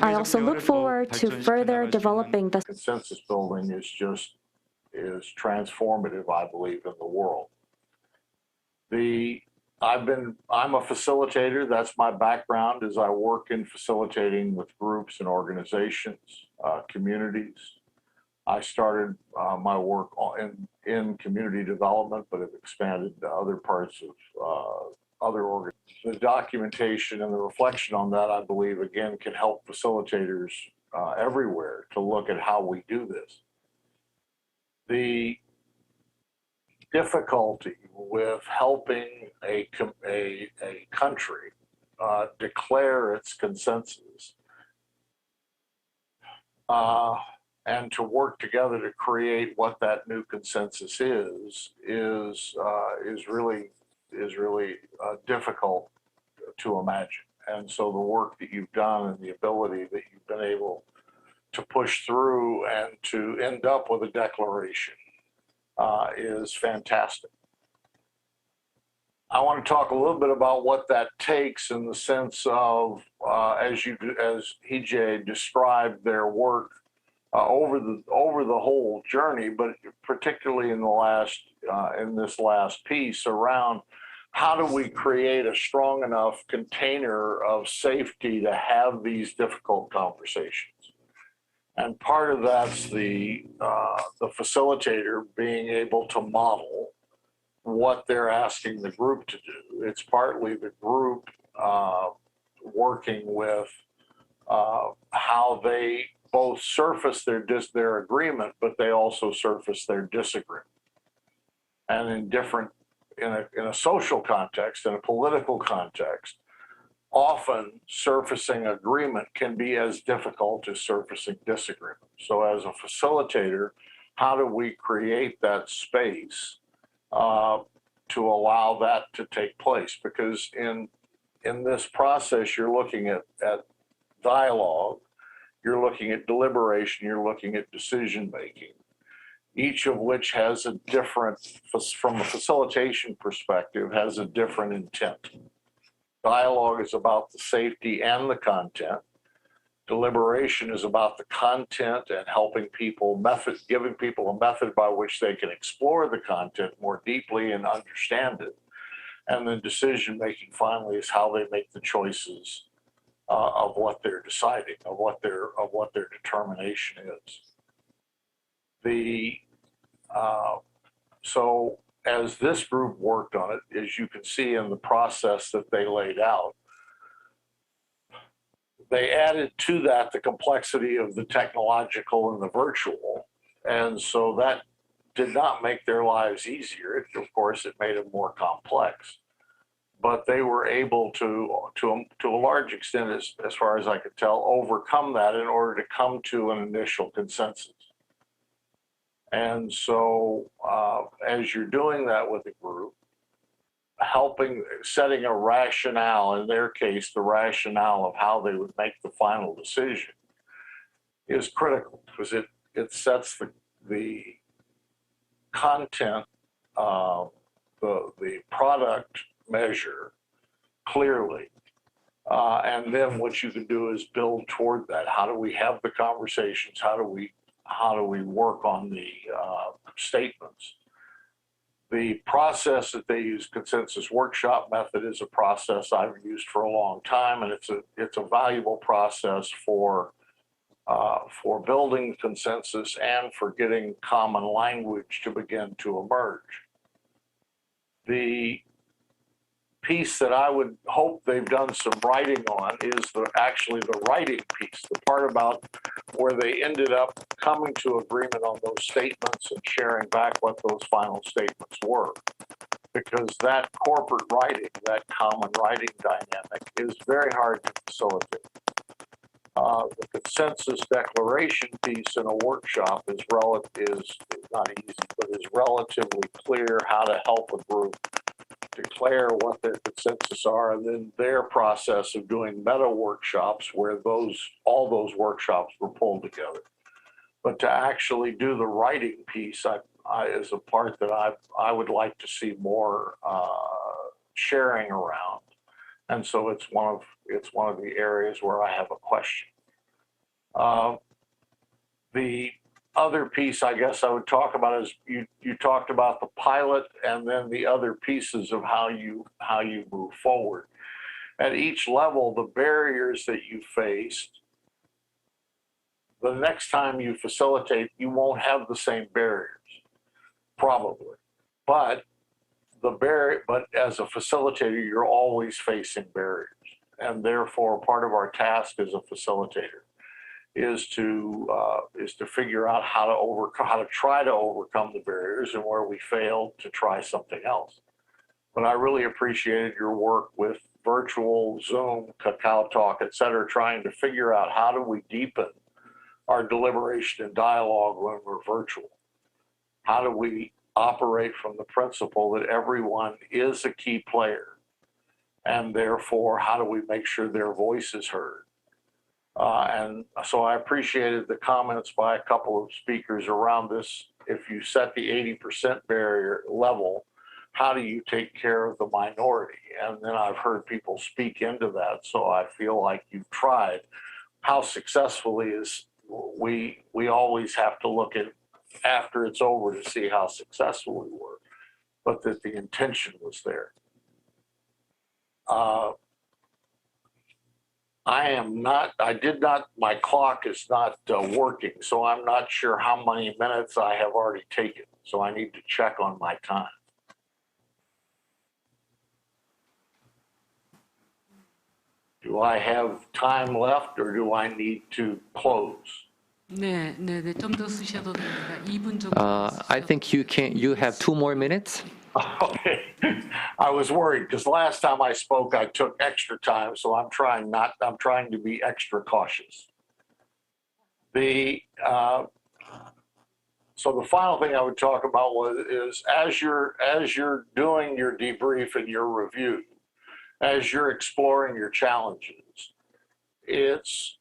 I also look forward to further developing the consensus building is transformative, I believe, in the world. I'm a facilitator. That's my background, is I work in facilitating with groups and organizations, communities. I started my work in community development, but have expanded to other parts of other organizations. The documentation and the reflection on that, I believe, again, can help facilitators everywhere to look at how we do this. The difficulty with helping a country declare its consensus and to work together to create what that new consensus is really difficult to imagine. And so the work that you've done and the ability that you've been able to push through and to end up with a declaration is fantastic. I want to talk a little bit about what that takes in the sense of, as Heejae described their work over the whole journey, but particularly in this last piece around how do we create a strong enough container of safety to have these difficult conversations? And part of that's the facilitator being able to model what they're asking the group to do. It's partly the group working with how they both surface their agreement, but they also surface their disagreement. And in a social context, in a political context, often surfacing agreement can be as difficult as surfacing disagreement. So as a facilitator, how do we create that space to allow that to take place? Because in this process, you're looking at dialogue, you're looking at deliberation, you're looking at decision making, each of which has a different, from a facilitation perspective, has a different intent. Dialogue is about the safety and the content. Deliberation is about the content and helping people, giving people a method by which they can explore the content more deeply and understand it. And then decision making finally is how they make the choices of what they're deciding, of what their determination is. So as this group worked on it, as you can see in the process that they laid out, they added to that the complexity of the technological and the virtual. And so that did not make their lives easier. Of course, it made them more complex. But they were able to a large extent, as far as I could tell, overcome that in order to come to an initial consensus. And so as you're doing that with a group, setting a rationale, in their case, the rationale of how they would make the final decision is critical, because it sets the content, the product measure clearly. And then what you can do is build toward that. How do we have the conversations? How do we work on the statements? The process that they use, consensus workshop method, is a process I've used for a long time, and it's a valuable process for building consensus and for getting common language to begin to emerge. The piece that I would hope they've done some writing on is actually the writing piece, the part about where they ended up coming to agreement on those statements and sharing back what those final statements were. Because that corporate writing, that common writing dynamic, is very hard to facilitate. The consensus declaration piece in a workshop is not easy, but is relatively clear how to help a group declare what their consensus are, and then their process of doing meta workshops where all those workshops were pulled together. But to actually do the writing piece is a part that I would like to see more sharing around, and so it's one of the areas where I have a question. The other piece I guess I would talk about is you talked about the pilot and then the other pieces of how you move forward. At each level, the barriers that you faced, the next time you facilitate, you won't have the same barriers, probably. But as a facilitator, you're always facing barriers. And therefore, part of our task as a facilitator is to figure out how to try to overcome the barriers, and where we fail, to try something else. But I really appreciated your work with virtual, Zoom, Kakao Talk, et cetera, trying to figure out how do we deepen our deliberation and dialogue when we're virtual. How do we operate from the principle that everyone is a key player, and therefore how do we make sure their voice is heard? And so I appreciated the comments by a couple of speakers around this. If you set the 80% barrier level, how do you take care of the minority? And then I've heard people speak into that. So I feel like you've tried. How successfully is, we always have to look at after it's over to see how successful we were, but that the intention was there. my clock is not working, so I'm not sure how many minutes I have already taken. So I need to check on my time. Do I have time left or do I need to close? I think you have 2 more minutes. Okay. I was worried because last time I spoke, I took extra time, so I'm trying to be extra cautious. So the final thing I would talk about is as you're doing your debrief and your review, as you're exploring your challenges, it's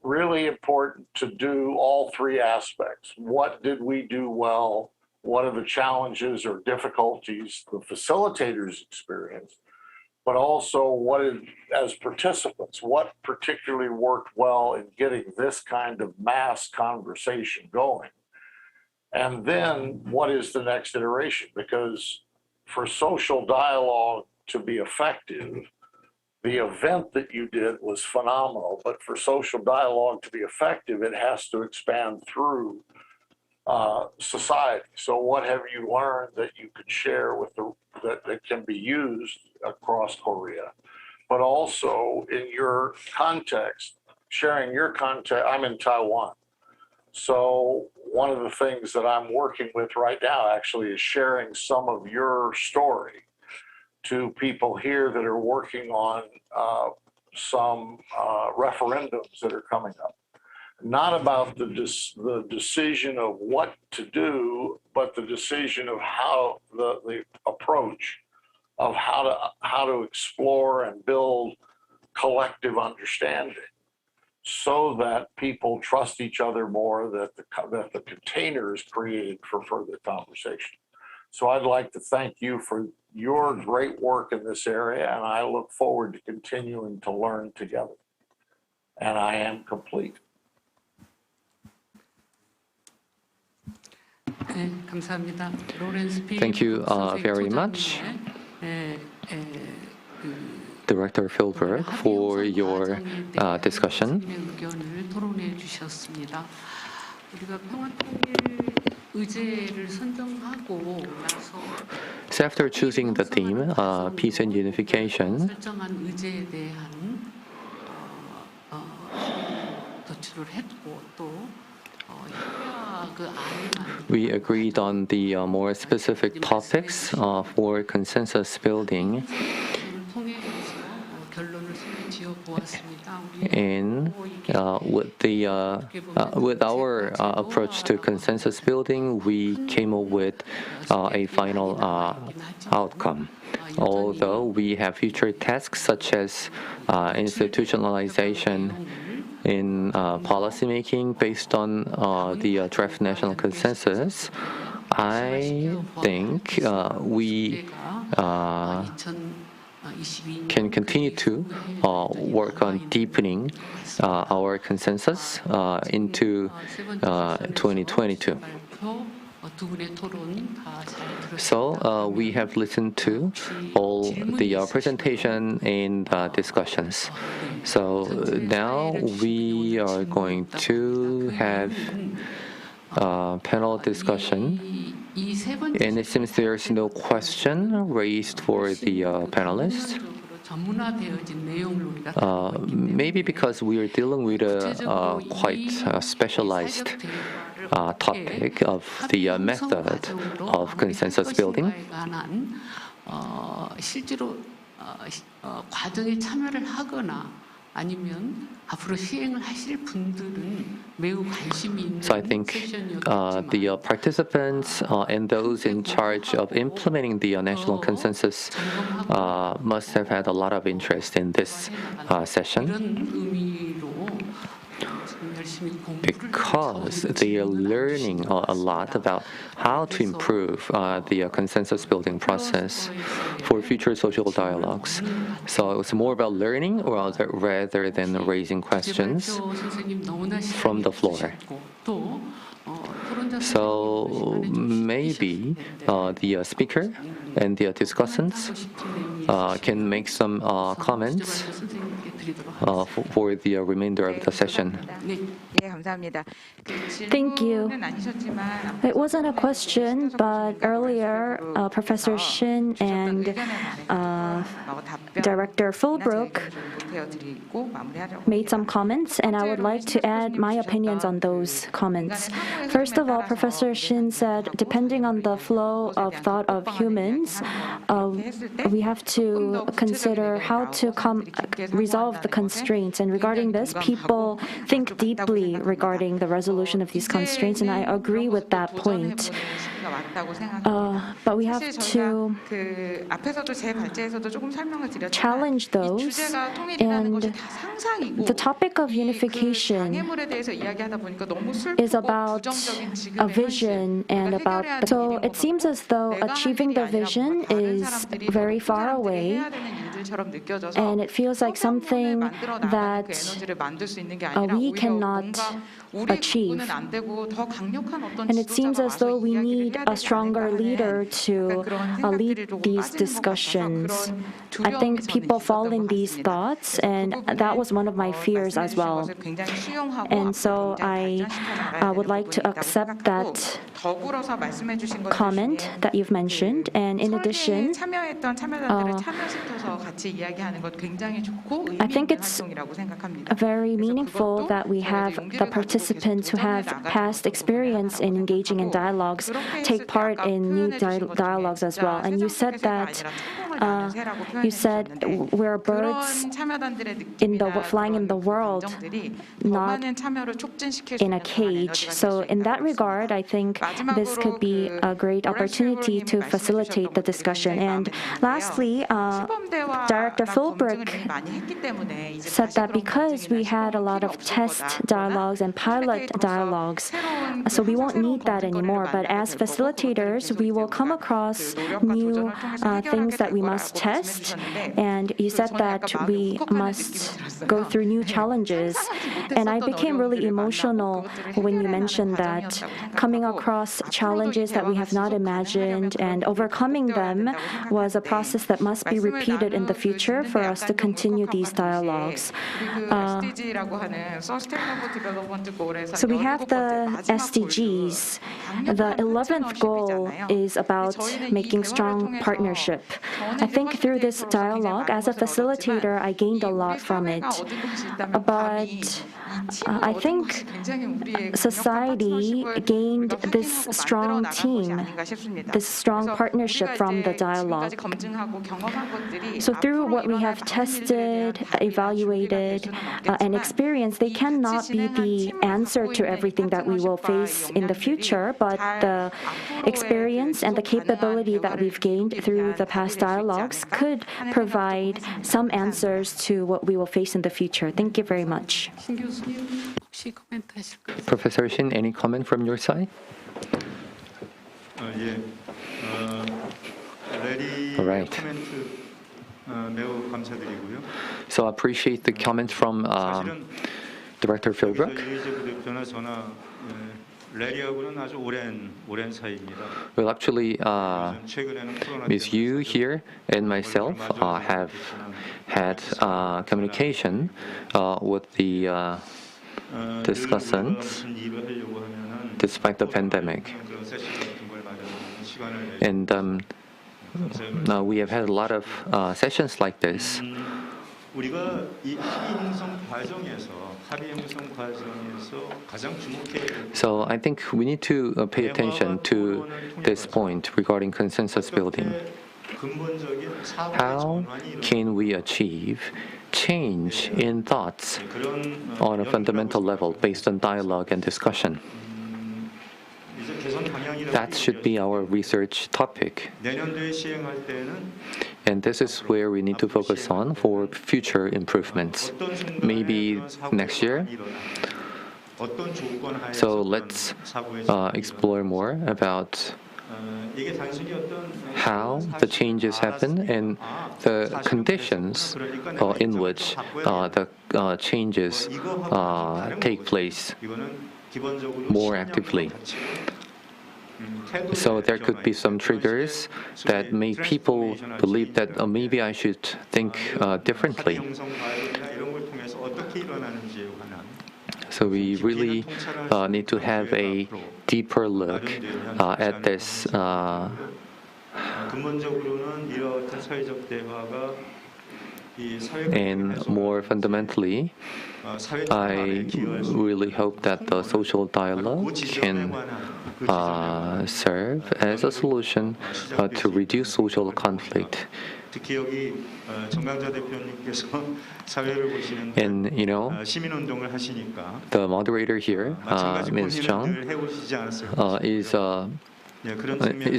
really important to do all 3 aspects. What did we do well? What are the challenges or difficulties the facilitators experience? But also as participants, what particularly worked well in getting this kind of mass conversation going? And then what is the next iteration? Because for social dialogue to be effective, the event that you did was phenomenal, but for social dialogue to be effective, it has to expand through society. So what have you learned that you could share with that can be used across Korea? But also in your context, sharing your context. I'm in Taiwan. So one of the things that I'm working with right now actually is sharing some of your story to people here that are working on some referendums that are coming up. Not about the decision of what to do, but the decision of how the approach of how to explore and build collective understanding, so that people trust each other more, that the container is created for further conversation. So I'd like to thank you for your great work in this area, and I look forward to continuing to learn together. And I am complete. Thank you very much, Director Philbrook, for your discussion. So after choosing the theme, Peace and Unification, we agreed on the more specific topics for consensus building. And with our approach to consensus building, we came up with a final outcome. Although we have future tasks such as institutionalization in policymaking based on the draft national consensus, I think we can continue to work on deepening our consensus into 2022. So we have listened to all the presentation and discussions. So now we are going to have panel discussion. And it seems there's no question raised for the panelists. Maybe because we are dealing with a quite specialized topic of the method of consensus building. So I think the participants and those in charge of implementing the national consensus must have had a lot of interest in this session, because they are learning a lot about how to improve the consensus building process for future social dialogues. So it's more about learning rather than raising questions from the floor. So maybe the speaker and the discussants can make some comments for the remainder of the session. Thank you. It wasn't a question, but earlier Professor Shin and Director Philbrook made some comments, and I would like to add my opinions on those comments. First of all, Professor Shin said, depending on the flow of thought of humans, we have to consider how to resolve the constraints. And regarding this, people think deeply regarding the resolution of these constraints, and I agree with that point. But we have to challenge those, and the topic of unification is about a vision and about so it seems as though achieving the vision is very far away, and it feels like something that we cannot achieve. And it seems as though we need a stronger leader to lead these discussions. I think people fall in these thoughts, and that was one of my fears as well. And so I would like to accept that comment that you've mentioned. And in addition, I think it's very meaningful that we have the participants who have past experience in engaging in dialogues take part in new dialogues as well. And you said that we're birds flying in the world, not in a cage. So in that regard, I think this could be a great opportunity to facilitate the discussion. And lastly, Director Philbrook said that because we had a lot of test dialogues and pilot dialogues, so we won't need that anymore. But as facilitators, we will come across new things that we must test. And you said that we must go through new challenges. And I became really emotional when you mentioned that coming across challenges that we have not imagined and overcoming them was a process that must be repeated in the future for us to continue these dialogues. So we have the SDGs. The 11th goal is about making strong partnership. I think through this dialogue, as a facilitator, I gained a lot from it. But I think society gained this strong team, this strong partnership from the dialogue. So through what we have tested, evaluated, and experienced, they cannot be the answer to everything that we will face in the future, but the experience and the capability that we've gained through the past dialogues could provide some answers to what we will face in the future. Thank you very much. Professor Shin, any comment from your side? All right. So I appreciate the comments from Director Philbrook. Well, actually, Ms. Yu here and myself have had communication with the discussants despite the pandemic. And we have had a lot of sessions like this. So I think we need to pay attention to this point regarding consensus building. How can we achieve change in thoughts on a fundamental level based on dialogue and discussion? That should be our research topic. And this is where we need to focus on for future improvements, maybe next year. So let's explore more about how the changes happen and the conditions in which the changes take place more actively. So there could be some triggers that make people believe that maybe I should think differently. So we really need to have a deeper look at this. And more fundamentally, I really hope that the social dialogue can serve as a solution to reduce social conflict. And the moderator here, Ms. Chung, is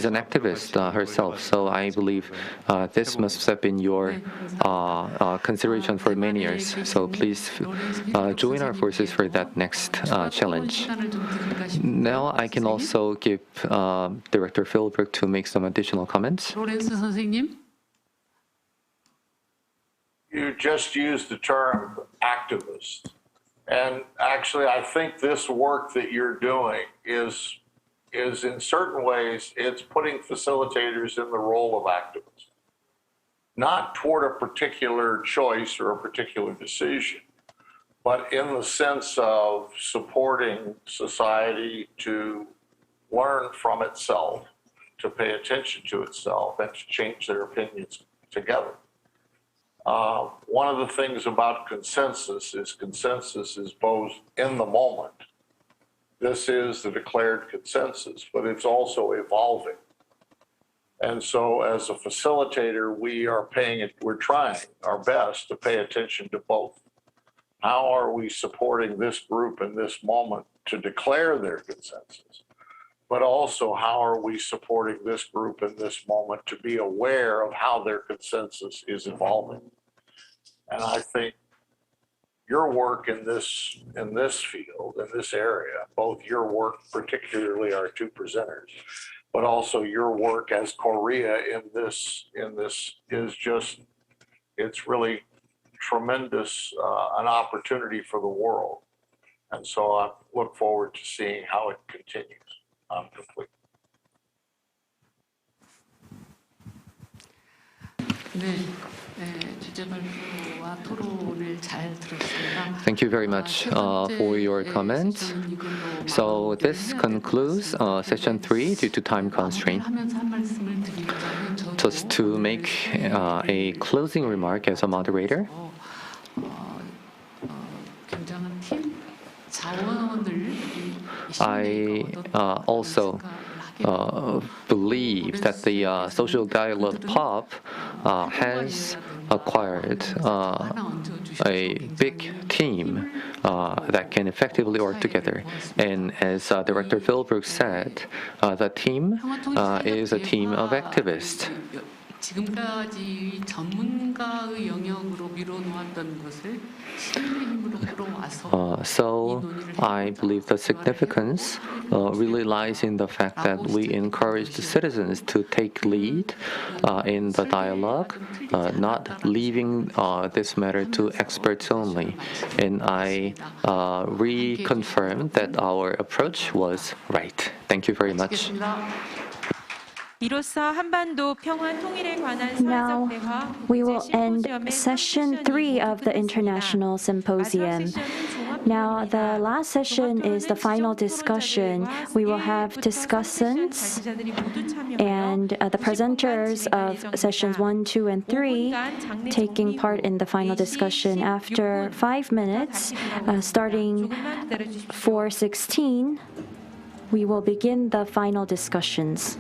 an activist herself, so I believe this must have been your consideration for many years. So please join our forces for that next challenge. Now I can also give Director Philbrook to make some additional comments. You just used the term activist. And actually, I think this work that you're doing is in certain ways, it's putting facilitators in the role of activists, not toward a particular choice or a particular decision, but in the sense of supporting society to learn from itself, to pay attention to itself, and to change their opinions together. One of the things about consensus is both in the moment. This is the declared consensus, but it's also evolving. And so as a facilitator, we're trying our best to pay attention to both. How are we supporting this group in this moment to declare their consensus? But also, how are we supporting this group in this moment to be aware of how their consensus is evolving? And I think your work in this field, in this area, both your work, particularly our two presenters, but also your work as Korea in this is just, it's really tremendous, an opportunity for the world. And so I look forward to seeing how it continues. I'm complete. Thank you very much for your comments. So this concludes session 3 due to time constraint. Just to make a closing remark as a moderator, I also believe that the social dialogue POP has acquired a big team that can effectively work together. And as Director Philbrook said, the team is a team of activists. 지금까지 전문가의 영역으로 밀어놓았던 것을 시민의 힘으로 끌어와서 So I believe the significance really lies in the fact that we encourage the citizens to take lead in the dialogue, not leaving this matter to experts only. And I reconfirm that our approach was right. Thank you very much. 이로써 한반도 평화 통일에 관한 Now 사회적 대화 we will end session 3 of the International Symposium. Now, the last session is the final discussion. We will have discussants and the presenters of sessions 1, 2, and 3 taking part in the final discussion. After 5 minutes, starting 4:16, we will begin the final discussions.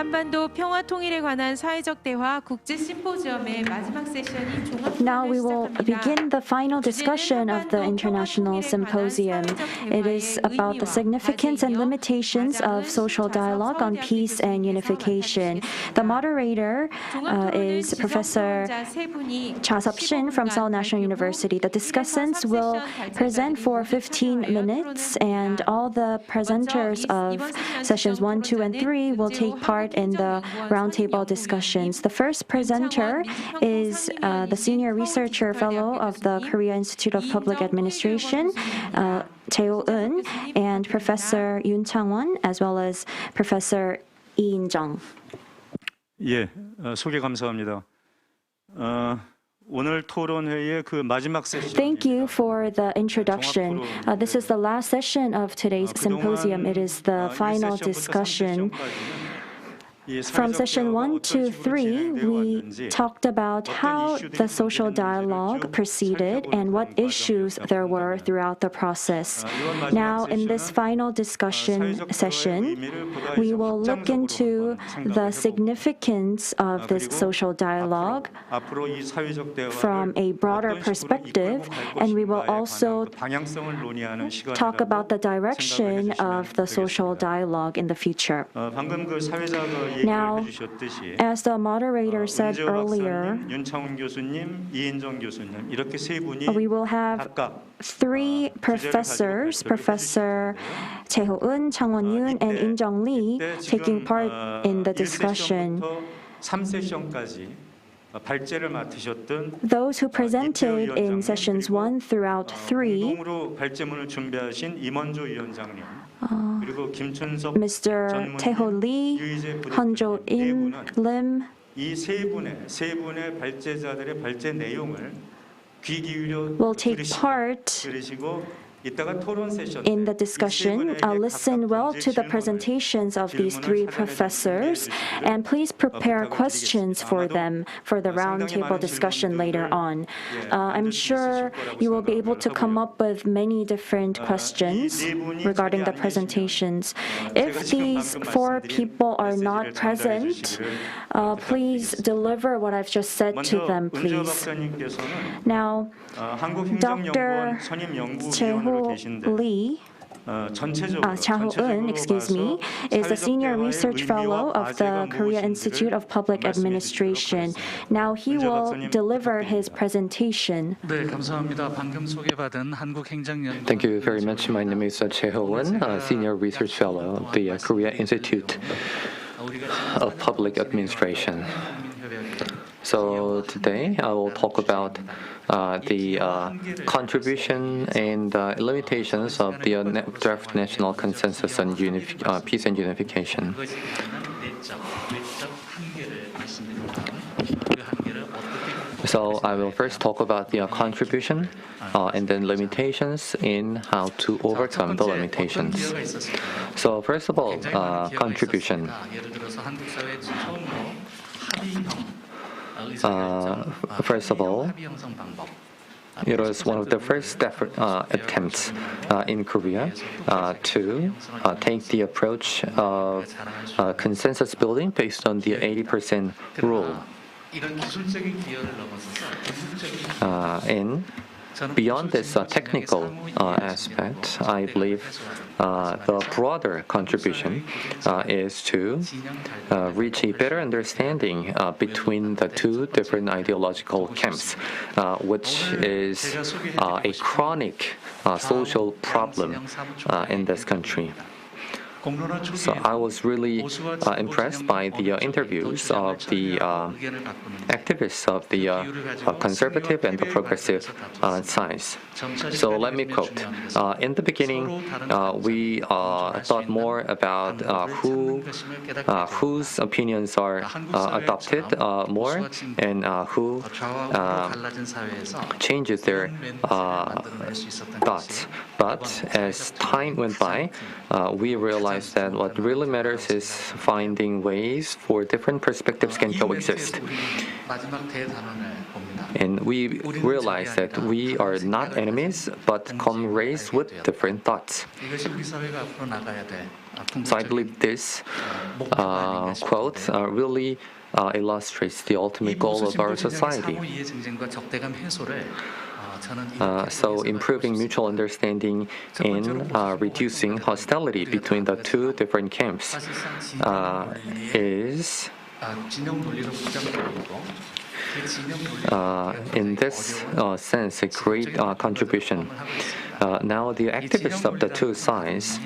한반도 평화 통일에 관한 사회적 대화 국제 심포지엄의 마지막 세션이 종합 Now we will 시작합니다. begin the final discussion of the International Symposium. It is about the significance and limitations of social dialogue on peace and unification. The moderator is Professor Jwaseop from Seoul National University. The discussants will present for 15 minutes, and all the presenters of sessions 1, 2, and 3 will take part in the roundtable discussions. The first presenter is the Senior Researcher Fellow of the Korea Institute of Public Administration, Taeho, and Professor Yoon Changwon, as well as Professor In-jeong. 예, 소개 감사합니다. 오늘 토론회의 그 마지막 세션. Thank you for the introduction. This is the last session of today's symposium. It is the final discussion. From session 1 to 3, we talked about how the social dialogue proceeded and what issues there were throughout the process. Now, in this final discussion session, we will look into the significance of this social dialogue from a broader perspective, and we will also talk about the direction of the social dialogue in the future. Now, as the moderator said earlier, we will have 3 professors, Professor Taeho, Changwon, and In-jeong Lee, taking part in the discussion. Those who presented in sessions 1 throughout 3, Mr. Taeho Lee, Hunjo Lim, will take part in the discussion. Listen well to the presentations of these 3 professors, and please prepare questions for them for the roundtable discussion later on. I'm sure you will be able to come up with many different questions regarding the presentations. If these 4 people are not present, please deliver what I've just said to them, please. Now, Dr. Jaeho Lee, Jaeho, is the Senior Research Fellow of the Korea Institute of Public Administration. Now he will deliver his presentation. Thank you very much. My name is Jaeho, Senior Research Fellow of the Korea Institute of Public Administration. So today I will talk about the contribution and limitations of the draft national consensus on peace and unification. So I will first talk about the contribution and then limitations in how to overcome the limitations. So first of all, contribution. First of all, it was one of the first attempts in Korea to take the approach of consensus building based on the 80% rule. And beyond this technical aspect, I believe the broader contribution is to reach a better understanding between the 2 different ideological camps, which is a chronic social problem in this country. So I was really impressed by the interviews of the activists of the conservative and the progressive sides. So let me quote. In the beginning, we thought more about whose opinions are adopted more and who changes their thoughts. But as time went by, we realized that what really matters is finding ways for different perspectives can coexist. And we realized that we are not enemies, but comrades with different thoughts. So I believe this quote really illustrates the ultimate goal of our society. So improving mutual understanding and reducing hostility between the two different camps is in this sense a great contribution. Now the activists of the two sides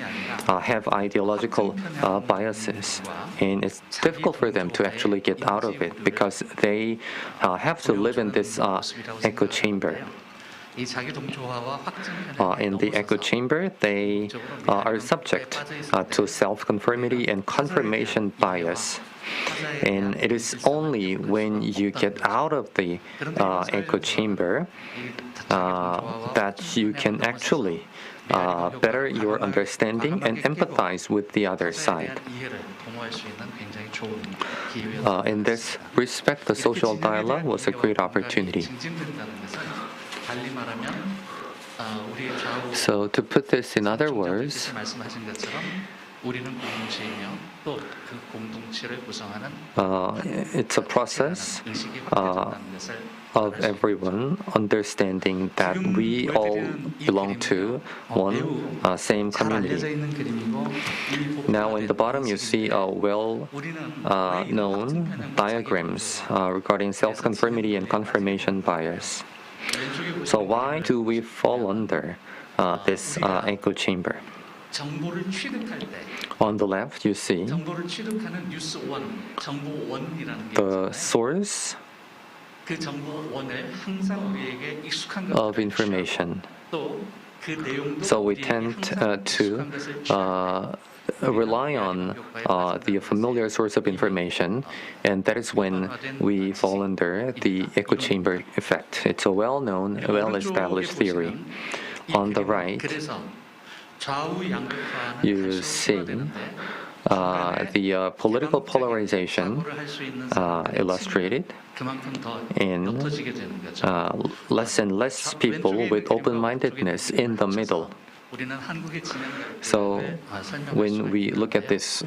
have ideological biases, and it's difficult for them to actually get out of it because they have to live in this echo chamber. In the echo chamber, they are subject to self-conformity and confirmation bias. And it is only when you get out of the echo chamber that you can actually better your understanding and empathize with the other side. In this respect, the social dialogue was a great opportunity. So to put this in other words, it's a process of everyone understanding that we all belong to one same community. Now in the bottom you see well-known diagrams regarding self-conformity and confirmation bias. So why do we fall under this echo chamber? On the left, you see the source of information. So we tend to rely on the familiar source of information, and that is when we fall under the echo chamber effect. It's a well-known, well-established theory. On the right, you see the political polarization illustrated in less and less people with open-mindedness in the middle. So when we look at these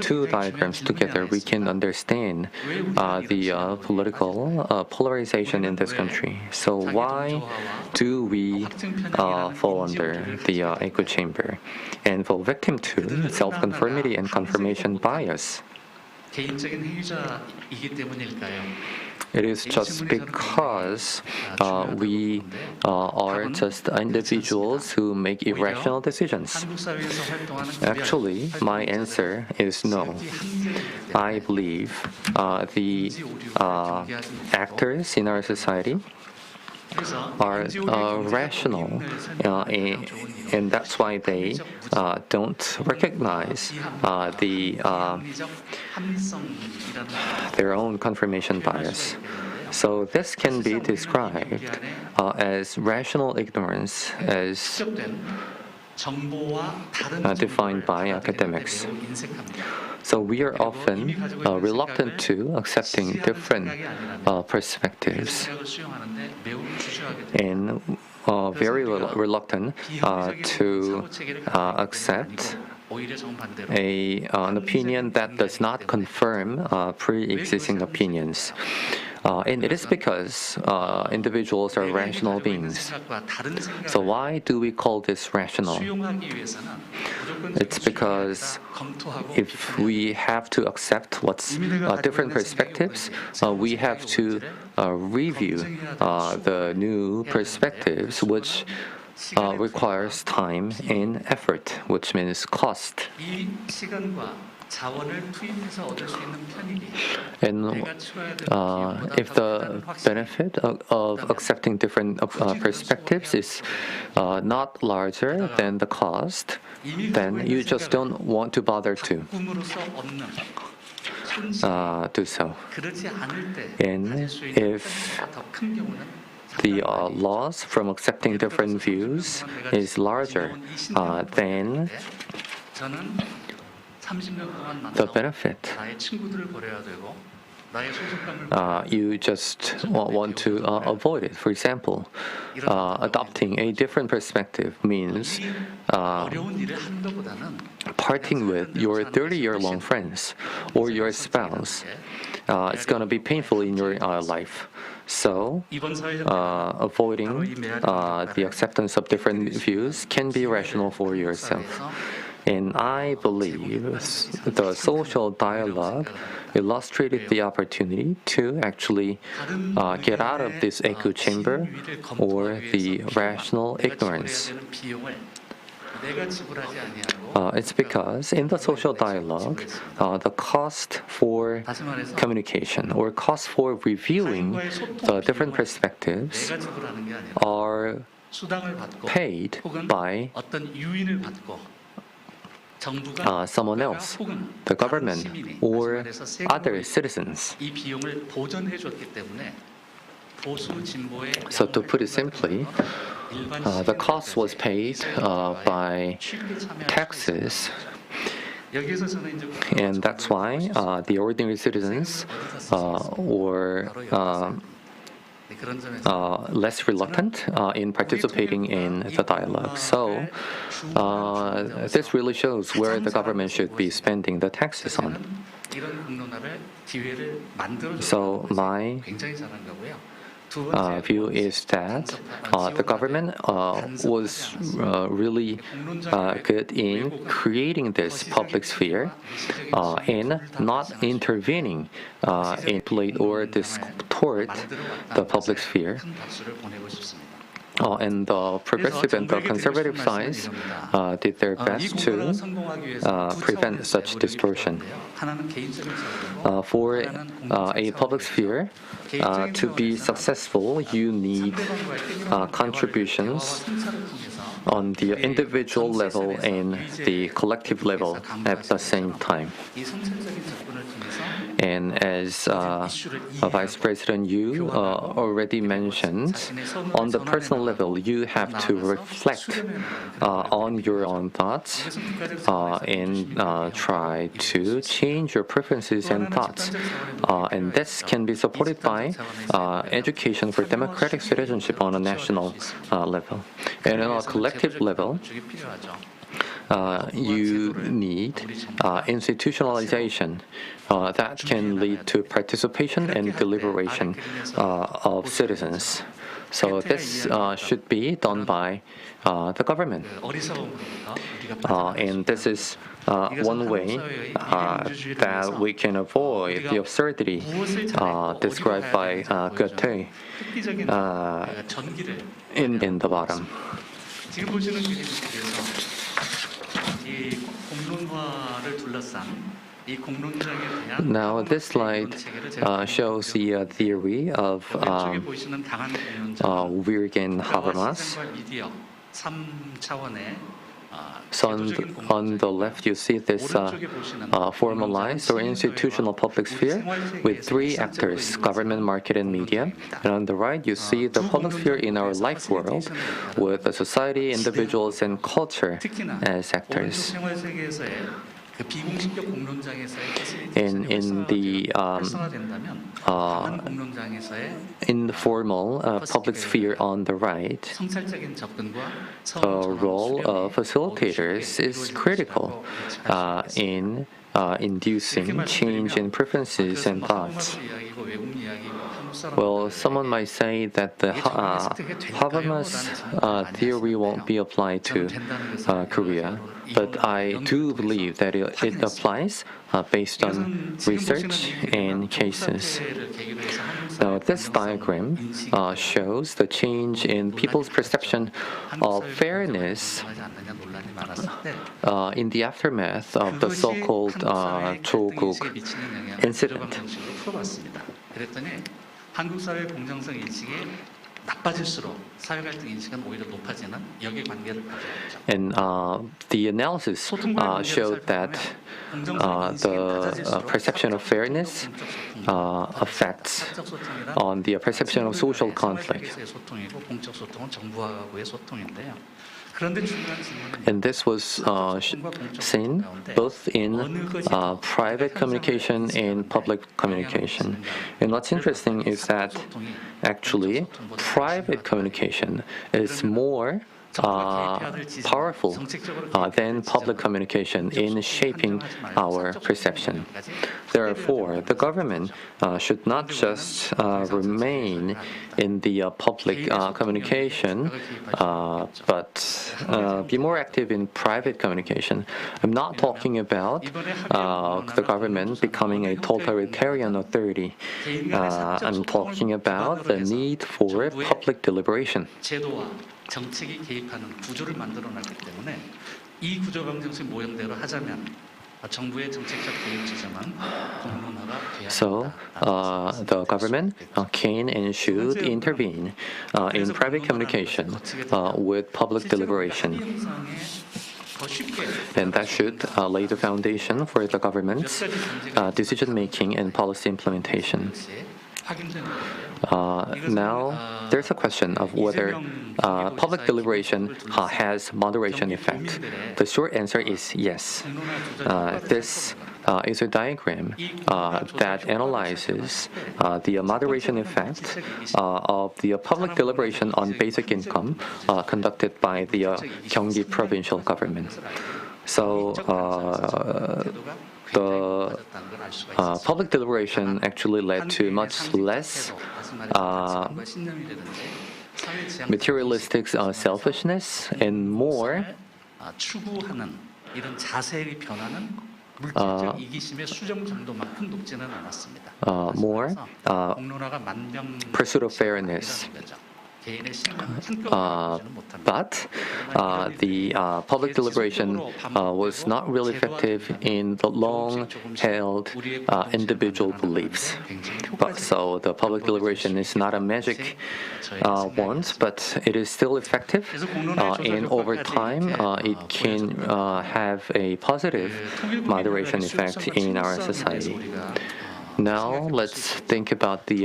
two diagrams together, we can understand the political polarization in this country. So why do we fall under the echo chamber? And for victim two, self-conformity and confirmation bias. It is just because we are just individuals who make irrational decisions. Actually, my answer is no. I believe the actors in our society are rational, and that's why they don't recognize their own confirmation bias. So this can be described as rational ignorance, as defined by academics. So we are often reluctant to accepting different perspectives, and very reluctant to accept an opinion that does not confirm pre-existing opinions. And it is because individuals are rational beings. So why do we call this rational? It's because if we have to accept what's different perspectives, we have to review the new perspectives, which requires time and effort, which means cost. And if the benefit of accepting different perspectives is not larger than the cost, then you just don't want to bother to do so. And if the loss from accepting different views is larger than the benefit, you just want to avoid it. For example, adopting a different perspective means parting with your 30-year-long friends or your spouse. It's going to be painful in your life. So, avoiding the acceptance of different views can be rational for yourself. And I believe the social dialogue illustrated the opportunity to actually get out of this echo chamber or the rational ignorance. It's because in the social dialogue, the cost for communication or cost for reviewing the different perspectives are paid by someone else, the government, or other citizens. So to put it simply, the cost was paid by taxes, and that's why the ordinary citizens were less reluctant in participating in the dialogue. So this really shows where the government should be spending the taxes on. So my view is that the government was really good in creating this public sphere and not intervening in play or distort the public sphere. And the progressive and the conservative sides did their best to prevent such distortion. For a public sphere to be successful, you need contributions on the individual level and the collective level at the same time. And as Vice President Yu already mentioned, on the personal level, you have to reflect on your own thoughts and try to change your preferences and thoughts. And this can be supported by education for democratic citizenship on a national level. And on a collective level, you need institutionalization that can lead to participation and deliberation of citizens. So this should be done by the government. And this is one way that we can avoid the absurdity described by Goethe in the bottom. Now, this slide shows the theory of Wirth and Habermas. So on the left, you see this formalized or institutional public sphere with three actors: government, market, and media. And on the right, you see the public sphere in our life world with the society, individuals, and culture as actors. And in the informal public sphere on the right, the role of facilitators is critical in inducing change in preferences and thoughts. Well, someone might say that the Habermas theory won't be applied to Korea, but I do believe that it applies based on research and cases. Now, this diagram shows the change in people's perception of fairness in the aftermath of the so-called Choguk incident. 한국 사회 공정성 인식이 나빠질수록 사회 갈등 인식은 오히려 높아지는 여기 관계를 가져왔죠. And the analysis showed that the perception of fairness affects on the perception of social conflict. 소통이고 공적 소통은 정부하고의 소통인데요. And this was seen both in private communication and public communication. And what's interesting is that actually private communication is more powerful than public communication in shaping our perception. Therefore, the government should not just remain in the public communication, but be more active in private communication. I'm not talking about the government becoming a totalitarian authority. I'm talking about the need for public deliberation. 정책이 개입하는 구조를 만들어놨기 때문에 이 구조 방정식 모형대로 하자면 정부의 정책적 개입 지점은 공론화가 돼야 So, the government can and should intervene in private communication with public deliberation. And that should lay the foundation for the government's decision-making and policy implementation. Now, there's a question of whether public deliberation has moderation effect. The short answer is yes. This is a diagram that analyzes the moderation effect of the public deliberation on basic income conducted by the Gyeonggi provincial government. So, the public deliberation actually led to much less materialistic selfishness and more 추구하는 이런 자세의 변화는 물질적 이기심의 수정 정도만큼 높지는 않았습니다. More pursuit of fairness. But the public deliberation was not really effective in the long-held individual beliefs. But so the public deliberation is not a magic wand, but it is still effective, and over time it can have a positive moderation effect in our society. Now let's think about the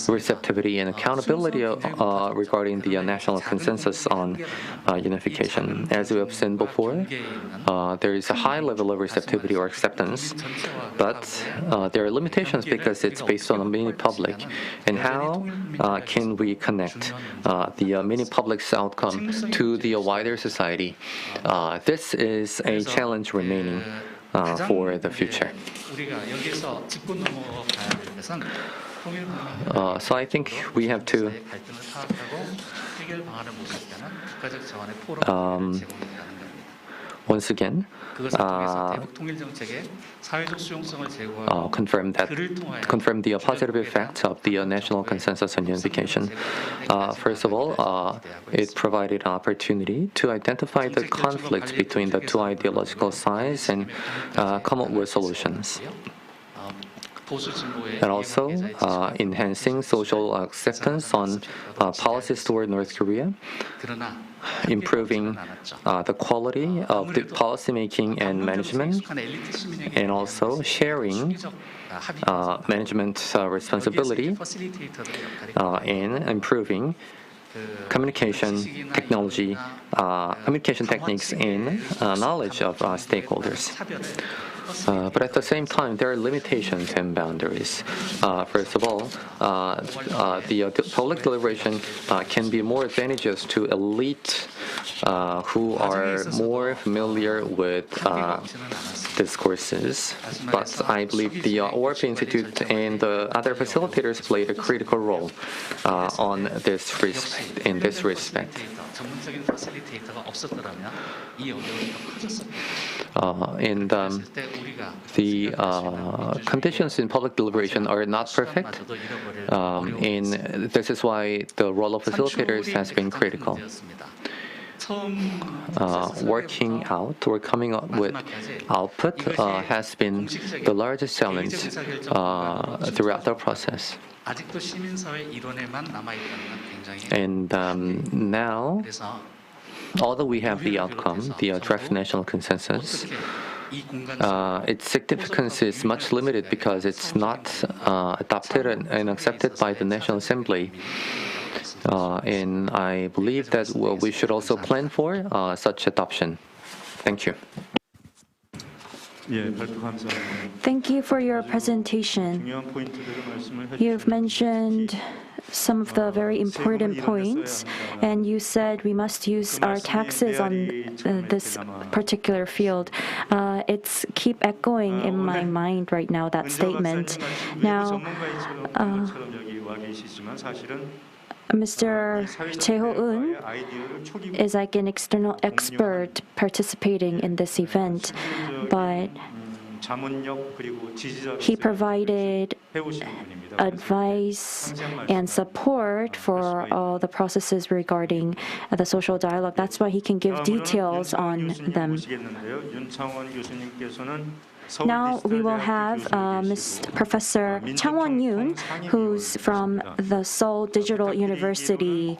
receptivity and accountability regarding the national consensus on unification. As we have seen before, there is a high level of receptivity or acceptance, but there are limitations because it's based on a mini-public. And how can we connect the mini-public's outcome to the wider society? This is a challenge remaining for the future. So I think we have to once again confirm the positive effect of the national consensus on unification. First of all, it provided an opportunity to identify the conflicts between the two ideological sides and come up with solutions. And also enhancing social acceptance on policies toward North Korea, improving the quality of the policymaking and management, and also sharing management responsibility and improving communication technology, communication techniques and knowledge of stakeholders. But at the same time, there are limitations and boundaries. First of all, the public deliberation can be more advantageous to elite who are more familiar with discourses. But I believe the ORP Institute and the other facilitators played a critical role in this respect. And the conditions in public deliberation are not perfect, and this is why the role of facilitators has been critical. Working out or coming up with output has been the largest challenge throughout the process. And now, although we have the outcome, the draft national consensus, its significance is much limited because it's not adopted and accepted by the National Assembly. And I believe that we should also plan for such adoption. Thank you. Thank you for your presentation. You've mentioned some of the very important points, and you said we must use our taxes on this particular field. It's keep echoing in my mind right now, that statement. Now, Mr. Jaeho is like an external expert participating in this event, but he provided advice and support for all the processes regarding the social dialogue. That's why he can give details on them. Now we will have Professor Changwon Yoon, who's from the Seoul Digital University.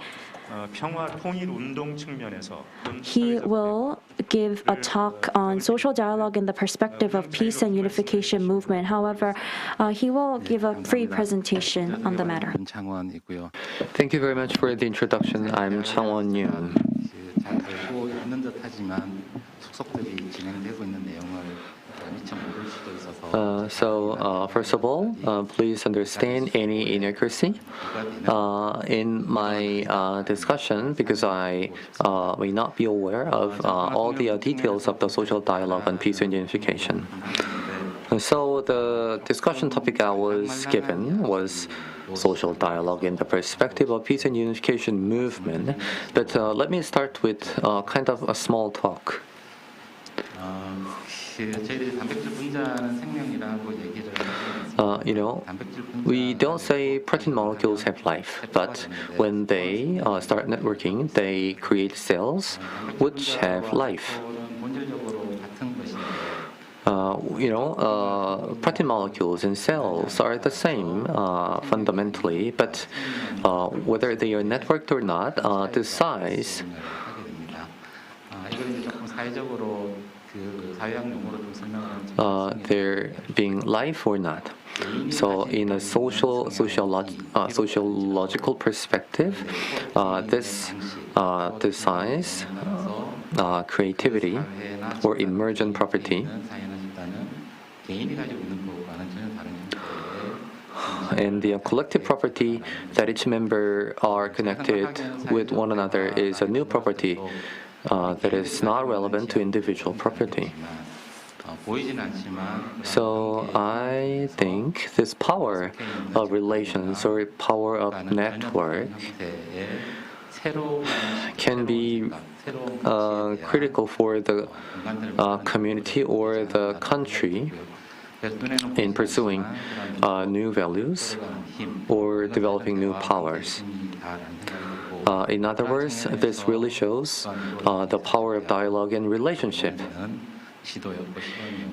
He will give a talk on social dialogue in the perspective of peace and unification movement. However, he will give a free presentation on the matter. Thank you very much for the introduction. I'm Changwon Yoon. First of all, please understand any inaccuracy in my discussion, because I may not be aware of all the details of the social dialogue on peace and unification. So the discussion topic I was given was social dialogue in the perspective of peace and unification movement. But let me start with kind of a small talk. We don't say protein molecules have life, but when they start networking, they create cells which have life. Protein molecules and cells are the same fundamentally, but whether they are networked or not, the size there being life or not. So in a sociological perspective, this size, creativity, or emergent property, and the collective property that each member are connected with one another is a new property that is not relevant to individual property. So I think this power of relations or power of network can be critical for the community or the country in pursuing new values or developing new powers. In other words, this really shows the power of dialogue and relationship.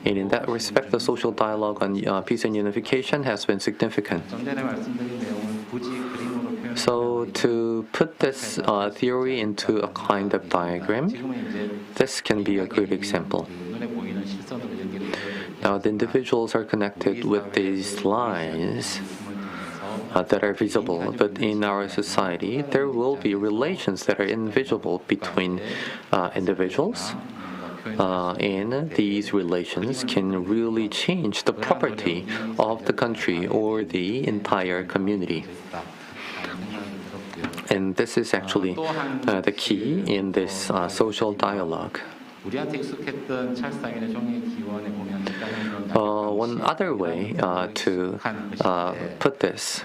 And in that respect, the social dialogue on peace and unification has been significant. So to put this theory into a kind of diagram, this can be a good example. Now, the individuals are connected with these lines that are visible, but in our society, there will be relations that are invisible between individuals. And these relations can really change the property of the country or the entire community. And this is actually the key in this social dialogue. One other way to put this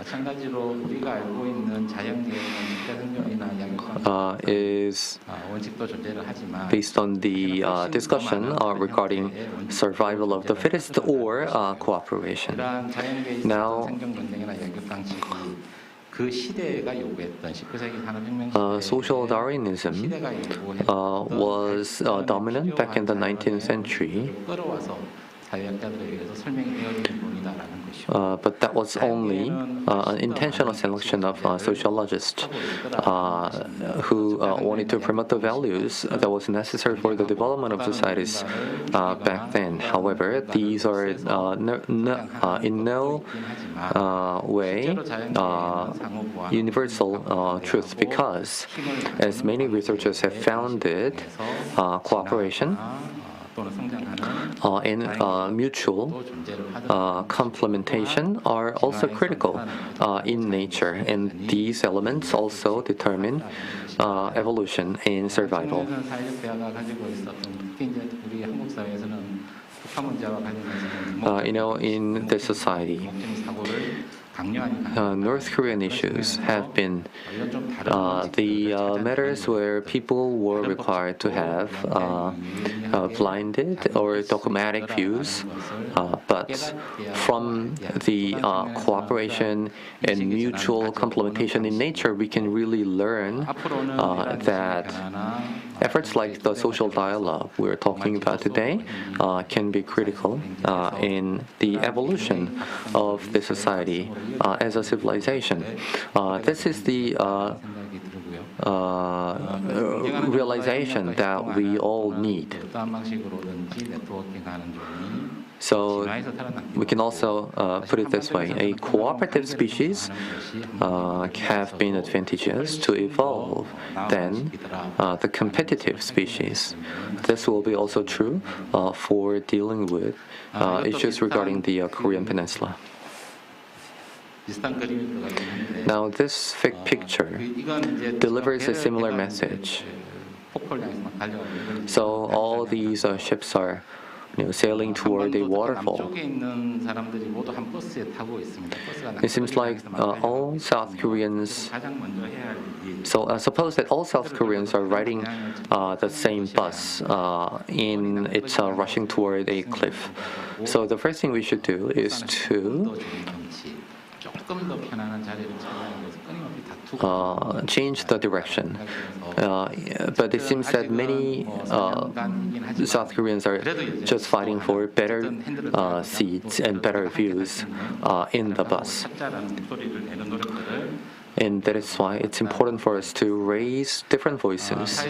is based on the discussion regarding survival of the fittest or cooperation. Now, social Darwinism was dominant back in the 19th century. But that was only an intentional selection of sociologists who wanted to promote the values that was necessary for the development of societies back then. However, these are in no way universal truth, because, as many researchers have found it, cooperation and mutual complementation are also critical in nature, and these elements also determine evolution and survival. In this society, North Korean issues have been the matters where people were required to have blinded or dogmatic views, but from the cooperation and mutual complementation in nature, we can really learn that efforts like the social dialogue we're talking about today can be critical in the evolution of the society as a civilization. This is the realization that we all need. So we can also put it this way: a cooperative species have been advantageous to evolve than the competitive species. This will be also true for dealing with issues regarding the Korean Peninsula. Now, this fake picture delivers a similar message. So all these ships are sailing toward a waterfall. It seems like all South Koreans. So suppose that all South Koreans are riding the same bus in it's rushing toward a cliff. So the first thing we should do is to change the direction. But it seems that many South Koreans are just fighting for better seats and better views in the bus. And that is why it's important for us to raise different voices.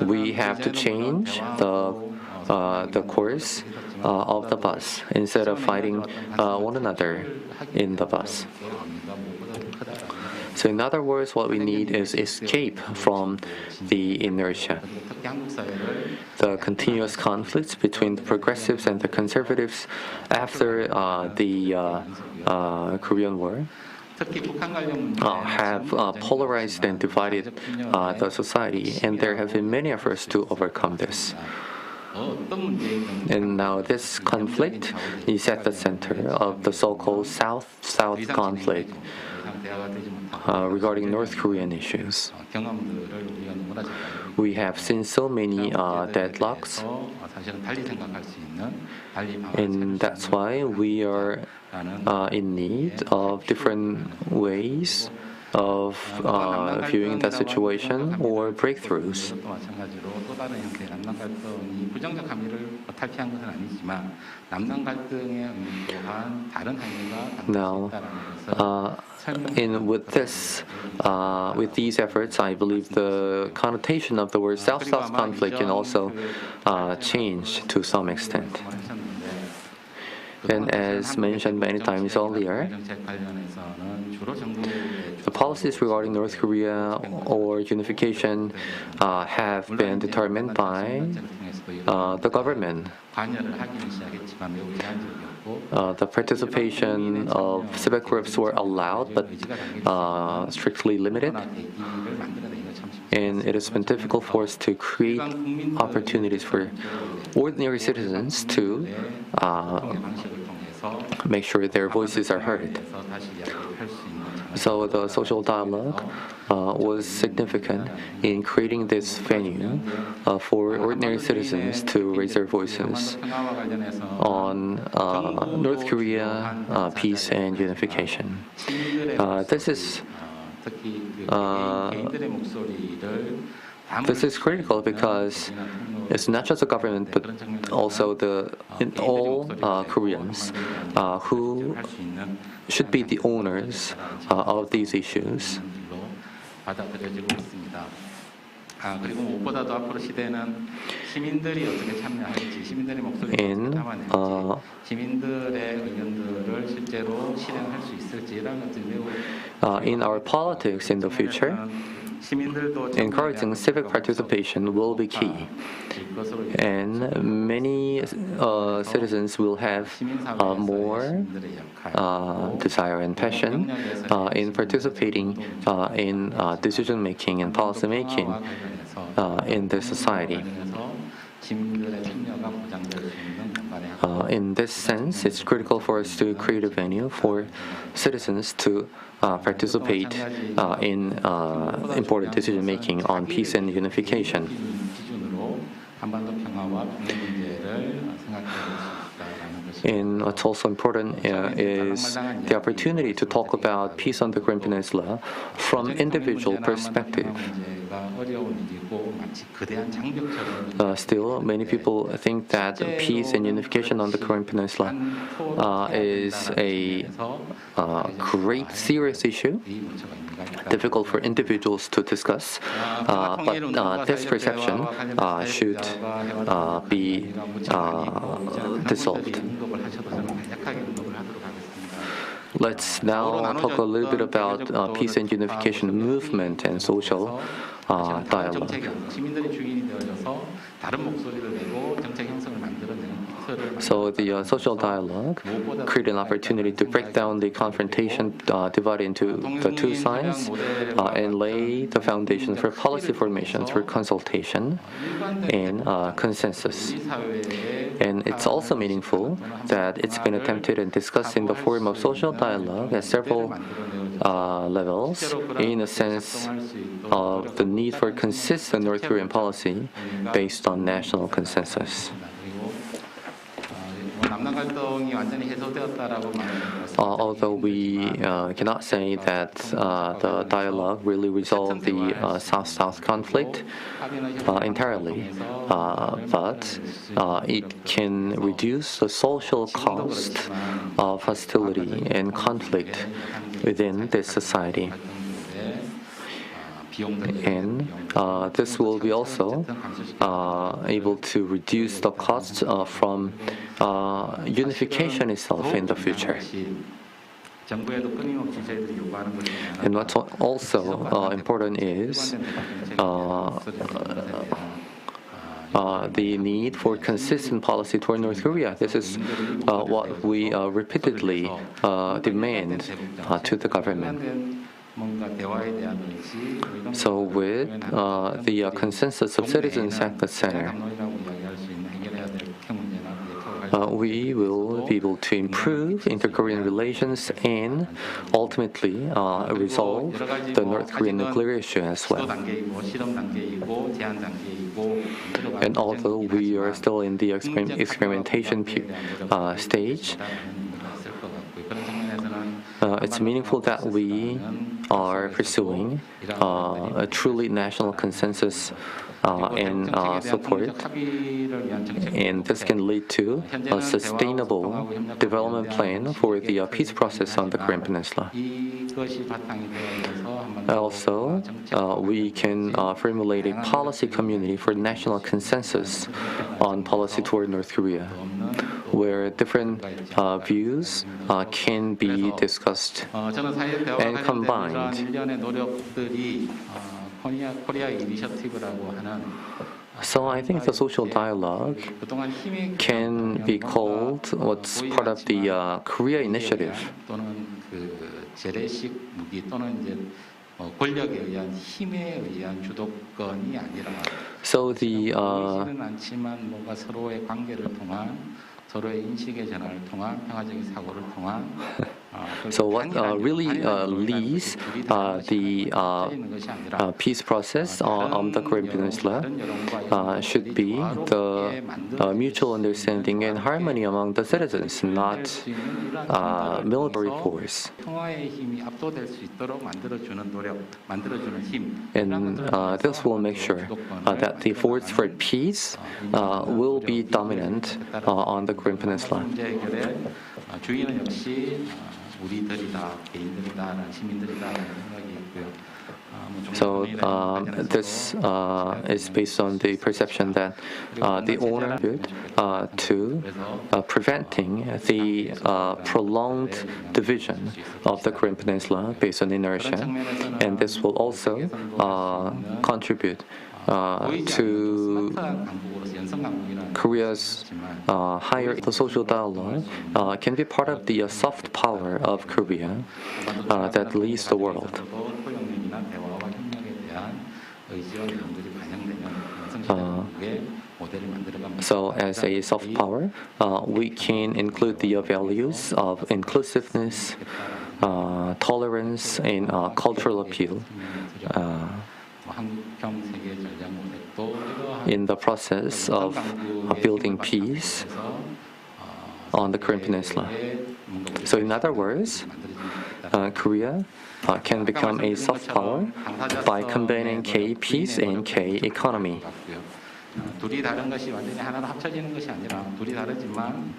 We have to change the course of the bus instead of fighting one another in the bus. So in other words, what we need is escape from the inertia. The continuous conflicts between the progressives and the conservatives after the Korean War have polarized and divided the society, and there have been many efforts to overcome this. And now this conflict is at the center of the so-called South-South conflict regarding North Korean issues. We have seen so many deadlocks, and that's why we are in need of different ways of viewing the situation or breakthroughs. Now, with these efforts, I believe the connotation of the word South-South conflict can also change to some extent. And as mentioned many times earlier, the policies regarding North Korea or unification have been determined by the government. The participation of civic groups were allowed, but strictly limited. And it has been difficult for us to create opportunities for ordinary citizens to make sure their voices are heard. So the social dialogue was significant in creating this venue for ordinary citizens to raise their voices on North Korea, peace and unification. This is critical because it's not just the government, but also all Koreans who should be the owners of these issues. 받아들여지고 있습니다. 그리고 무엇보다도 앞으로 시대는 시민들이 어떻게 참여할지, 시민들의 목소리를 어떻게 담아낼지, 시민들의 의견들을 실제로 실행할 수 있을지 이런 것들이 매우 in our politics in the future, encouraging civic participation will be key, and many citizens will have more desire and passion in participating in decision making and policy making in this society. In this sense, it's critical for us to create a venue for citizens to participate in important decision making on peace and unification. And what's also important is the opportunity to talk about peace on the Korean Peninsula from individual perspective. Still, many people think that peace and unification on the Korean Peninsula is a great, serious issue, difficult for individuals to discuss, but this perception should be dissolved. Let's now talk a little bit about peace and unification movement and social dialogue. So the social dialogue create an opportunity to break down the confrontation divided into the two sides and lay the foundation for policy formation through consultation and consensus. And it's also meaningful that it's been attempted and discussed in the form of social dialogue at several levels in a sense of the need for consistent North Korean policy based on national consensus. Although we cannot say that the dialogue really resolved the South-South conflict entirely, but it can reduce the social cost of hostility and conflict within this society. And this will be also able to reduce the costs from unification itself in the future. And what's also important is the need for consistent policy toward North Korea. This is what we repeatedly demand to the government. So with the consensus of citizens at the center, we will be able to improve inter-Korean relations and ultimately resolve the North Korean nuclear issue as well. And although we are still in the experimentation stage, it's meaningful that we are pursuing a truly national consensus and support, and this can lead to a sustainable development plan for the peace process on the Korean Peninsula. Also, we can formulate a policy community for national consensus on policy toward North Korea, where different views can be discussed and combined. So I think the social dialogue can be called what's part of the Korea Initiative. So the So what really leads the peace process on the Korean Peninsula should be the mutual understanding and harmony among the citizens, not military force. And this will make sure that the force for peace will be dominant on the Korean Peninsula. 주인은 역시 우리들이다, 개인들이다라는 시민들이다라는 생각이 있고요. So this is based on the perception that the owner to preventing the prolonged division of the Korean Peninsula based on inertia, and this will also contribute to Korea's higher social dialogue can be part of the soft power of Korea that leads the world. So as a soft power, we can include the values of inclusiveness, tolerance, and cultural appeal in the process of building peace on the Korean Peninsula. So in other words, Korea can become a soft power by combining K peace and K economy. 둘이 다른 것이 완전히 하나로 합쳐지는 것이 아니라 둘이 다르지만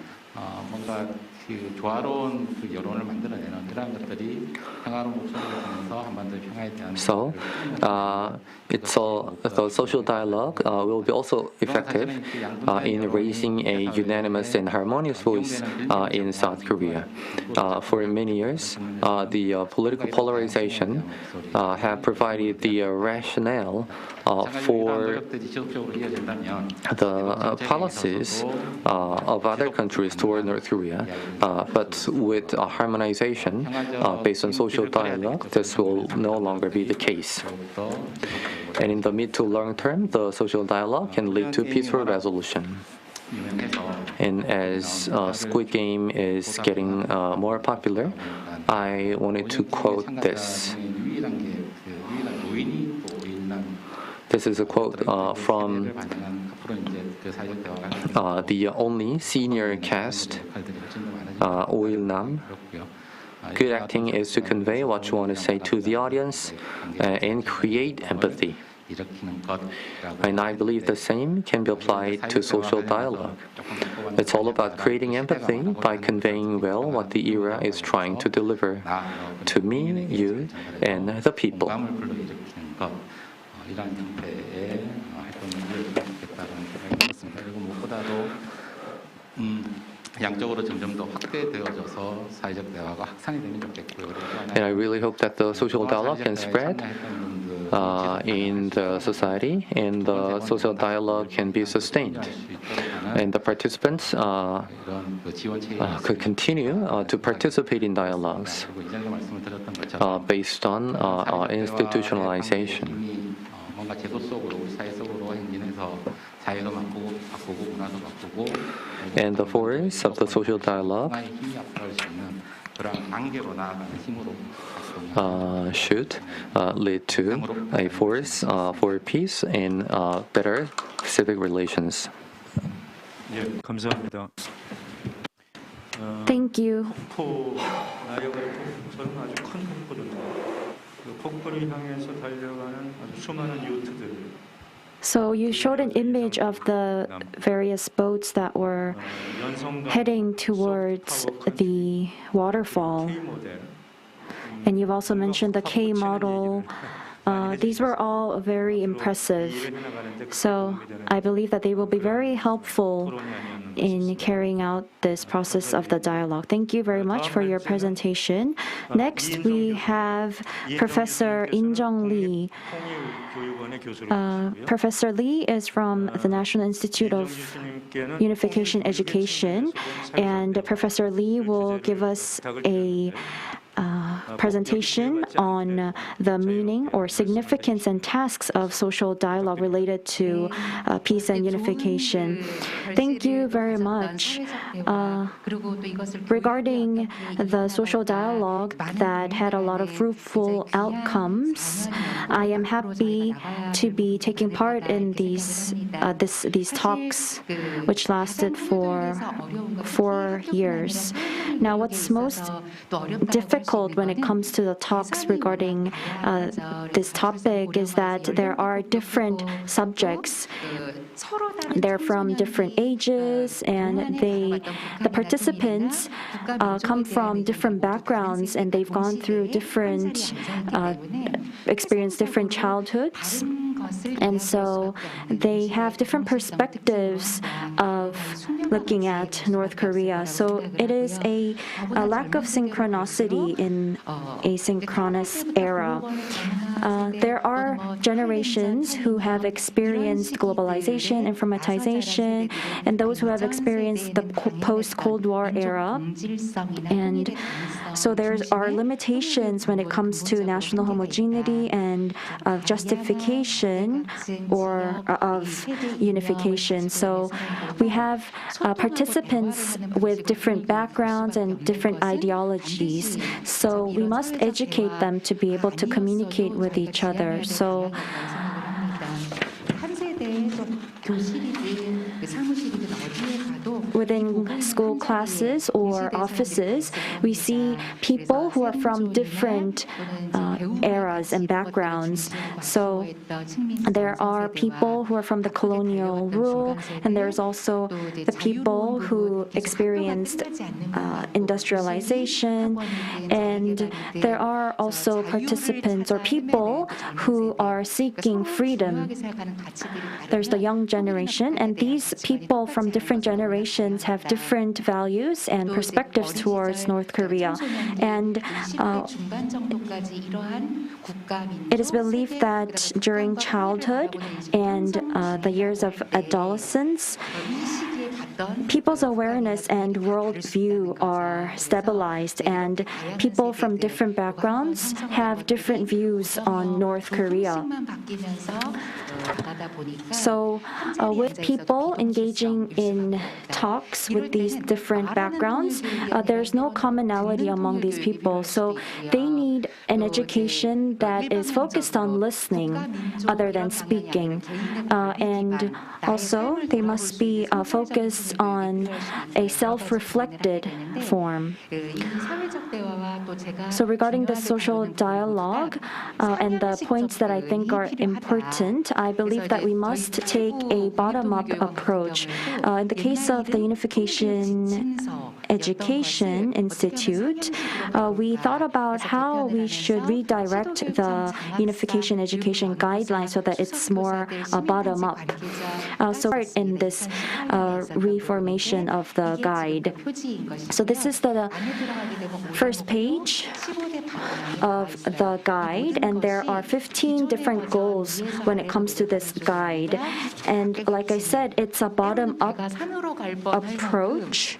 뭔가 그 조화로운 그 여론을 만들어내는 그런 것들이 평화로운 목소리를 통해서 한반도의 평화에 대한. So, the social dialogue will be also effective in raising a unanimous and harmonious voice in South Korea. For many years, the political polarization have provided the rationale for the policies of other countries toward North Korea, but with harmonization based on social dialogue, this will no longer be the case. And in the mid to long term, the social dialogue can lead to peaceful resolution. And as Squid Game is getting more popular, I wanted to quote this. This is a quote from the only senior cast, Oh Il-nam. Good acting is to convey what you want to say to the audience and create empathy. And I believe the same can be applied to social dialogue. It's all about creating empathy by conveying well what the era is trying to deliver to me, you, and the people. 이런 형태의 활동을 이어가겠다는 생각이 있습니다. 그리고 무엇보다도 양적으로 점점 더 확대되어져서 사회적 대화가 확산이 되면 좋겠고요. And I really hope that the social dialogue can spread in the society, and the social dialogue can be sustained, and the participants could continue to participate in dialogues based on institutionalization. 뭔가 제도 속으로 우리 사회 속으로 행진해서 사회도 바꾸고 문화도 바꾸고 And the force of the social dialogue 힘이 앞서갈 수 있는 그런 관계로 나아가는 힘으로 should lead to a force for peace and better civic relations. 예, 감사합니다. Thank you. 저는 아주 큰 폭포던데. 폭포를 향해서 달려가는 아주 수많은 요트들. So you showed an image of the various boats that were heading towards the waterfall. And you've also mentioned the K model. These were all very impressive. So I believe that they will be very helpful in carrying out this process of the dialogue. Thank you very much for your presentation. Next, we have Professor In-jeong Lee. Professor Lee is from the National Institute of Unification Education, and Professor Lee will give us a presentation on the meaning or significance and tasks of social dialogue related to peace and unification. Thank you very much. Regarding the social dialogue that had a lot of fruitful outcomes, I am happy to be taking part in these talks, which lasted for 4 years. Now, what's most difficult when it comes to the talks regarding this topic is that there are different subjects. They're from different ages, and the participants come from different backgrounds, and they've gone through experienced different childhoods. And so they have different perspectives of looking at North Korea. So it is a lack of synchronicity in a synchronous era. There are generations who have experienced globalization, informatization, and those who have experienced the post-Cold War era. And so there are limitations when it comes to national homogeneity and justification or of unification. So we have participants with different backgrounds and different ideologies. So we must educate them to be able to communicate with each other. So within school classes or offices, we see people who are from different eras and backgrounds. So there are people who are from the colonial rule, and there's also the people who experienced industrialization, and there are also participants or people who are seeking freedom. There's the young generation, and these people from different generations have different values and perspectives towards North Korea. And it is believed that during childhood and the years of adolescence, people's awareness and worldview are stabilized, and people from different backgrounds have different views on North Korea. So with people engaging in talks with these different backgrounds, there's no commonality among these people. So they need an education that is focused on listening other than speaking. And also, they must be focused on a self-reflected form. So regarding the social dialogue and the points that I think are important, I believe that we must take a bottom-up approach. In the case of the Unification Education Institute, we thought about how we should redirect the Unification Education guidelines so that it's more bottom-up. So in this reformation of the guide. So this is the first page of the guide, and there are 15 different goals when it comes to this guide. And like I said, it's a bottom-up approach.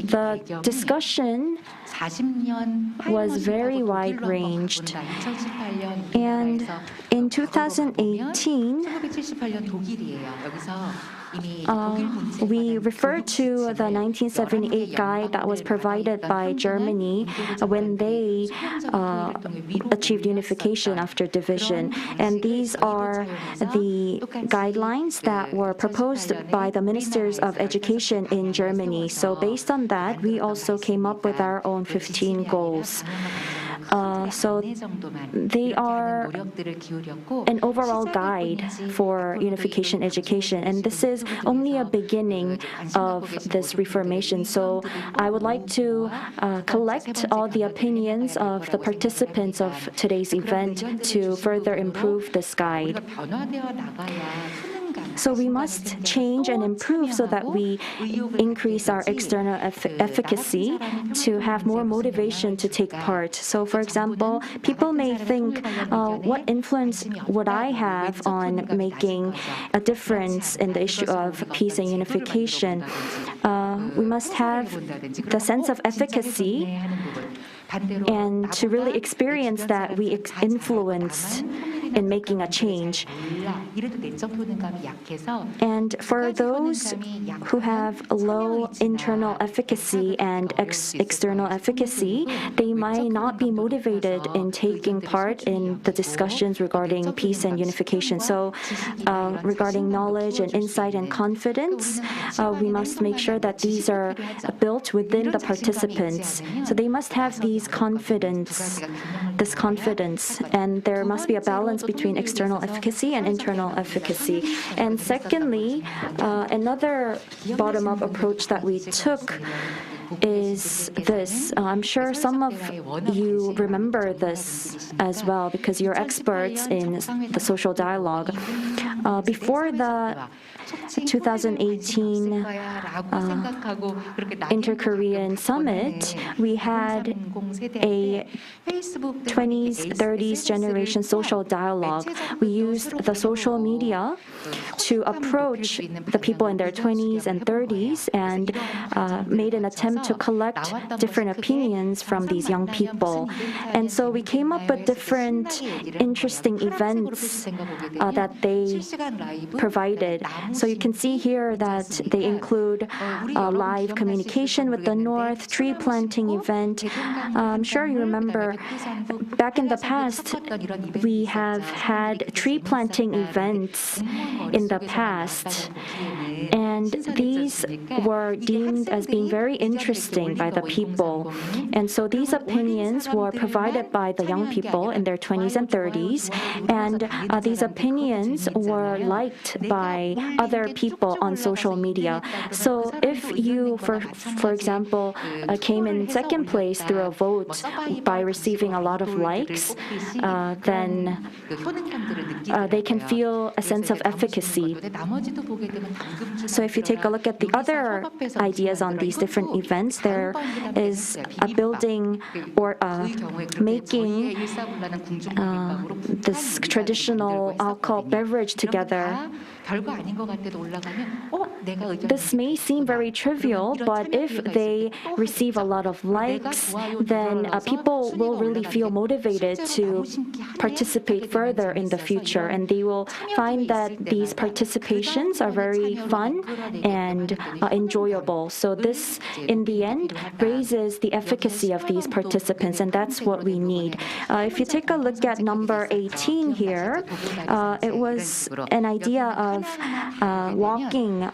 The discussion was very wide-ranged. And in 2018, we refer to the 1978 guide that was provided by Germany when they achieved unification after division. And these are the guidelines that were proposed by the ministers of education in Germany. So based on that, we also came up with our own 15 goals. So they are an overall guide for unification education, and this is only a beginning of this reformation. So I would like to collect all the opinions of the participants of today's event to further improve this guide. So we must change and improve so that we increase our external efficacy to have more motivation to take part. So for example, people may think, what influence would I have on making a difference in the issue of peace and unification? we must have the sense of efficacy and to really experience that we influenced in making a change. And for those who have low internal efficacy and external efficacy, they might not be motivated in taking part in the discussions regarding peace and unification. So regarding knowledge and insight and confidence, we must make sure that these are built within the participants. So they must have this confidence, and there must be a balance between external efficacy and internal efficacy. And secondly, another bottom-up approach that we took is this. I'm sure some of you remember this as well because you're experts in the social dialogue. Before the 2018 Inter-Korean Summit, we had a 20s, 30s generation social dialogue. We used the social media to approach the people in their 20s and 30s and made an attempt to collect different opinions from these young people. And so we came up with different interesting events that they provided. So you can see here that they include live communication with the North, tree planting event. I'm sure you remember back in the past, we have had tree planting events in the past. And these were deemed as being very interesting by the people. And so these opinions were provided by the young people in their 20s and 30s. And these opinions were liked by other people on social media. So if you, for example, came in second place through a vote by receiving a lot of likes, then they can feel a sense of efficacy. So if you take a look at the other ideas on these different events, there is a building or making this traditional alcohol beverage together. This may seem very trivial, but if they receive a lot of likes, then people will really feel motivated to participate further in the future, and they will find that these participations are very fun and enjoyable. So this, in the end, raises the efficacy of these participants, and that's what we need. If you take a look at number 18 here, it was an idea of walking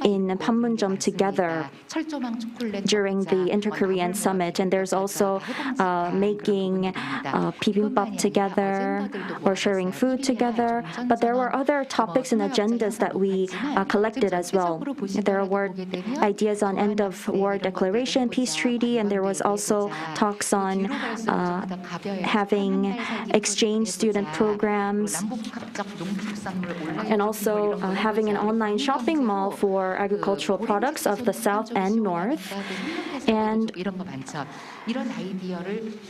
in Panmunjom together during the Inter-Korean Summit, and there's also making bibimbap together or sharing food together. But there were other topics and agendas that we collected as well. There were ideas on end of war declaration, peace treaty, and there was also talks on having exchange student programs, and also having an online shopping mall for agricultural products of the South and North. And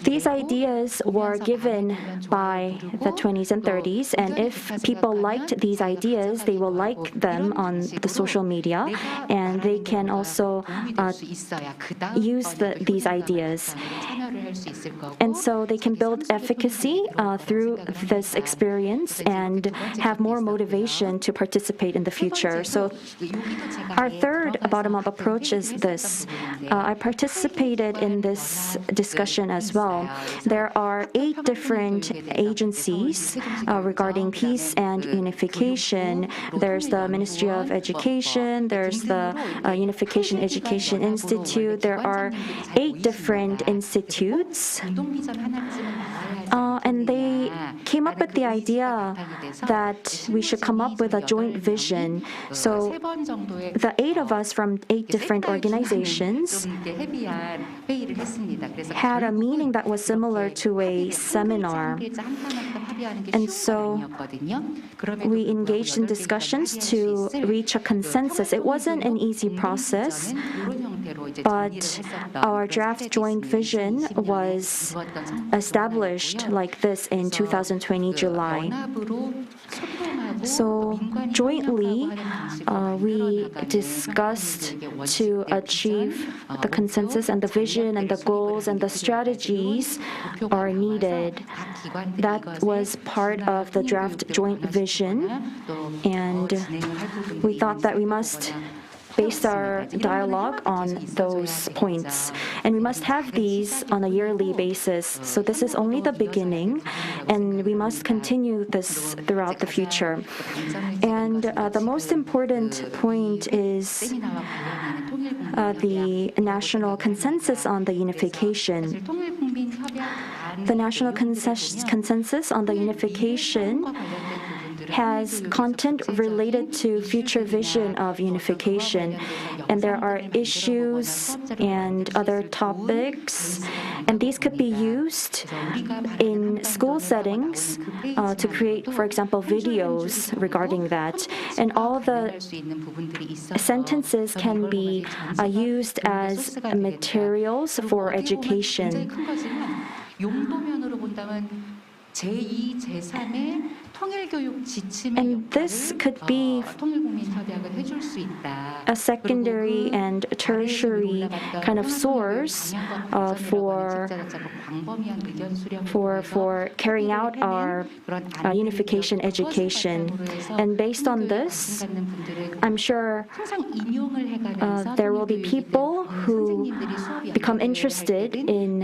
these ideas were given by the 20s and 30s, and if people liked these ideas, they will like them on the social media, and they can also use these ideas. And so they can build efficacy through this experience and have more motivation to participate in the future. So our third bottom-up approach is this. I participated in this discussion as well. There are 8 different agencies regarding peace and unification. There's the Ministry of Education, there's the Unification Education Institute. There are 8 different institutes. And they came up with the idea that we should come up with a joint vision. So the 8 of us from 8 different organizations had a meeting that was similar to a seminar. And so we engaged in discussions to reach a consensus. It wasn't an easy process, but our draft joint vision was established like this in 2020 July. So jointly, we discussed to achieve the consensus and the vision and the goals and the strategies are needed. That was part of the draft joint vision, and we thought that we must base our dialogue on those points. And we must have these on a yearly basis. So this is only the beginning, and we must continue this throughout the future. And the most important point is the national consensus on the unification. The national consensus on the unification has content related to future vision of unification, and there are issues and other topics, and these could be used in school settings to create, for example, videos regarding that, and all the sentences can be used as materials for education. And this could be a secondary and tertiary kind of source for carrying out our unification education. And based on this, I'm sure there will be people who become interested in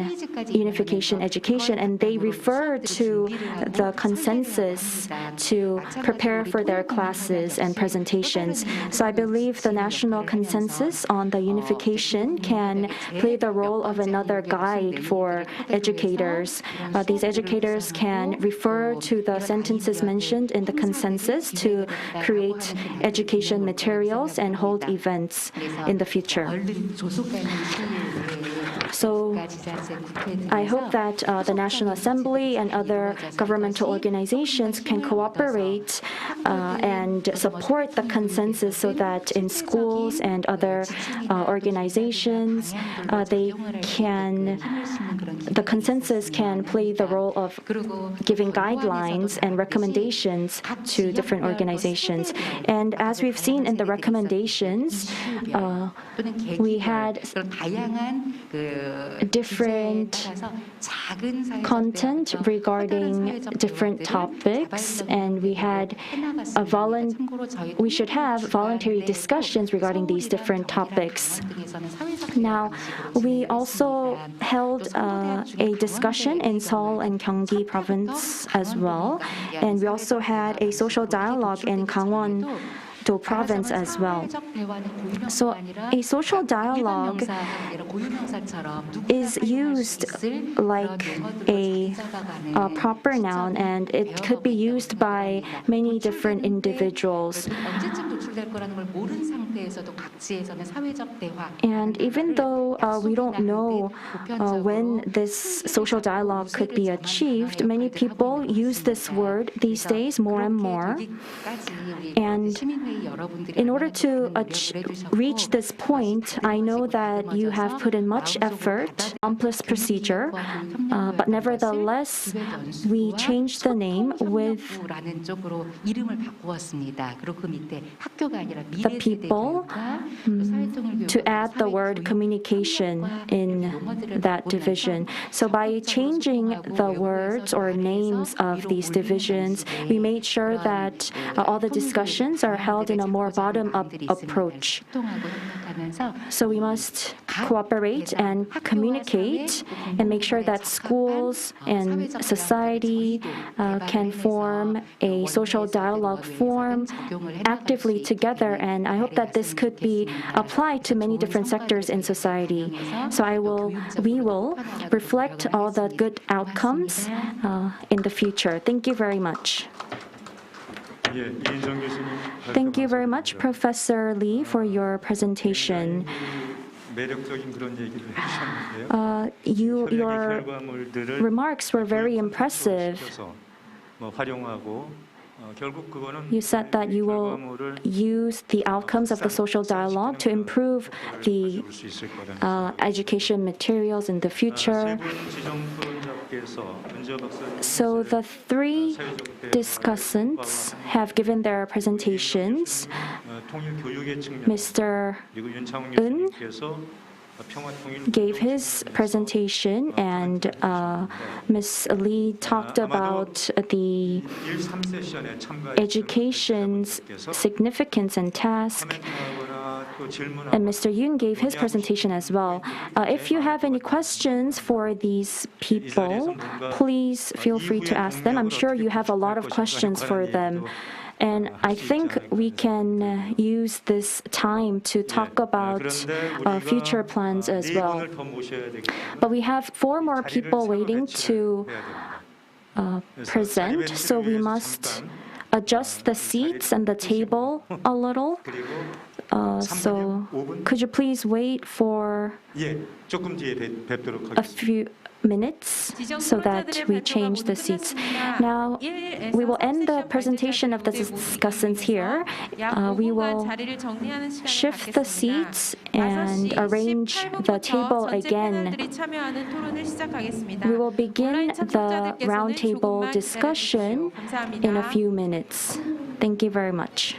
unification education, and they refer to the consensus to prepare for their classes and presentations. So I believe the national consensus on the unification can play the role of another guide for educators. These educators can refer to the sentences mentioned in the consensus to create education materials and hold events in the future. So I hope that the National Assembly and other governmental organizations can cooperate and support the consensus so that in schools and other organizations, the consensus can play the role of giving guidelines and recommendations to different organizations. And as we've seen in the recommendations, we had different content regarding different topics, and we should have voluntary discussions regarding these different topics. Now, we also held a discussion in Seoul and Gyeonggi province as well, and we also had a social dialogue in Kangwon province as well. So a social dialogue is used like a proper noun, and it could be used by many different individuals. And even though we don't know when this social dialogue could be achieved, many people use this word these days more and more. And in order to reach this point, I know that you have put in much effort, complex procedure, but nevertheless, we changed the name with the people to add the word communication in that division. So by changing the words or names of these divisions, we made sure that all the discussions are held in a more bottom-up approach. So we must cooperate and communicate and make sure that schools and society can form a social dialogue form actively together. And I hope that this could be applied to many different sectors in society. So we will reflect all the good outcomes in the future. Thank you very much. Thank you very much, Professor Lee, for your presentation. Your remarks were very impressive. You said that you will use the outcomes of the social dialogue to improve the education materials in the future. So the three discussants have given their presentations. Mr. Eun gave his presentation, and Ms. Lee talked about the education's significance and task, and Mr. Yoon gave his presentation as well. If you have any questions for these people, please feel free to ask them. I'm sure you have a lot of questions for them. And I think we can use this time to talk about future plans as well. But we have 4 more people waiting to present, so we must adjust the seats and the table a little. So could you please wait for a few minutes so that we change the seats. Now, we will end the presentation of the discussants here. We will shift the seats and arrange the table again. We will begin the roundtable discussion in a few minutes. Thank you very much.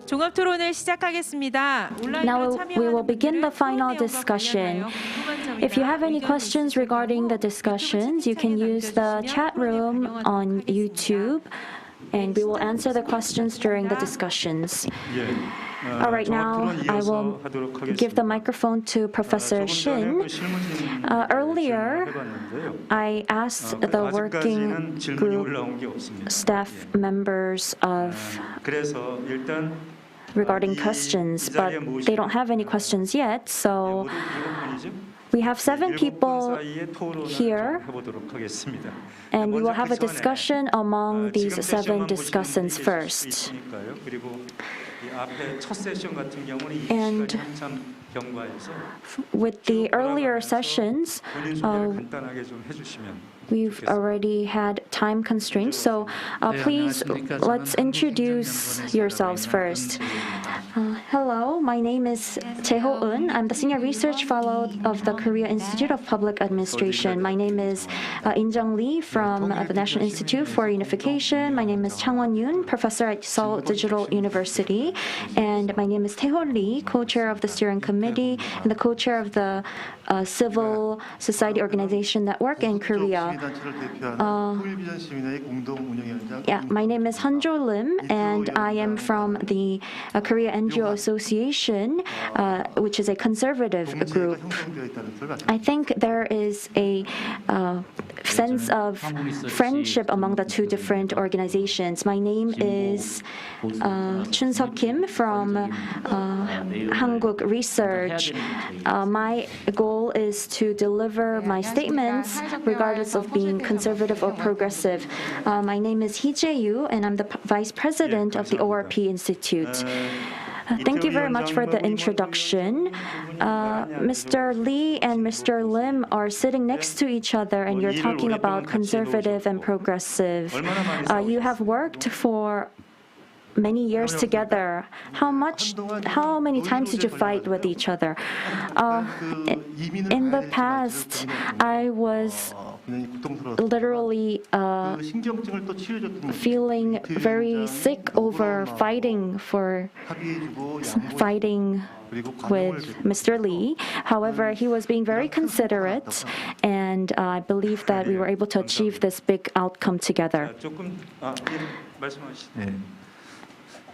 종합 토론을 시작하겠습니다. Now we will begin the final discussion. If you have any questions regarding the discussions, you can use the chat room on YouTube, and we will answer the questions during the discussions. All right, now I will give the microphone to Professor Shin. Earlier, I asked the working group staff members regarding questions, but they don't have any questions yet, so we have 7 people here, and we will have a discussion among these 7 discussants first. And with the earlier sessions, we've already had time constraints, so please let's introduce yourselves first. Hello, my name is Jaeho. I'm the Senior Research Fellow of the Korea Institute of Public Administration. My name is In-jeong Lee from the National Institute for Unification. My name is Changwon Yoon, Professor at Seoul Digital University. And my name is Taeho Lee, Co-Chair of the Steering Committee and the Co-Chair of the Civil Society Organization Network in Korea. My name is Hunjo Lim, and I am from the Korea NGO Association, which is a conservative group. I think there is a sense of friendship among the 2 different organizations. My name is Chunseok Kim from Hanguk Research. My goal is to deliver my statements regardless of being conservative or progressive. My name is Heejae, and I'm the Vice President of the ORP Institute. Thank you very much for the introduction. Mr. Lee and Mr. Lim are sitting next to each other, and you're talking about conservative and progressive. You have worked for many years together. How many times did you fight with each other? In the past, I was literally feeling very sick over fighting with Mr. Lee. However, he was being very considerate, and I believe that we were able to achieve this big outcome together.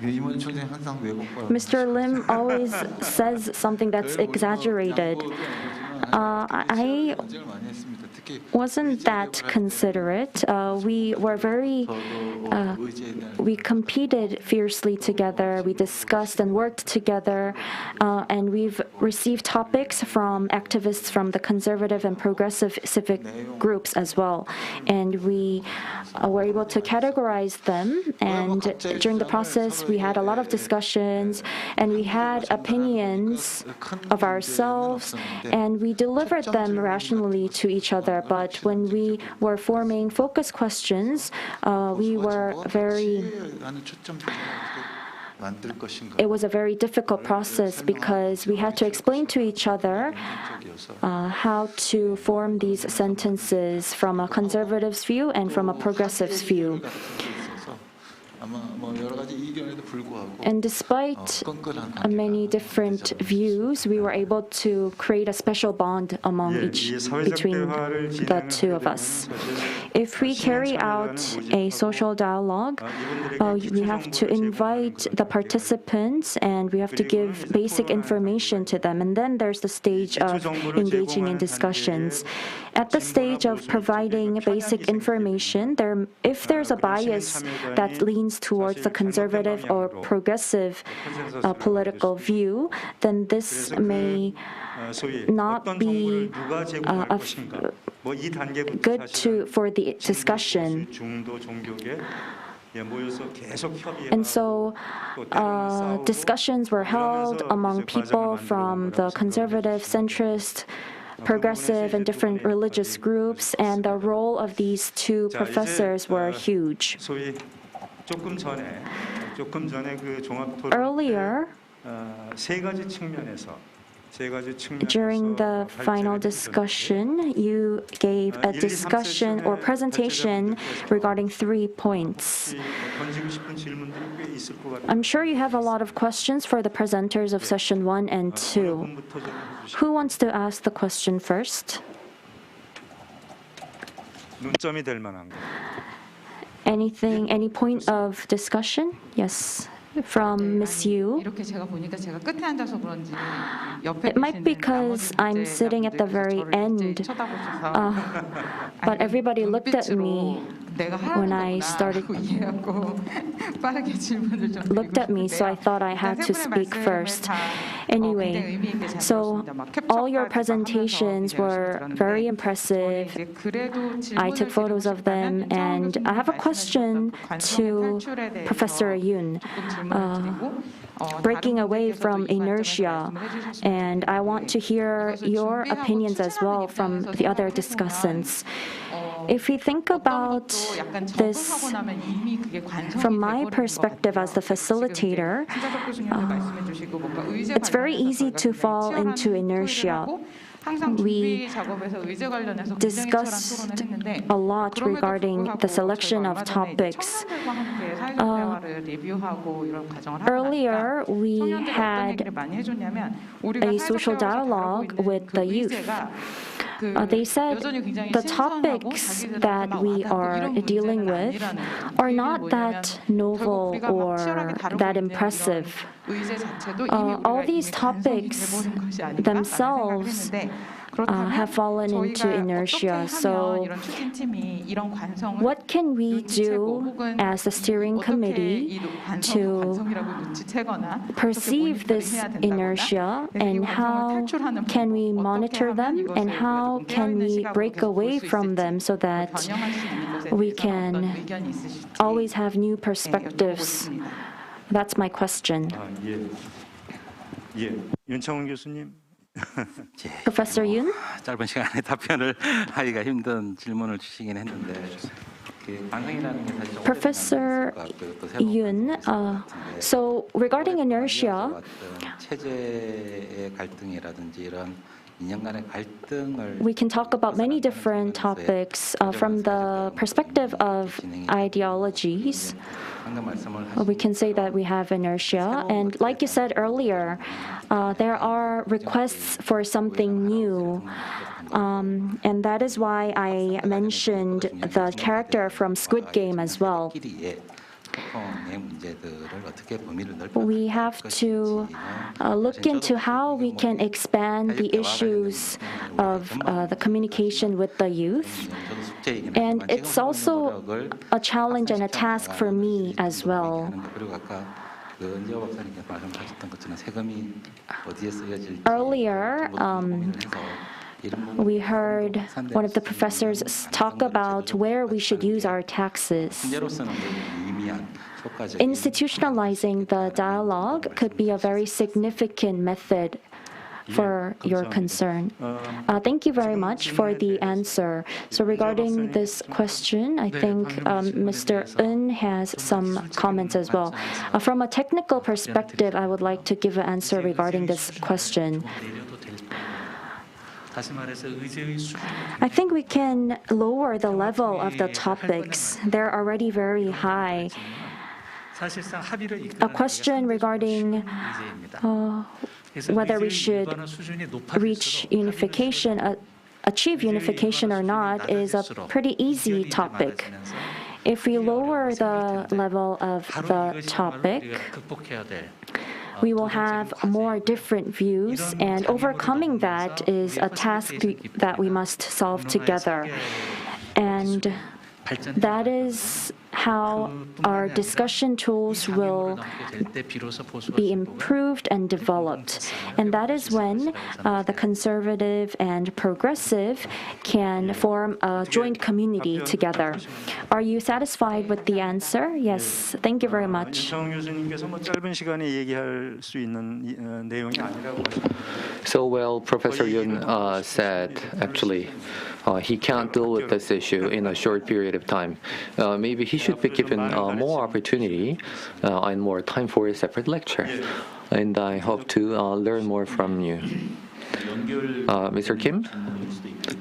Mr. Lim always says something that's exaggerated. I wasn't that considerate. We competed fiercely together. We discussed and worked together, and we've received topics from activists from the conservative and progressive civic groups as well. And we were able to categorize them. And during the process, we had a lot of discussions, and we had opinions of ourselves, and we delivered them rationally to each other. But when we were forming focus questions, it was a very difficult process because we had to explain to each other how to form these sentences from a conservative's view and from a progressive's view. And despite many different views, we were able to create a special bond between the 2 of us. If we carry out a social dialogue, we have to invite the participants, and we have to give basic information to them. And then there's the stage of engaging in discussions. At the stage of providing basic information, if there's a bias that leans towards the conservative or progressive political view, then this may not be good for the discussion. And so discussions were held among people from the conservative, centrist, progressive, and different religious groups, and the role of these 2 professors were huge. Earlier, During the final discussion, you gave a discussion or presentation regarding 3 points. I'm sure you have a lot of questions for the presenters of session 1 and 2. Who wants to ask the question first? Anything, any point of discussion? Yes. From Ms. Yu. It might be because I'm sitting at the very end, but everybody looked at me when I started, looked at me, so I thought I had to speak first. Anyway, so all your presentations were very impressive. I took photos of them, and I have a question to Professor Yoon. Breaking away from inertia, and I want to hear your opinions as well from the other discussants. If we think about this from my perspective as the facilitator, it's very easy to fall into inertia. We discussed a lot regarding the selection of topics. Earlier, we had a social dialogue with the youth. They said the topics that we are dealing with are not that novel or that impressive. All these topics themselves have fallen into inertia. So what can we do as the steering committee to perceive this inertia, and how can we monitor them, and how can we break away from them so that we can always have new perspectives? That's my question. 윤창훈 교수님. Professor Yoon? 짧은 시간에 답변을 하기가 힘든 질문을 주시긴 했는데 Professor Yoon, so regarding inertia, 체제의 갈등이라든지 이런 we can talk about many different topics from the perspective of ideologies. We can say that we have inertia, and like you said earlier, there are requests for something new. And that is why I mentioned the character from Squid Game as well. We have to look into how we can expand the issues of the communication with the youth. And it's also a challenge and a task for me as well. Earlier, we heard one of the professors talk about where we should use our taxes. Institutionalizing the dialogue could be a very significant method for your concern. Thank you very much for the answer. So regarding this question, I think Mr. Eun has some comments as well. From a technical perspective, I would like to give an answer regarding this question. I think we can lower the level of the topics. They're already very high. A question regarding whether we should reach unification, achieve unification or not, is a pretty easy topic. If we lower the level of the topic, we will have more different views, and overcoming that is a task that we must solve together. And that is how our discussion tools will be improved and developed. And that is when the conservative and progressive can form a joint community together. Are you satisfied with the answer? Yes, thank you very much. So, well, Professor Yoon said, actually, he can't deal with this issue in a short period of time. Maybe he should should be given more opportunity and more time for a separate lecture. And I hope to learn more from you. Mr. Kim?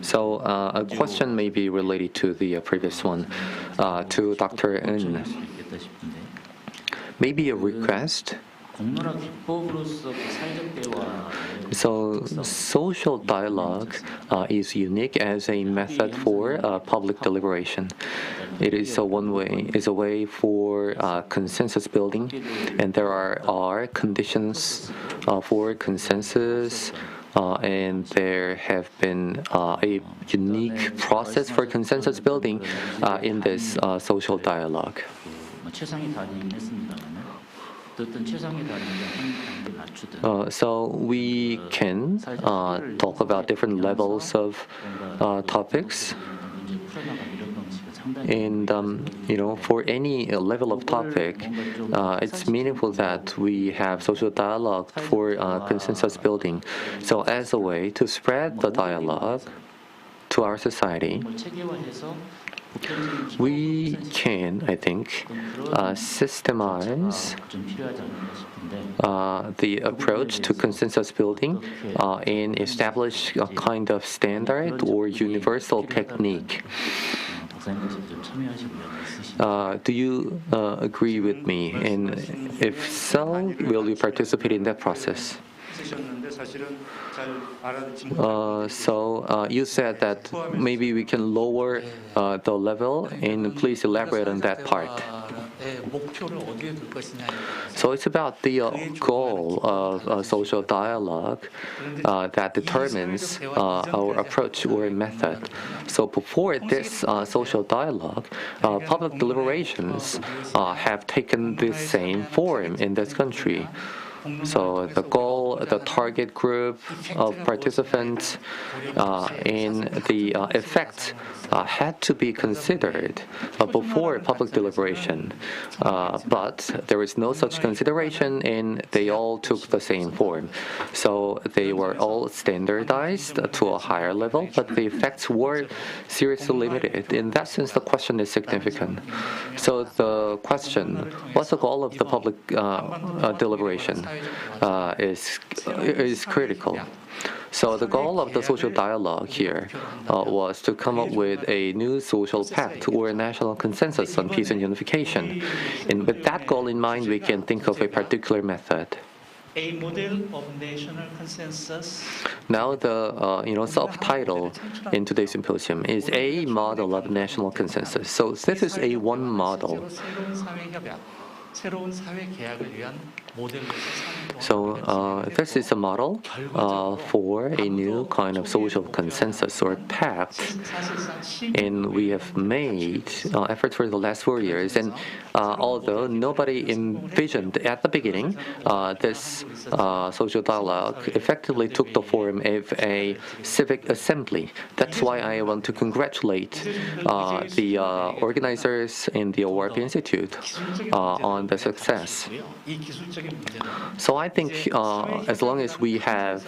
So a question may be related to the previous one, to Dr. Eun. Maybe a request. So social dialogue is unique as a method for public deliberation. It is a way for consensus building, and there are conditions for consensus. And there have been a unique process for consensus building in this social dialogue. So we can talk about different levels of topics. And for any level of topic, it's meaningful that we have social dialogue for consensus building. So as a way to spread the dialogue to our society, we can, I think, systemize the approach to consensus building and establish a kind of standard or universal technique. Do you agree with me? And if so, will you participate in that process? So you said that maybe we can lower the level, and please elaborate on that part. So it's about the goal of social dialogue that determines our approach or method. So before this social dialogue, public deliberations have taken the same form in this country. So the goal, the target group of participants, and the effects had to be considered before public deliberation. But there is no such consideration, and they all took the same form. So they were all standardized to a higher level, but the effects were seriously limited. In that sense, the question is significant. So the question, what's the goal of the public deliberation? Is critical. So the goal of the social dialogue here was to come up with a new social pact or a national consensus on peace and unification. And with that goal in mind, we can think of a particular method. A model of national consensus. Now the subtitle in today's symposium is a model of national consensus. So this is a one model. So this is a model for a new kind of social consensus or pact, and we have made efforts for the last 4 years. And although nobody envisioned at the beginning, this social dialogue effectively took the form of a civic assembly. That's why I want to congratulate the organizers in the ORP Institute on the success. So I think as long as we have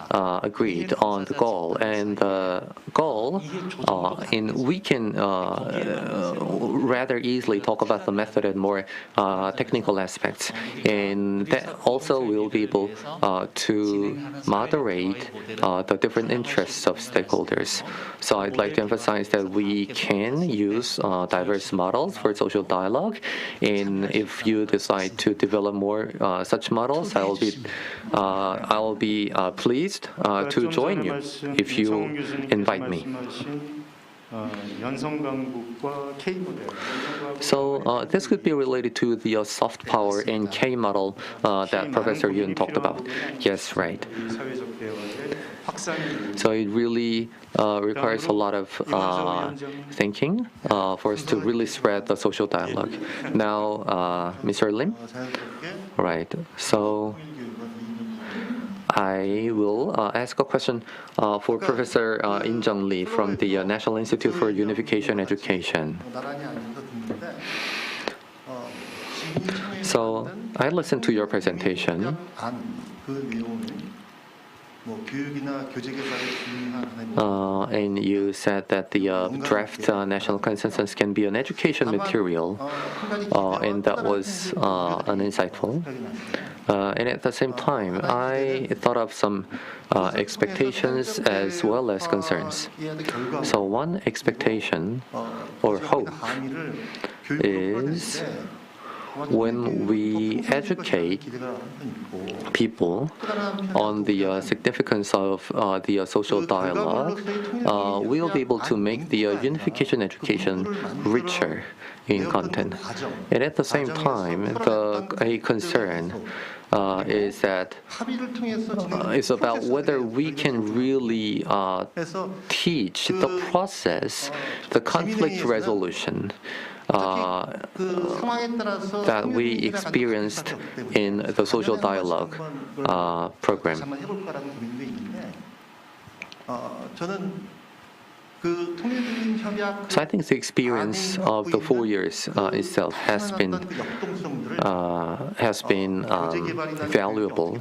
agreed on the goal, and the goal, and we can rather easily talk about the method and more technical aspects, and that also will be able to moderate the different interests of stakeholders. So I'd like to emphasize that we can use diverse models for social dialogue, and if you decide to develop more such models, I will be pleased to join you if you invite me. So this could be related to the soft power and K model that Professor Yoon talked about. Yes, right. So it really requires a lot of thinking for us to really spread the social dialogue. Now, Mr. Lim? Right. So I will ask a question for Professor In-jeong Lee from the National Institute for Unification Education. So I listened to your presentation. And you said that the draft national consensus can be an education material, and that was an insightful. And at the same time, I thought of some expectations as well as concerns. So one expectation or hope is when we educate people on the significance of the social dialogue, we'll be able to make the unification education richer in content. And at the same time, a concern is that it's about whether we can really teach the process, the conflict resolution that we experienced in the social dialogue program. So I think the experience of the 4 years itself has been valuable,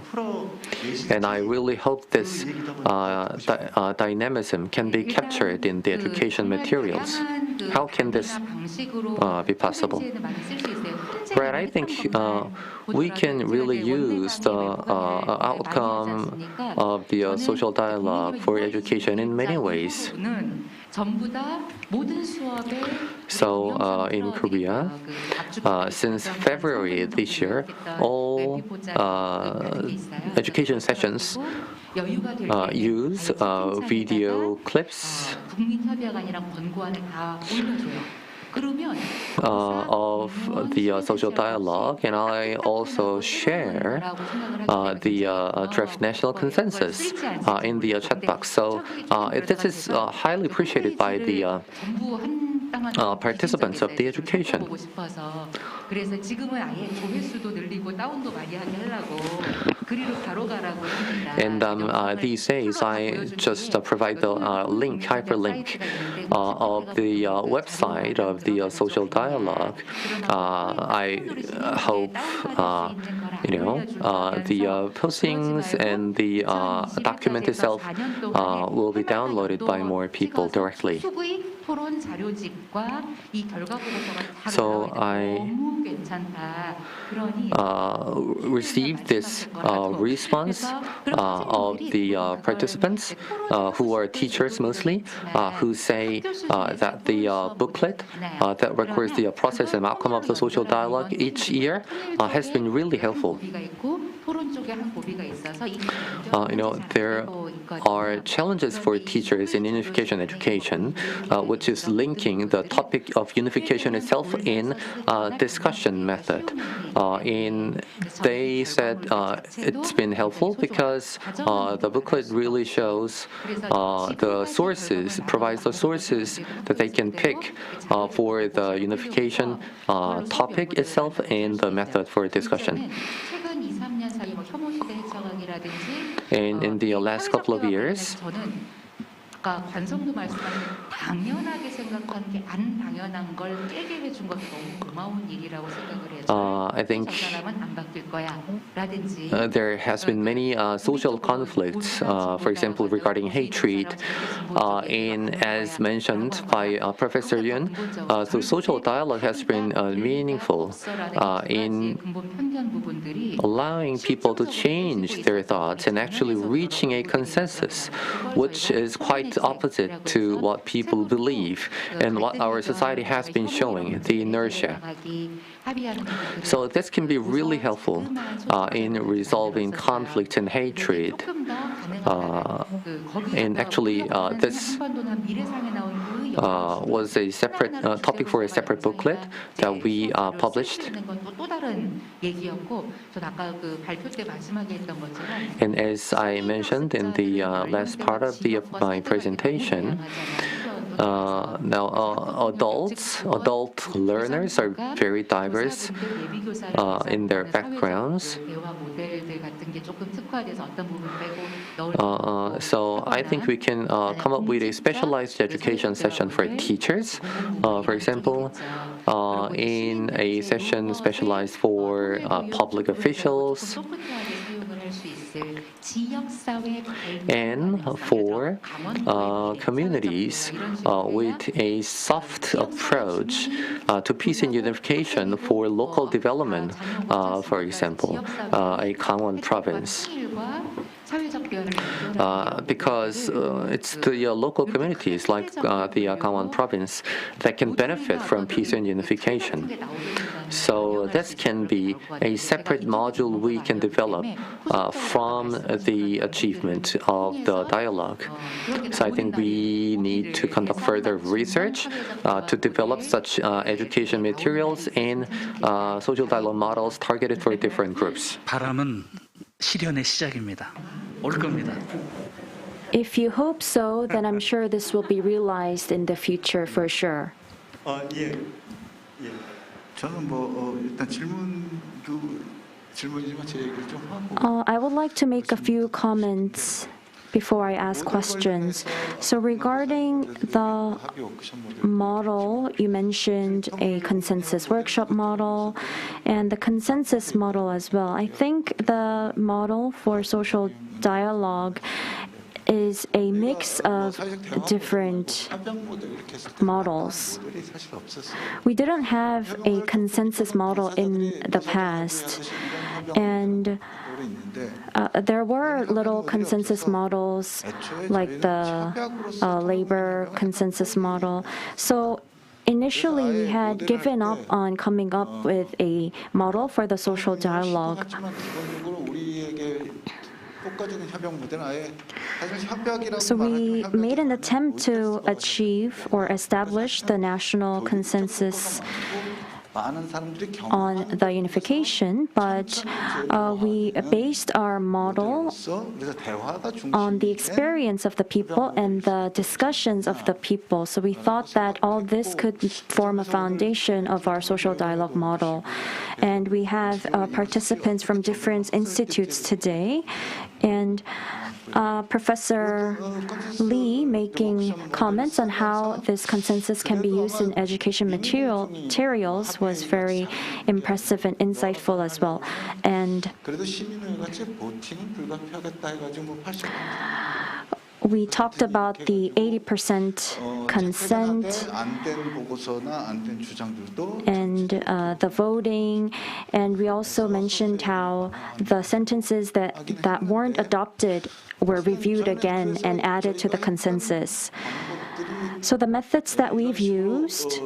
and I really hope this dynamism can be captured in the education materials. How can this be possible? Right, I think we can really use the outcome of the social dialogue for education in many ways. So in Korea, since February this year, all education sessions use video clips of the social dialogue, and I also share the draft national consensus in the chat box. So this is highly appreciated by the participants of the education. And these days, I just provide the hyperlink of the website of the social dialogue. I hope the postings and the document itself will be downloaded by more people directly. So I received this response of the participants, who are teachers mostly, who say that the booklet that records the process and outcome of the social dialogue each year has been really helpful. There are challenges for teachers in unification education, which is linking the topic of unification itself in discussion method. They said it's been helpful because the booklet really shows the sources, provides the sources that they can pick for the unification topic itself and the method for discussion. And in the last couple of years, I think there has been many social conflicts, for example, regarding hatred. And as mentioned by Professor Yoon, the social dialogue has been meaningful in allowing people to change their thoughts and actually reaching a consensus, which is quite opposite to what people believe and what our society has been showing, the inertia. So this can be really helpful in resolving conflict and hatred. And actually, this was a separate topic for a separate booklet that we published. And as I mentioned in the last part of my presentation, now adult learners are very diverse in their backgrounds. So I think we can come up with a specialized education session for teachers. For example, in a session specialized for public officials. And for communities with a soft approach to peace and unification for local development, for example, a Kangwon province. Because it's the local communities like the Kangwon province that can benefit from peace and unification. So this can be a separate module we can develop from the achievement of the dialogue. So I think we need to conduct further research to develop such education materials and social dialogue models targeted for different groups. 바람은 실현의 시작입니다. 올 겁니다. If you hope so, then I'm sure this will be realized in the future for sure. 예. 저는 일단 질문이지만 제 얘기를 좀 하고. I would like to make a few comments before I ask questions. So regarding the model, you mentioned a consensus workshop model and the consensus model as well. I think the model for social dialogue is a mix of different models. We didn't have a consensus model in the past, and there were little consensus models like the labor consensus model. So initially, we had given up on coming up with a model for the social dialogue. So we made an attempt to achieve or establish the national consensus on the unification, but we based our model on the experience of the people and the discussions of the people. So we thought that all this could form a foundation of our social dialogue model. And we have participants from different institutes today, and Professor Lee making comments on how this consensus can be used in education materials was very impressive and insightful as well. And we talked about the 80% consent and the voting, and we also mentioned how the sentences that weren't adopted were reviewed again and added to the consensus. So the methods that we've used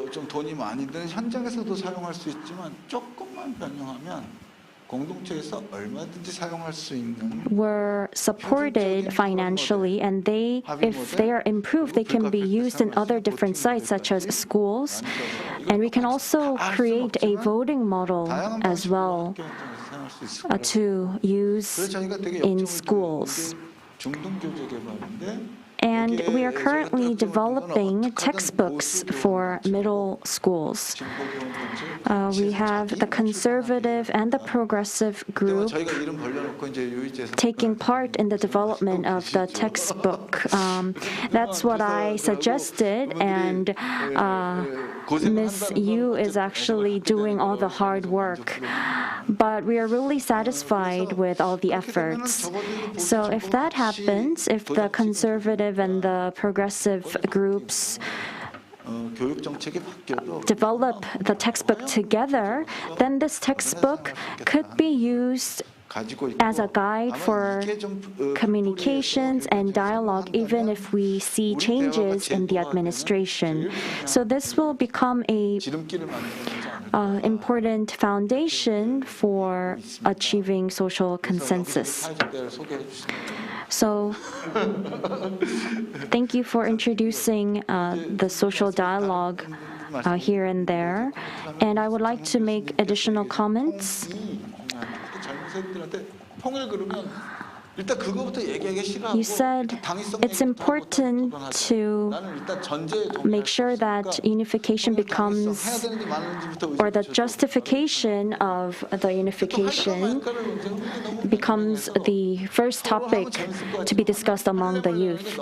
were supported financially, and if they are improved, they can be used in other different sites such as schools. And we can also create a voting model as well to use in schools. And we are currently developing textbooks for middle schools. We have the conservative and the progressive group taking part in the development of the textbook. That's what I suggested, and Ms. Yu is actually doing all the hard work. But we are really satisfied with all the efforts. So if that happens, if the conservative and the progressive groups develop the textbook together, then this textbook could be used as a guide for communications and dialogue, even if we see changes in the administration. So this will become a important foundation for achieving social consensus. So thank you for introducing the social dialogue here and there. And I would like to make additional comments. You said it's important to make sure that unification becomes, or the justification of the unification becomes the first topic to be discussed among the youth.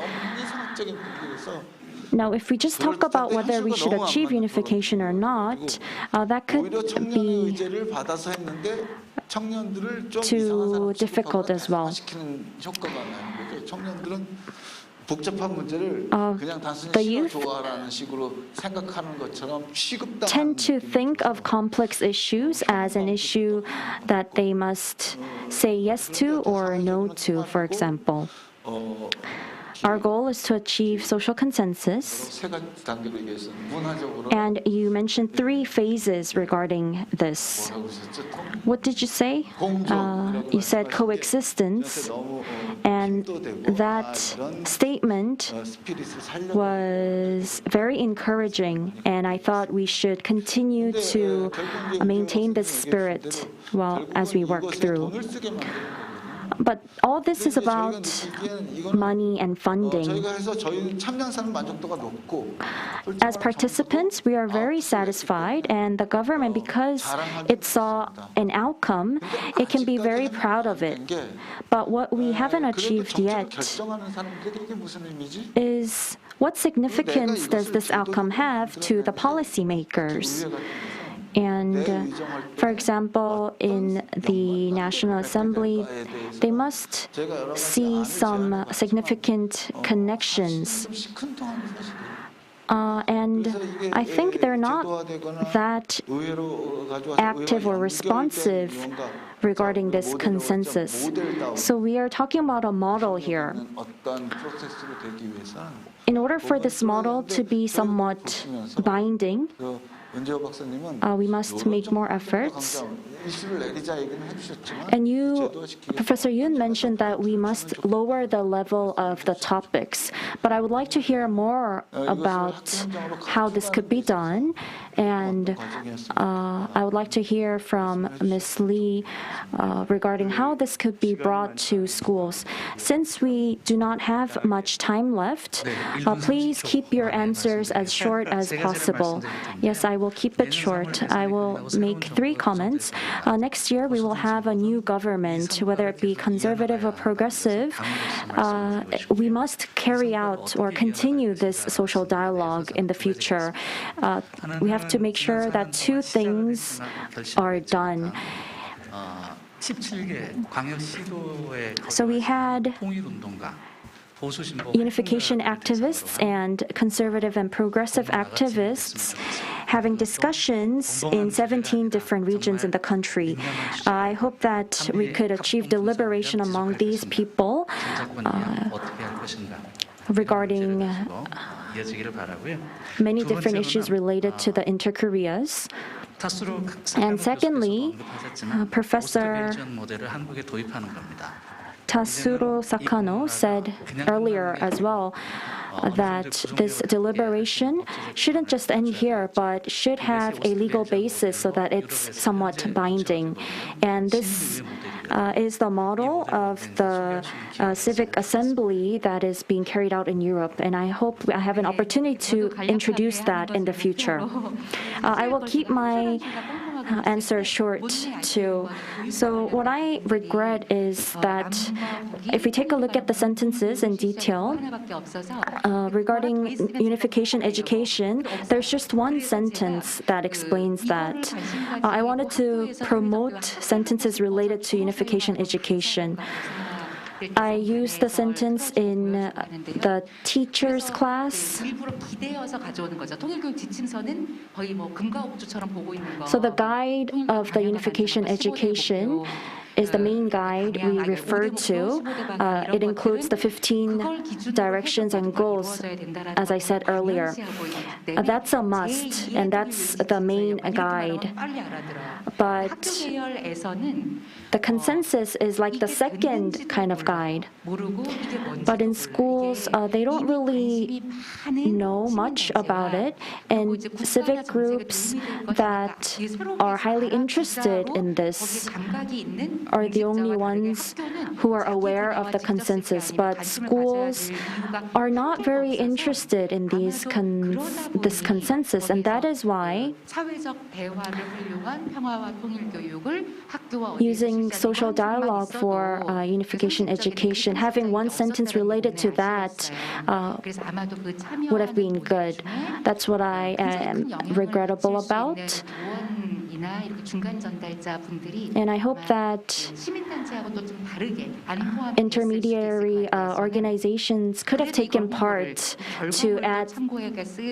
Now, if we just talk about whether we should achieve unification or not, that could be too difficult as well. The youth tend to think of complex issues as an issue that they must say yes to or no to, for example. Our goal is to achieve social consensus, and you mentioned 3 phases regarding this. What did you say? You said coexistence, and that statement was very encouraging, and I thought we should continue to maintain this spirit as we work through. But all this is about money and funding. As participants, we are very satisfied, and the government, because it saw an outcome, it can be very proud of it. But what we haven't achieved yet is what significance does this outcome have to the policymakers? And for example, in the National Assembly, they must see some significant connections. And I think they're not that active or responsive regarding this consensus. So we are talking about a model here. In order for this model to be somewhat binding, we must make more efforts. And you, Professor Yoon, mentioned that we must lower the level of the topics. But I would like to hear more about how this could be done. And I would like to hear from Ms. Lee regarding how this could be brought to schools. Since we do not have much time left, please keep your answers as short as possible. Yes, I will keep it short. I will make 3 comments. Next year, we will have a new government, whether it be conservative or progressive. We must carry out or continue this social dialogue in the future. We have to make sure that 2 things are done. So we had unification activists and conservative and progressive activists having discussions in 17 different regions in the country. I hope that we could achieve deliberation among these people regarding many different issues related to the inter-Koreas. And secondly, Professor Tatsuro Sakano said earlier as well that this deliberation shouldn't just end here, but should have a legal basis so that it's somewhat binding. And this is the model of the civic assembly that is being carried out in Europe. And I hope I have an opportunity to introduce that in the future. I will keep my answer short too. So what I regret is that if we take a look at the sentences in detail, regarding unification education, there's just one sentence that explains that. I wanted to promote sentences related to unification education. I used the sentence in the teacher's class. So the guide of the unification education is the main guide we refer to. It includes the 15 directions and goals, as I said earlier. That's a must, and that's the main guide. But the consensus is like the second kind of guide. But in schools, they don't really know much about it. And civic groups that are highly interested in this are the only ones who are aware of the consensus, but schools are not very interested in this consensus, and that is why using social dialogue for unification education, having one sentence related to that would have been good. That's what I am regrettable about. And I hope that intermediary organizations could have taken part to add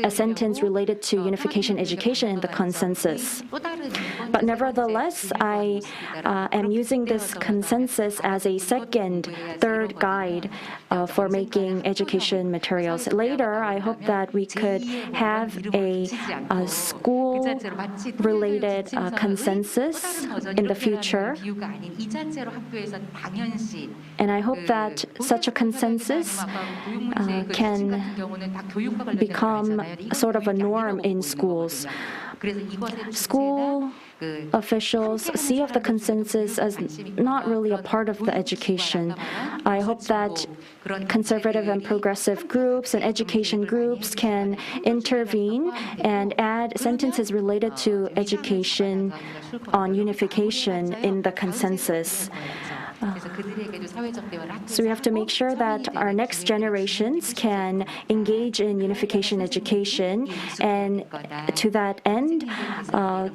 a sentence related to unification education in the consensus. But nevertheless, I am using this consensus as a third guide for making education materials. Later, I hope that we could have a school-related consensus in the future. And I hope that such a consensus can become sort of a norm in schools. School officials see of the consensus as not really a part of the education. I hope that conservative and progressive groups and education groups can intervene and add sentences related to education on unification in the consensus. So we have to make sure that our next generations can engage in unification education, and to that end,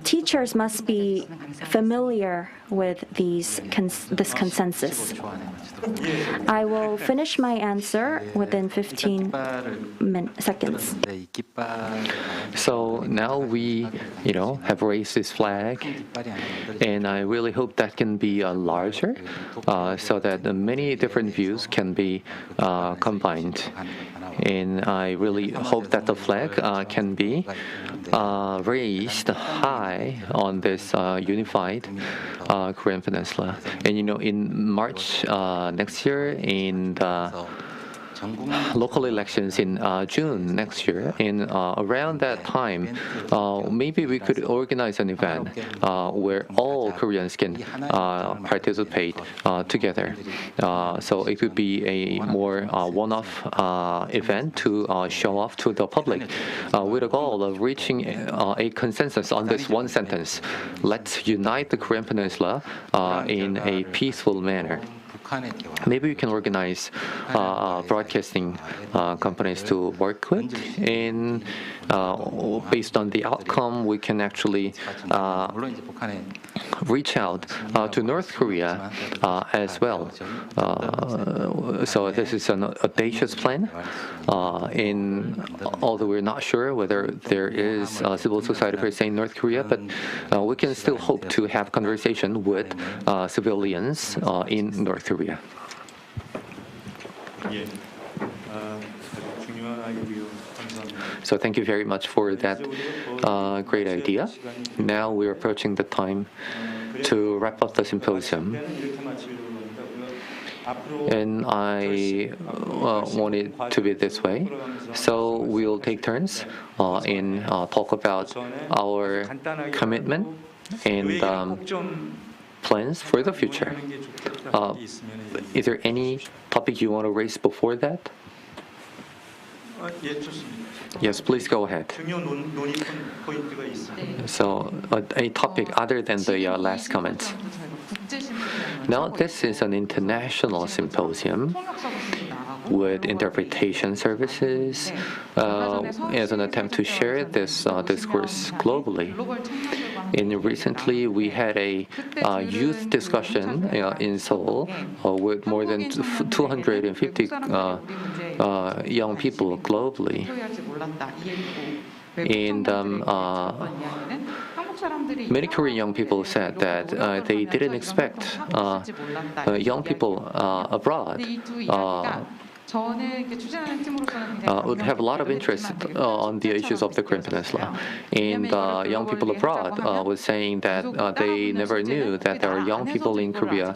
teachers must be familiar with this consensus. I will finish my answer within 15 seconds. So now we, have raised this flag, and I really hope that can be larger, so that many different views can be combined. And I really hope that the flag can be raised high on this unified Korean Peninsula. And in March next year, in the local elections in June next year, and around that time, maybe we could organize an event where all Koreans can participate together. So it could be a more one-off event to show off to the public with a goal of reaching a consensus on this one sentence. Let's unite the Korean Peninsula in a peaceful manner. Maybe we can organize broadcasting companies to work with, and based on the outcome, we can actually reach out to North Korea as well. So this is an audacious plan, and although we're not sure whether there is civil society per se in North Korea, but we can still hope to have conversation with civilians in North Korea. So thank you very much for that great idea. Now we're approaching the time to wrap up the symposium. And I want it to be this way. So we'll take turns in talk about our commitment and plans for the future. Is there any topic you want to raise before that? Yes, please go ahead. So a topic other than the last comments. Now this is an international symposium with interpretation services as an attempt to share this discourse globally. And recently we had a youth discussion in Seoul with more than 250 young people globally. And many Korean young people said that they didn't expect young people abroad would have a lot of interest on the issues of the Korean Peninsula. And young people abroad was saying that they never knew that there are young people in Korea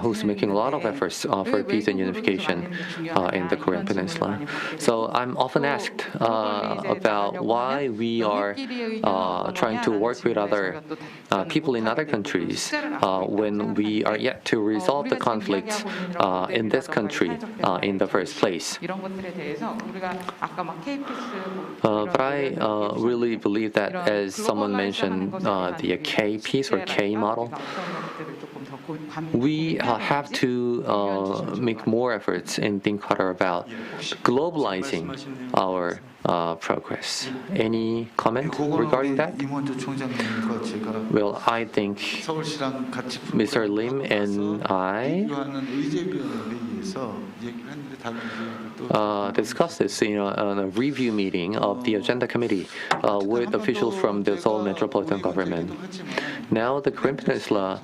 who's making a lot of efforts for peace and unification in the Korean Peninsula. So I'm often asked about why we are trying to work with other people in other countries when we are yet to resolve the conflicts in this country in the first place. But I really believe that, as someone mentioned, the K piece or K model, we have to make more efforts and think harder about globalizing our progress. Any comment regarding that? Well, I think Mr. Lim and I discussed this in a review meeting of the Agenda Committee with officials from the Seoul Metropolitan Government. Now the Korean Peninsula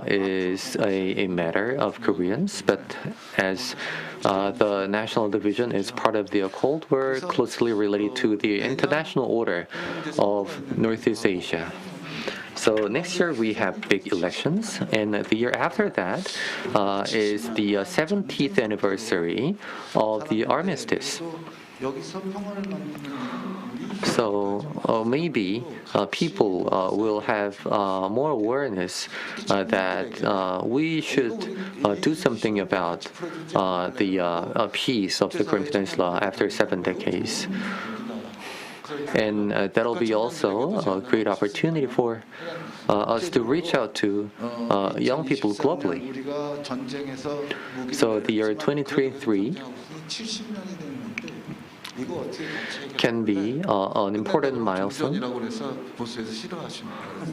is a matter of Koreans, but as the national division is part of the Cold War, closely related to the international order of Northeast Asia. So next year we have big elections, and the year after that is the 70th anniversary of the armistice. So maybe people will have more awareness that we should do something about the peace of the Korean Peninsula after 7 decades. And that'll be also a great opportunity for us to reach out to young people globally. So the year 2023 can be an important milestone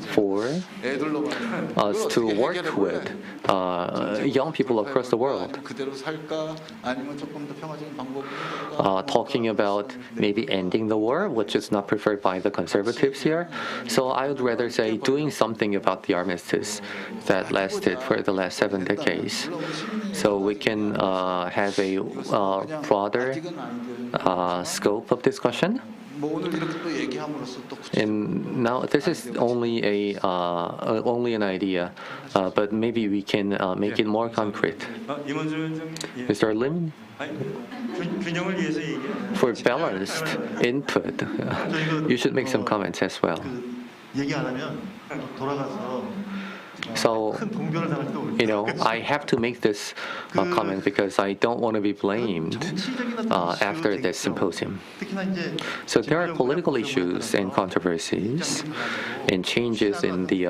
for us to work with young people across the world, talking about maybe ending the war, which is not preferred by the conservatives here. So I would rather say doing something about the armistice that lasted for the last 7 decades, so we can have a broader scope of discussion. And now this is only an idea, but maybe we can make it more concrete. Mr. Lim, for balanced input, you should make some comments as well. So, I have to make this comment because I don't want to be blamed after this symposium. So there are political issues and controversies and changes in the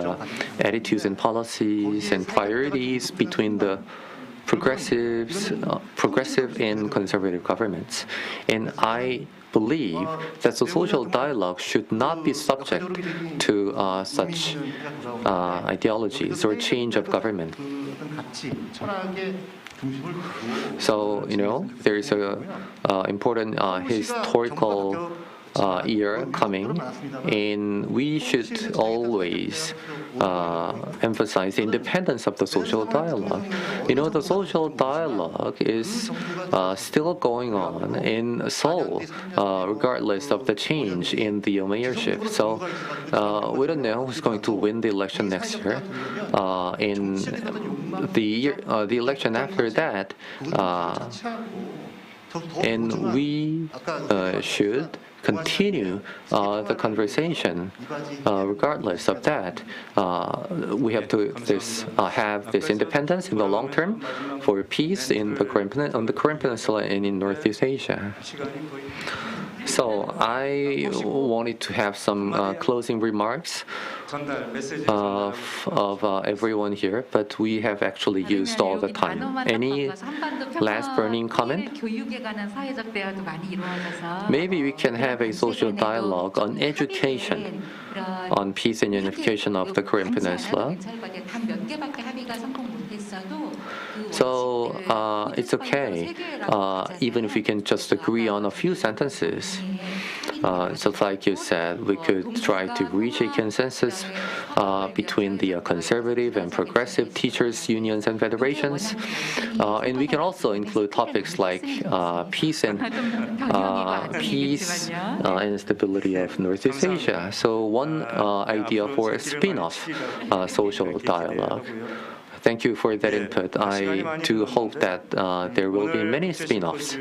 attitudes and policies and priorities between the progressive and conservative governments. And I believe that the social dialogue should not be subject to such ideologies or change of government. So, there is a important historical year coming, and we should always emphasize the independence of the social dialogue. The social dialogue is still going on in Seoul, regardless of the change in the mayorship. So we don't know who's going to win the election next year. In the election after that, and we should continue the conversation. Regardless of that, we have to have this independence in the long term for peace on the Korean Peninsula and in Northeast Asia. So I wanted to have some closing remarks of everyone here, but we have actually used all the time. Any last burning comment? Maybe we can have a social dialogue on education, on peace and unification of the Korean Peninsula. So it's okay, even if we can just agree on a few sentences. just like you said, we could try to reach a consensus between the conservative and progressive teachers' unions and federations. And we can also include topics like peace and stability of Northeast Asia. So one idea for a spin-off social dialogue. Thank you for that input. I do hope that there will be many spin-offs.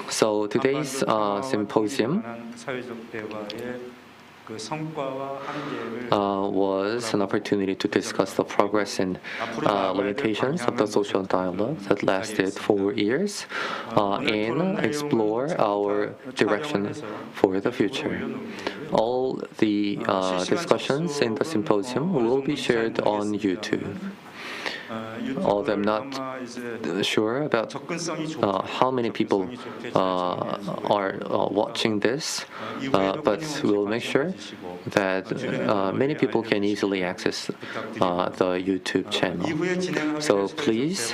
So today's symposium was an opportunity to discuss the progress and limitations of the social dialogue that lasted 4 years and explore our direction for the future. All the discussions in the symposium will be shared on YouTube. Although I'm not sure about how many people are watching this, but we'll make sure that many people can easily access the YouTube channel. So please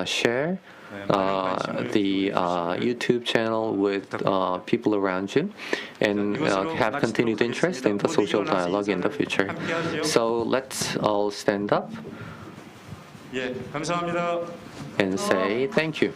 share the YouTube channel with people around you and have continued interest in the social dialogue in the future. So let's all stand up and say thank you.